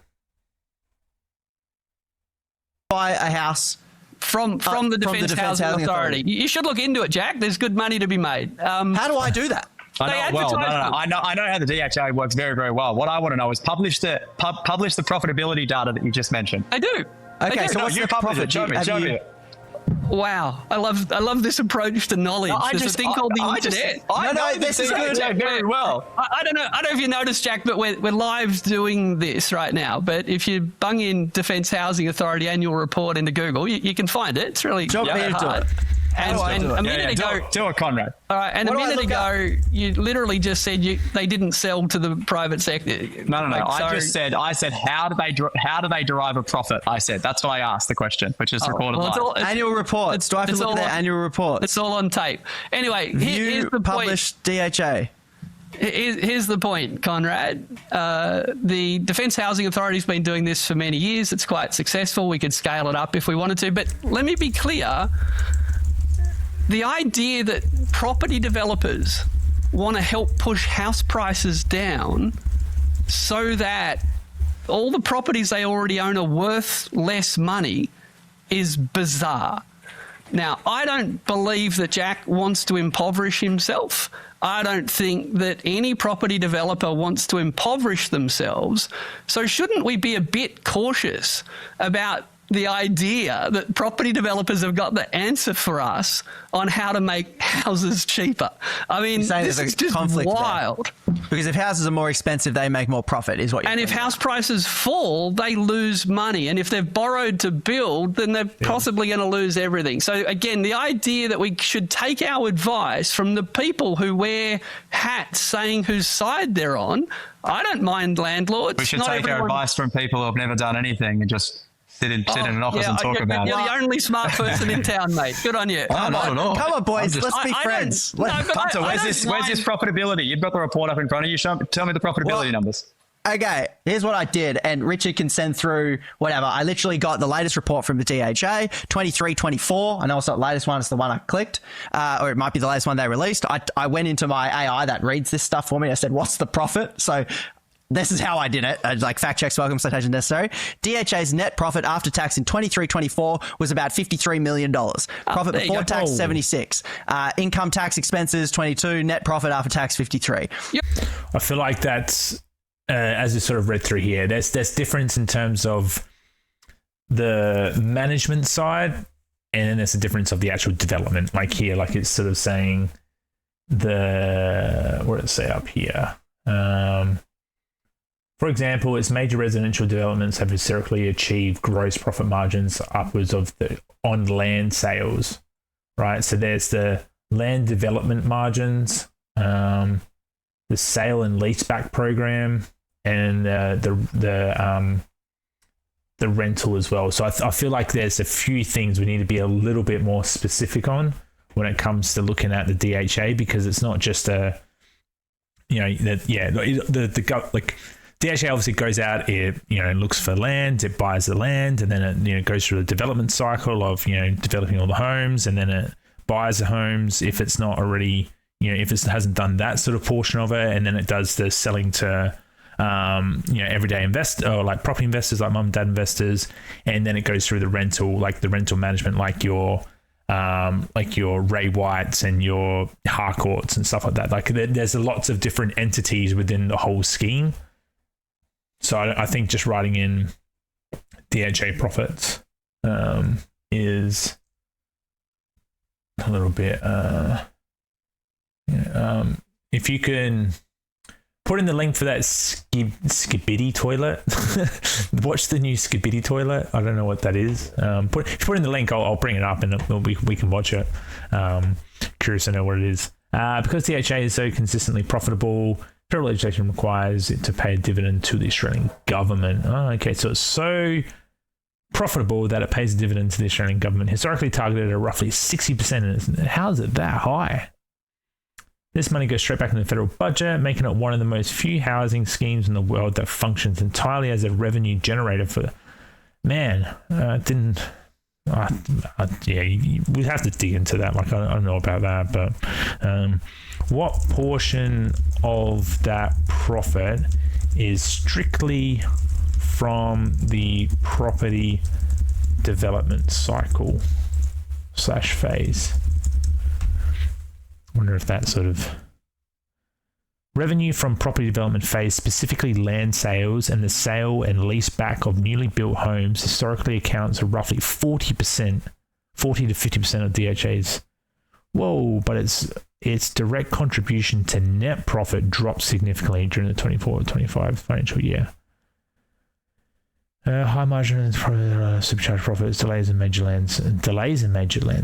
Buy a house from the Defence Housing Authority. You should look into it, Jack. There's good money to be made. How do I do that? I know how the DHA works very, very well. What I want to know is publish the profitability data that you just mentioned. They do. Okay, so what's the profit? Show me. Wow, I love this approach to knowledge. There's a thing called the internet. This is good. Very well. I don't know if you noticed, Jack, but we're live doing this right now. But if you bung in Defence Housing Authority annual report into Google, you can find it. It's really hard. A minute ago, do it, Conrad. All right, and a minute ago, you literally just said they didn't sell to the private sector. No. I said, how do they derive a profit? I said that's what I asked the question, which is recorded live. Annual reports. Do I have to look at their annual reports? It's all on tape. Anyway, here's the published DHA. Here's the point, Conrad. The Defence Housing Authority's been doing this for many years. It's quite successful. We could scale it up if we wanted to. But let me be clear. The idea that property developers want to help push house prices down so that all the properties they already own are worth less money is bizarre. Now, I don't believe that Jack wants to impoverish himself. I don't think that any property developer wants to impoverish themselves. So shouldn't we be a bit cautious about the idea that property developers have got the answer for us on how to make houses cheaper? I mean, this is just wild. Because if houses are more expensive, they make more profit, is what you're saying. And if house prices fall, they lose money. And if they've borrowed to build, then they're possibly going to lose everything. So again, the idea that we should take our advice from the people who wear hats saying whose side they're on, I don't mind landlords. We should take our advice from people who have never done anything and just sit in an office and talk about it. You're the only smart person in town, mate. Good on you. Come on, boys. Let's be friends. Punter, where's this profitability? You've got the report up in front of you. Tell me the profitability numbers. Okay, here's what I did, and Richard can send through whatever. I literally got the latest report from the DHA, 23-24. I know it's not the latest one, it's the one I clicked, or it might be the latest one they released. I went into my AI that reads this stuff for me. I said, what's the profit? So this is how I did it. Like fact checks, welcome, citation necessary. DHA's net profit after tax in 23-24 was about $53 million. Profit before tax, 76. Income tax expenses, 22. Net profit after tax, 53. Yep. I feel like that's, as you sort of read through here, there's difference in terms of the management side, and then there's a difference of the actual development. Like here, like it's sort of saying where does it say up here? For example, its major residential developments have historically achieved gross profit margins upwards of on land sales, right? So there's the land development margins, the sale and leaseback program, and the rental as well. So I feel like there's a few things we need to be a little bit more specific on when it comes to looking at the DHA, because it's not just DHA obviously goes out, it looks for land, it buys the land, and then it goes through the development cycle of developing all the homes, and then it buys the homes if it's not already if it hasn't done that sort of portion of it, and then it does the selling to everyday investor or like property investors, like mum and dad investors, and then it goes through the rental management, like your Ray Whites and your Harcourts and stuff like that. Like there's lots of different entities within the whole scheme. So I think just writing in DHA profits is a little bit. If you can put in the link for that Skibidi toilet, watch the new Skibidi toilet. I don't know what that is. If you put in the link, I'll bring it up and we can watch it. Curious to know what it is. Because DHA is so consistently profitable, federal legislation requires it to pay a dividend to the Australian government. Oh, okay, so it's so profitable that it pays a dividend to the Australian government, historically targeted at roughly 60%. How is it that high? This money goes straight back in the federal budget, making it one of the most few housing schemes in the world that functions entirely as a revenue generator for... Man, we have to dig into that. Like, I don't know about that, but what portion of that profit is strictly from the property development cycle / phase? I wonder if that sort of revenue from property development phase, specifically land sales and the sale and lease back of newly built homes, historically accounts for roughly 40 to 50% of DHA's. Whoa, but its direct contribution to net profit dropped significantly during the 24-25 financial year. High margin and supercharged profits, delays in major land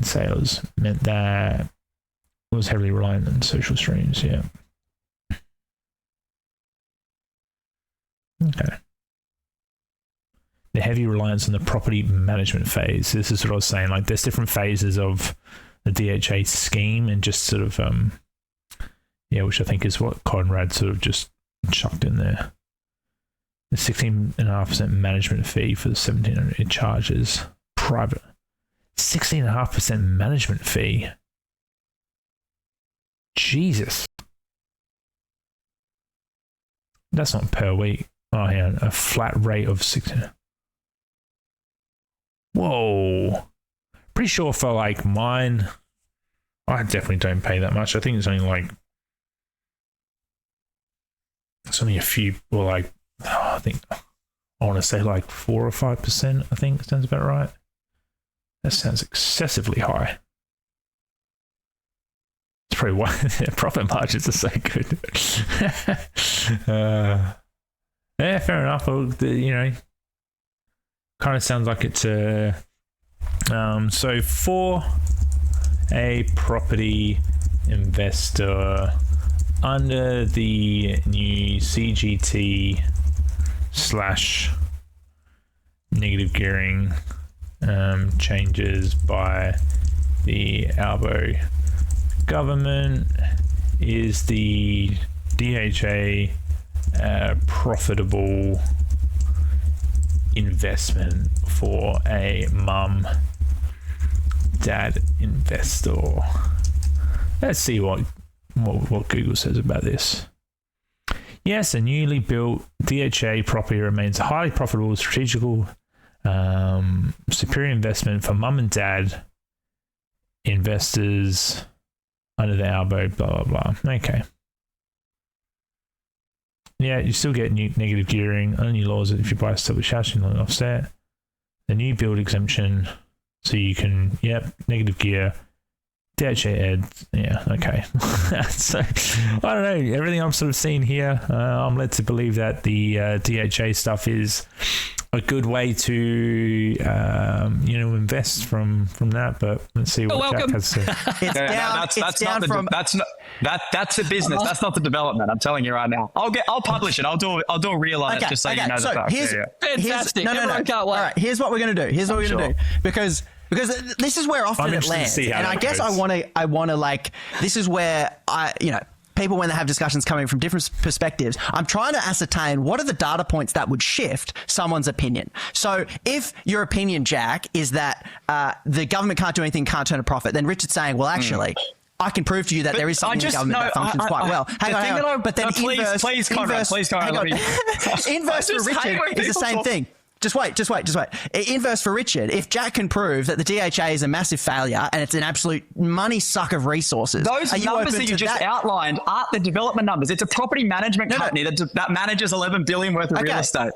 sales meant that it was heavily reliant on social streams. Yeah. Okay. The heavy reliance on the property management phase. This is what I was saying. Like, there's different phases of the DHA scheme, and just sort of, which I think is what Conrad sort of just chucked in there. The 16.5% management fee for the 1,700 it charges private. 16.5% management fee. Jesus. That's not per week. Oh, yeah, a flat rate of 16. Whoa. Pretty sure for like mine, I definitely don't pay that much. I think it's only a few, or like, I think I want to say like 4 or 5%. I think sounds about right. That sounds excessively high. It's probably why their profit margins are so good. Yeah, fair enough. Kind of sounds like it's a. So for a property investor under the new CGT / negative gearing changes by the Albo government, is the DHA profitable investment for a mum dad investor? Let's see what Google says about this. Yes, a newly built DHA property remains a highly profitable, strategical, superior investment for mum and dad investors under the Albo, blah, blah, blah. Okay. Yeah, you still get negative gearing. Only laws if you buy a established house, you're not offset. The new build exemption, so you can, negative gear. DHA ed, yeah, okay. So, I don't know. Everything I'm sort of seeing here, I'm led to believe that the DHA stuff is a good way to, invest from that. But let's see what Jack has to say. That's a business. That's not the development. I'm telling you right now. I'll publish it. I'll do a reel on it just so you know the fact. Fantastic. No. Can't wait. All right, here's what we're going to do. Because this is where often it lands, and I guess I want to like, this is where people, when they have discussions coming from different perspectives, I'm trying to ascertain what are the data points that would shift someone's opinion. So if your opinion, Jack, is that the government can't do anything, can't turn a profit, then Richard's saying, well, actually, I can prove to you that there is something in the government that functions quite well. Hang on. But then please, Conrad, inverse for Richard is the same thing. Just wait. Inverse for Richard. If Jack can prove that the DHA is a massive failure and it's an absolute money suck of resources, those numbers that you just outlined aren't the development numbers. It's a property management company that manages $11 billion worth of real estate.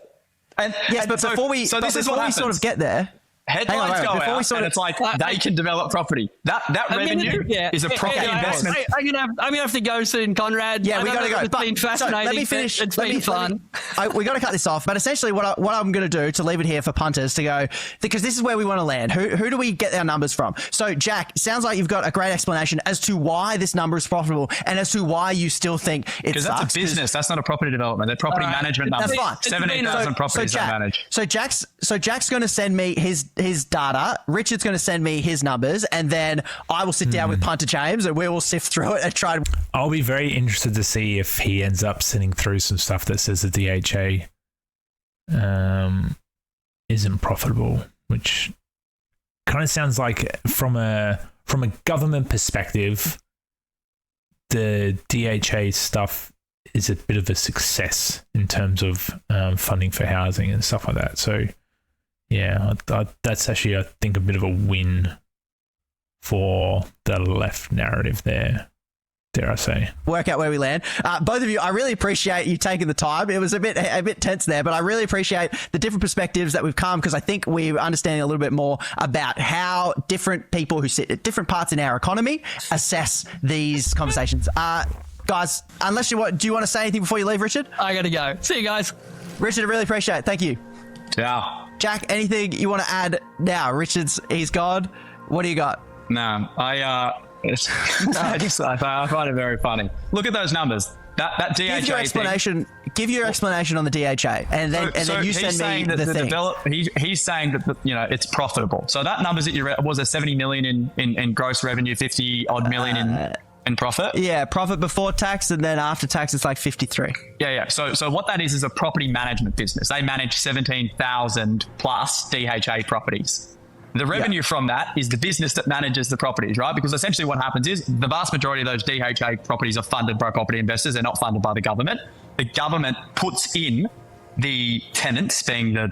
But before we sort of get there. Headlines go out, and it's like they can develop property. That revenue is a property investment. I'm gonna have to go soon, Conrad. Yeah, we gotta go. It's been fascinating. So let me finish. It's been fun. We got to cut this off. But essentially, what I'm going to do to leave it here for punters to go, because this is where we want to land. Who do we get our numbers from? So Jack, sounds like you've got a great explanation as to why this number is profitable and as to why you still think it sucks. Because that's a business. That's not a property development. They're property management numbers. That's fine. 17,000 properties they manage. So Jack's going to send me his data. Richard's going to send me his numbers, and then I will sit down with Punter James, and we will sift through it and try to. I'll be very interested to see if he ends up sending through some stuff that says the DHA isn't profitable, which kind of sounds like from a government perspective, the DHA stuff is a bit of a success in terms of funding for housing and stuff like that. So. Yeah, that's actually, I think, a bit of a win for the left narrative there, dare I say. Work out where we land. Both of you, I really appreciate you taking the time. It was a bit tense there, but I really appreciate the different perspectives that we've come, because I think we're understanding a little bit more about how different people who sit at different parts in our economy assess these conversations. Guys, unless do you want to say anything before you leave, Richard? I got to go. See you guys. Richard, I really appreciate it. Thank you. Yeah. Jack, anything you want to add now? He's gone. What do you got? No, I find it very funny. Look at those numbers. That DHA give your explanation. Give your explanation on the DHA, and then you send me the thing. He's saying that it's profitable. So that numbers that you read was a 70 million in gross revenue, 50 odd million in profit. Yeah, profit before tax, and then after tax it's like 53. Yeah. So what that is a property management business. They manage 17,000 plus DHA properties. The revenue from that is the business that manages the properties, right? Because essentially what happens is the vast majority of those DHA properties are funded by property investors. They're not funded by the government. The government puts in the tenants, being the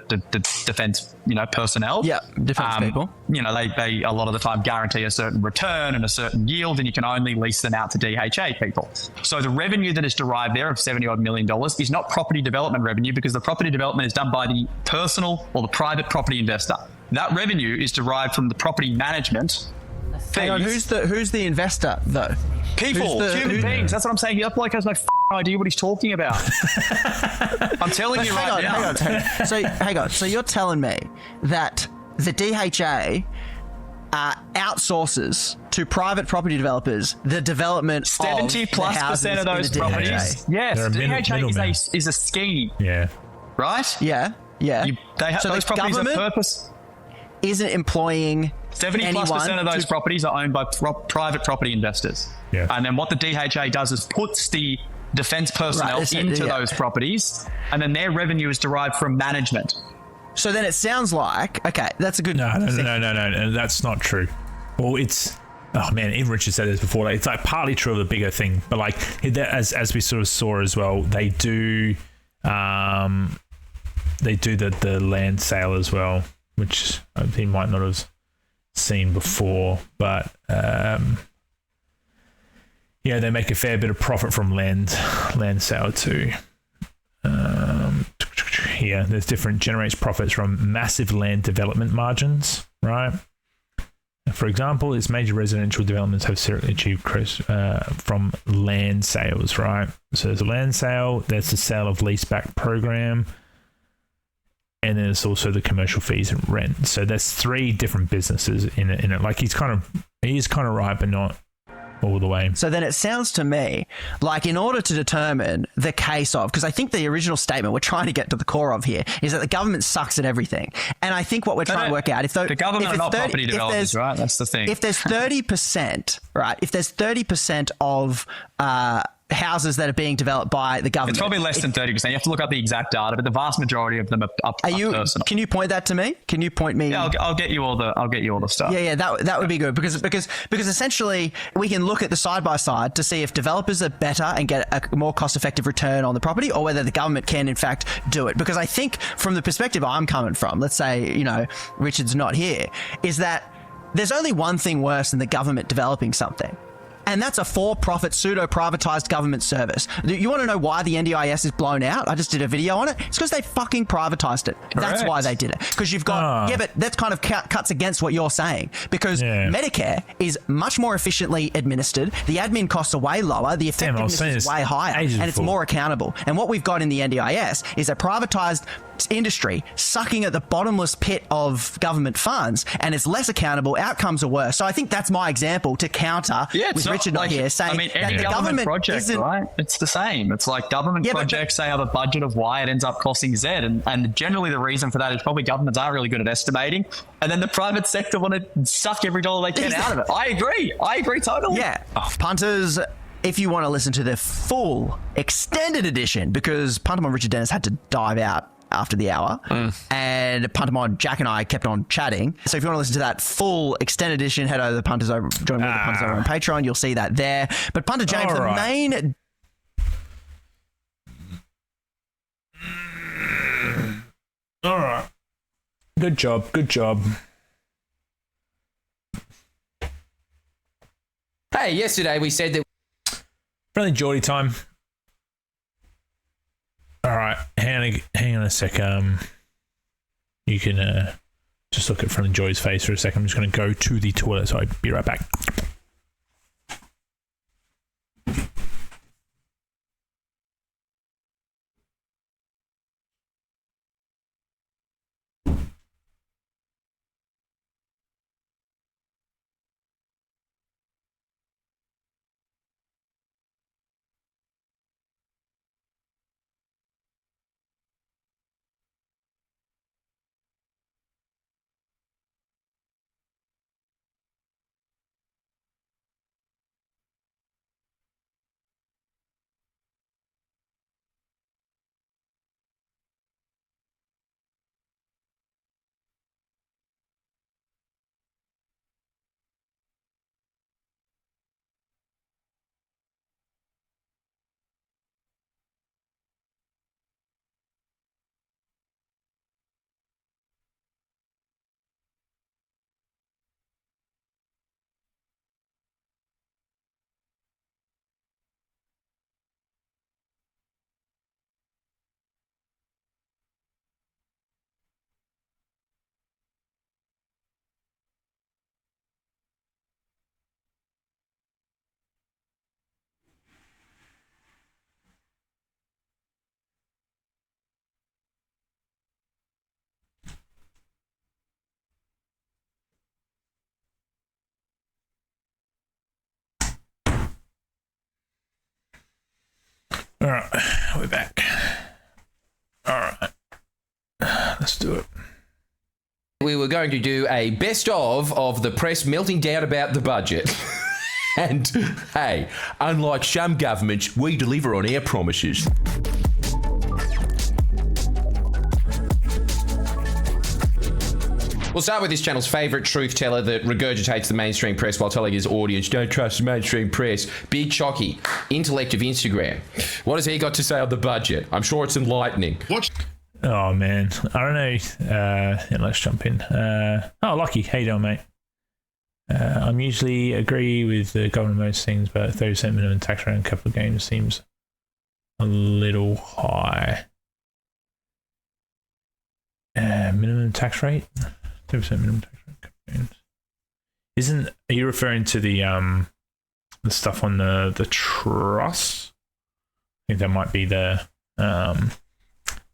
defence, personnel. Yeah, defence people. They a lot of the time guarantee a certain return and a certain yield, and you can only lease them out to DHA people. So the revenue that is derived there of $70 odd million is not property development revenue, because the property development is done by the personal or the private property investor. That revenue is derived from the property management. Hang on, who's the investor though? People, human beings. That's what I'm saying. The bloke has no idea what he's talking about. I'm telling you right now. Hang on. So you're telling me that the DHA outsources to private property developers the development 70+% of those properties. Yes, DHA is a scheme. Yeah. Right? Yeah. Those properties are purpose. Isn't employing 70+% of those properties are owned by private property investors. Yeah. And then what the DHA does is puts the defence personnel into those properties, and then their revenue is derived from management. So then it sounds like, okay, that's a good... No, that's not true. Well, it's... Oh man, even Richard said this before. It's like partly true of the bigger thing, but like as we sort of saw as well, they do the land sale as well, which he might not have seen before, but they make a fair bit of profit from land sale too. There's different generates profits from massive land development margins, right? For example, its major residential developments have certainly achieved from land sales, right? So there's a land sale, there's the sale of leaseback program, and then there's also the commercial fees and rent. So there's three different businesses in it. Like he is kind of right, but not all the way. So then it sounds to me like in order to determine the case of, because I think the original statement we're trying to get to the core of here is that the government sucks at everything. And I think what we're trying to work out, the government are not property developers, right? That's the thing. If there's 30%, right? If there's 30% of houses that are being developed by the government. It's probably less than 30%. You have to look up the exact data, but the vast majority of them are personal. Can you point that to me? Can you point me? Yeah, I'll get you all the stuff. Yeah, that would be good because essentially we can look at the side by side to see if developers are better and get a more cost effective return on the property, or whether the government can in fact do it. Because I think from the perspective I'm coming from, let's say, you know, Richard's not here, is that there's only one thing worse than the government developing something. And that's a for-profit, pseudo-privatized government service. You want to know why the NDIS is blown out? I just did a video on it. It's because they fucking privatized it. Correct. That's why they did it. Because you've got... Yeah, but that kind of cuts against what you're saying. Because Medicare is much more efficiently administered. The admin costs are way lower. The effectiveness is way higher. And it's more accountable. And what we've got in the NDIS is a privatized industry sucking at the bottomless pit of government funds, and it's less accountable. Outcomes are worse. So I think that's my example to counter with Richard not here saying every that the government project, isn't right? It's the same. It's like government projects, they have a budget of Y, it ends up costing Z. And generally the reason for that is probably governments are really good at estimating, and then the private sector want to suck every dollar they can out of it. I agree totally. Yeah. Punters, if you want to listen to the full extended edition, because Puntermon Richard Dennis had to dive out after the hour, and Puntermon Jack and I kept on chatting. So if you want to listen to that full extended edition, head over to the Punters over, join me with the Punters over on Patreon. You'll see that there. But Punter James, the main... All right. Good job. Hey, yesterday we said that... Friendly Geordie time. All right, hang on a sec. You can just look at Friendly Joy's face for a second. I'm just going to go to the toilet, so I'll be right back. All right, we're back. All right, let's do it. We were going to do a best of the press melting down about the budget. And, hey, unlike some governments, we deliver on our promises. We'll start with this channel's favourite truth teller that regurgitates the mainstream press while telling his audience, don't trust the mainstream press. Big Chalky, intellect of Instagram. What has he got to say on the budget? I'm sure it's enlightening. Oh, man. I don't know. Yeah, let's jump in. Lucky. How you doing, mate? I'm usually agree with the government on most things, but 30% minimum tax rate on capital gains seems a little high. Minimum tax rate? 30% minimum tax rate on capital gains. Are you referring to the stuff on the trust? I think that might be the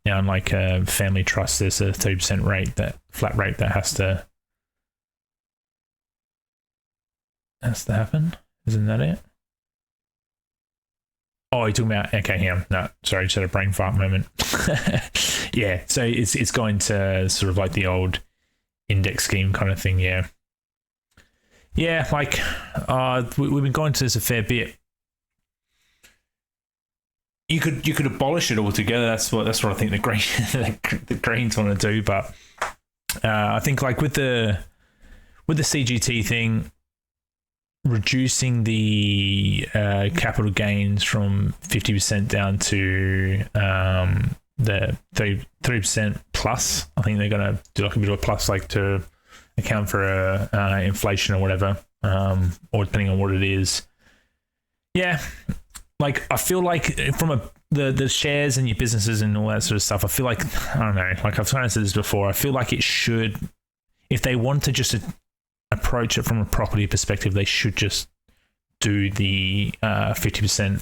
now, like a family trust, there's a 30% rate, that flat rate that has to happen. Isn't that it? Oh, you're talking about, okay, yeah, no, sorry, just had a brain fart moment. Yeah, so it's going to sort of like the old index scheme kind of thing, yeah. Yeah, like we've been going to this a fair bit. you could abolish it altogether. That's what I think the Greens want to do. But I think like with the CGT thing, reducing the capital gains from 50% down to the 3% plus. I think they're going to do like a bit of a plus, like to account for inflation or whatever, or depending on what it is. Yeah, like I feel like from the shares and your businesses and all that sort of stuff, I feel like, I don't know, like I've kind of said this before, I feel like it should, if they want to just approach it from a property perspective, they should just do the 50%,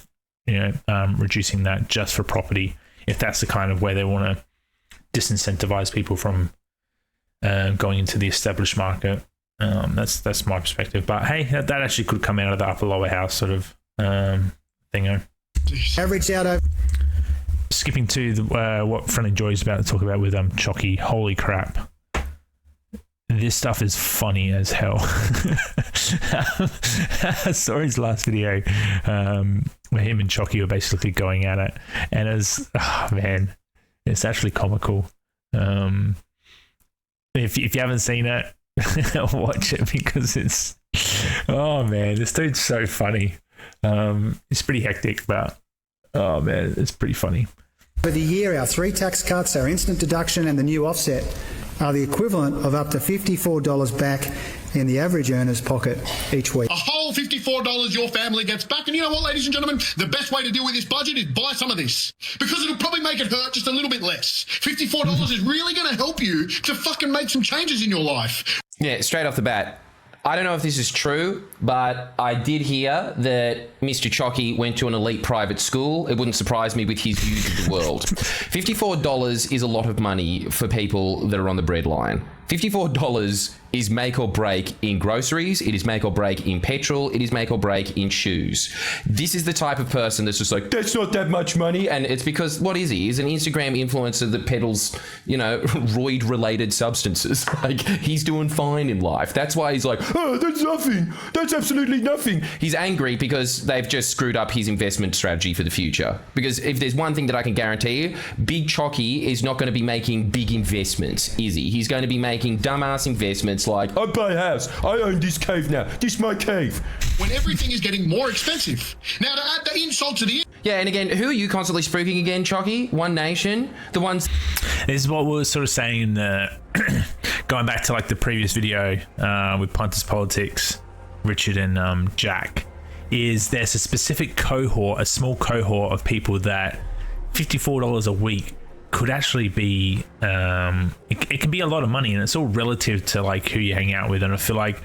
reducing that just for property, if that's the kind of way they want to disincentivize people from going into the established market. That's my perspective. But hey, that actually could come out of the upper lower house sort of thingo. Average out over. Skipping to what Friendly Joy is about to talk about with Chalky. Holy crap. This stuff is funny as hell. I saw his last video where him and Chalky were basically going at it. And it's actually comical. If you haven't seen it, watch it because it's... Oh, man, this dude's so funny. It's pretty hectic, but oh, man, it's pretty funny. For the year, our 3 tax cuts, our instant deduction and the new offset are the equivalent of up to $54 back in the average earner's pocket each week. A whole $54 your family gets back. And you know what, ladies and gentlemen? The best way to deal with this budget is buy some of this. Because it'll probably make it hurt just a little bit less. $54 is really going to help you to fucking make some changes in your life. Yeah, straight off the bat. I don't know if this is true, but I did hear that Mr. Chalky went to an elite private school. It wouldn't surprise me with his views of the world. $54 is a lot of money for people that are on the breadline. $54 is make or break in groceries. It is make or break in petrol. It is make or break in shoes. This is the type of person that's just like, that's not that much money. And it's because, what is he? He's an Instagram influencer that peddles, roid-related substances. Like, he's doing fine in life. That's why he's like, oh, that's nothing. That's absolutely nothing. He's angry because they've just screwed up his investment strategy for the future. Because if there's one thing that I can guarantee you, Big Chalky is not going to be making big investments, is he? He's going to be making dumbass investments like, I buy a house, I own this cave now, this is my cave. When everything is getting more expensive. Now, to add the insult to the... Yeah, and again, who are you constantly spooking again, Chalky? One Nation? The ones... This is what we were sort of saying in the... going back to like the previous video with Punter's Politics, Richard and Jack, is there's a specific cohort, a small cohort of people that $54 a week could actually be it can be a lot of money, and it's all relative to like who you hang out with. And I feel like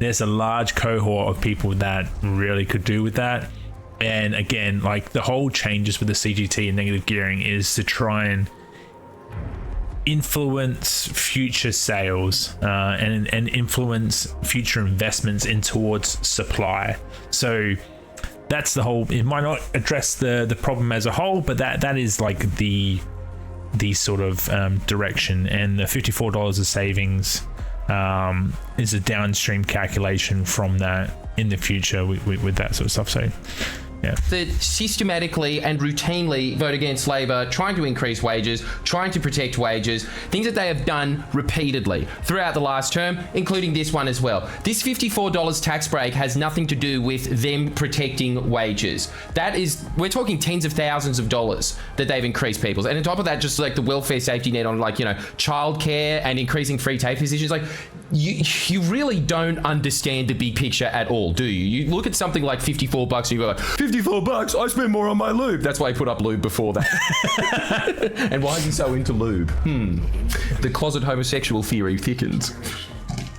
there's a large cohort of people that really could do with that. And again, like the whole changes with the CGT and negative gearing is to try and influence future sales and influence future investments in towards supply. So that's the whole. It might not address the problem as a whole, but that is like the sort of direction. And the $54 of savings is a downstream calculation from that in the future with that sort of stuff. So yeah. That systematically and routinely vote against Labor, trying to increase wages, trying to protect wages, things that they have done repeatedly throughout the last term, including this one as well. This $54 tax break has nothing to do with them protecting wages. That is, we're talking tens of thousands of dollars that they've increased people's. And on top of that, just like the welfare safety net on like, childcare and increasing free TAFE positions, like you really don't understand the big picture at all, do you? You look at something like $54 and you go like, $54, I spend more on my lube. That's why I put up lube before that. And why is he so into lube? The closet homosexual theory thickens.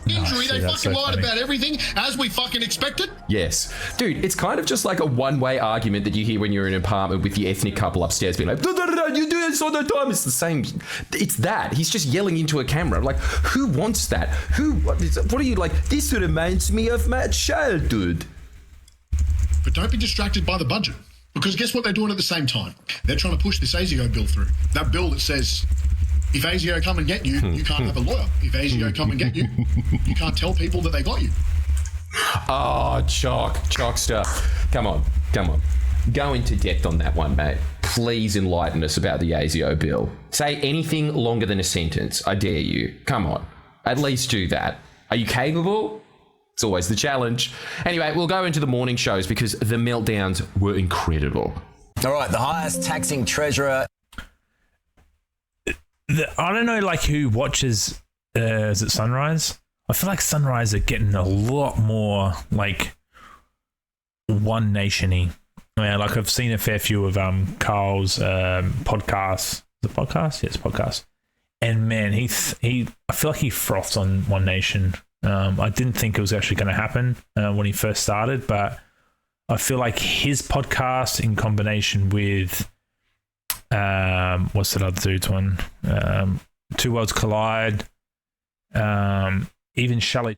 Injury, they fucking lied about everything as we fucking expected. Yes. Dude, it's kind of just like a one-way argument that you hear when you're in an apartment with the ethnic couple upstairs being like, you do this all the time. It's the same. It's that. He's just yelling into a camera. Like, who wants that? What are you like? This reminds me of my childhood. But don't be distracted by the budget. Because guess what they're doing at the same time? They're trying to push this ASIO bill through. That bill that says, if ASIO come and get you, you can't have a lawyer. If ASIO come and get you, you can't tell people that they got you. Oh, Chalkster. Come on. Go into depth on that one, mate. Please enlighten us about the ASIO bill. Say anything longer than a sentence. I dare you. Come on. At least do that. Are you capable? It's always the challenge. Anyway, we'll go into the morning shows because the meltdowns were incredible. All right, the highest taxing treasurer. I don't know, like, who watches, is it Sunrise? I feel like Sunrise are getting a lot more, like, One Nation-y. Yeah, like, I've seen a fair few of Carl's podcasts. The podcast? Yes, podcast. And, man, I feel like he froths on One Nation. I didn't think it was actually going to happen when he first started, but I feel like his podcast in combination with what's that other dude's one? Two Worlds Collide. Even Shelley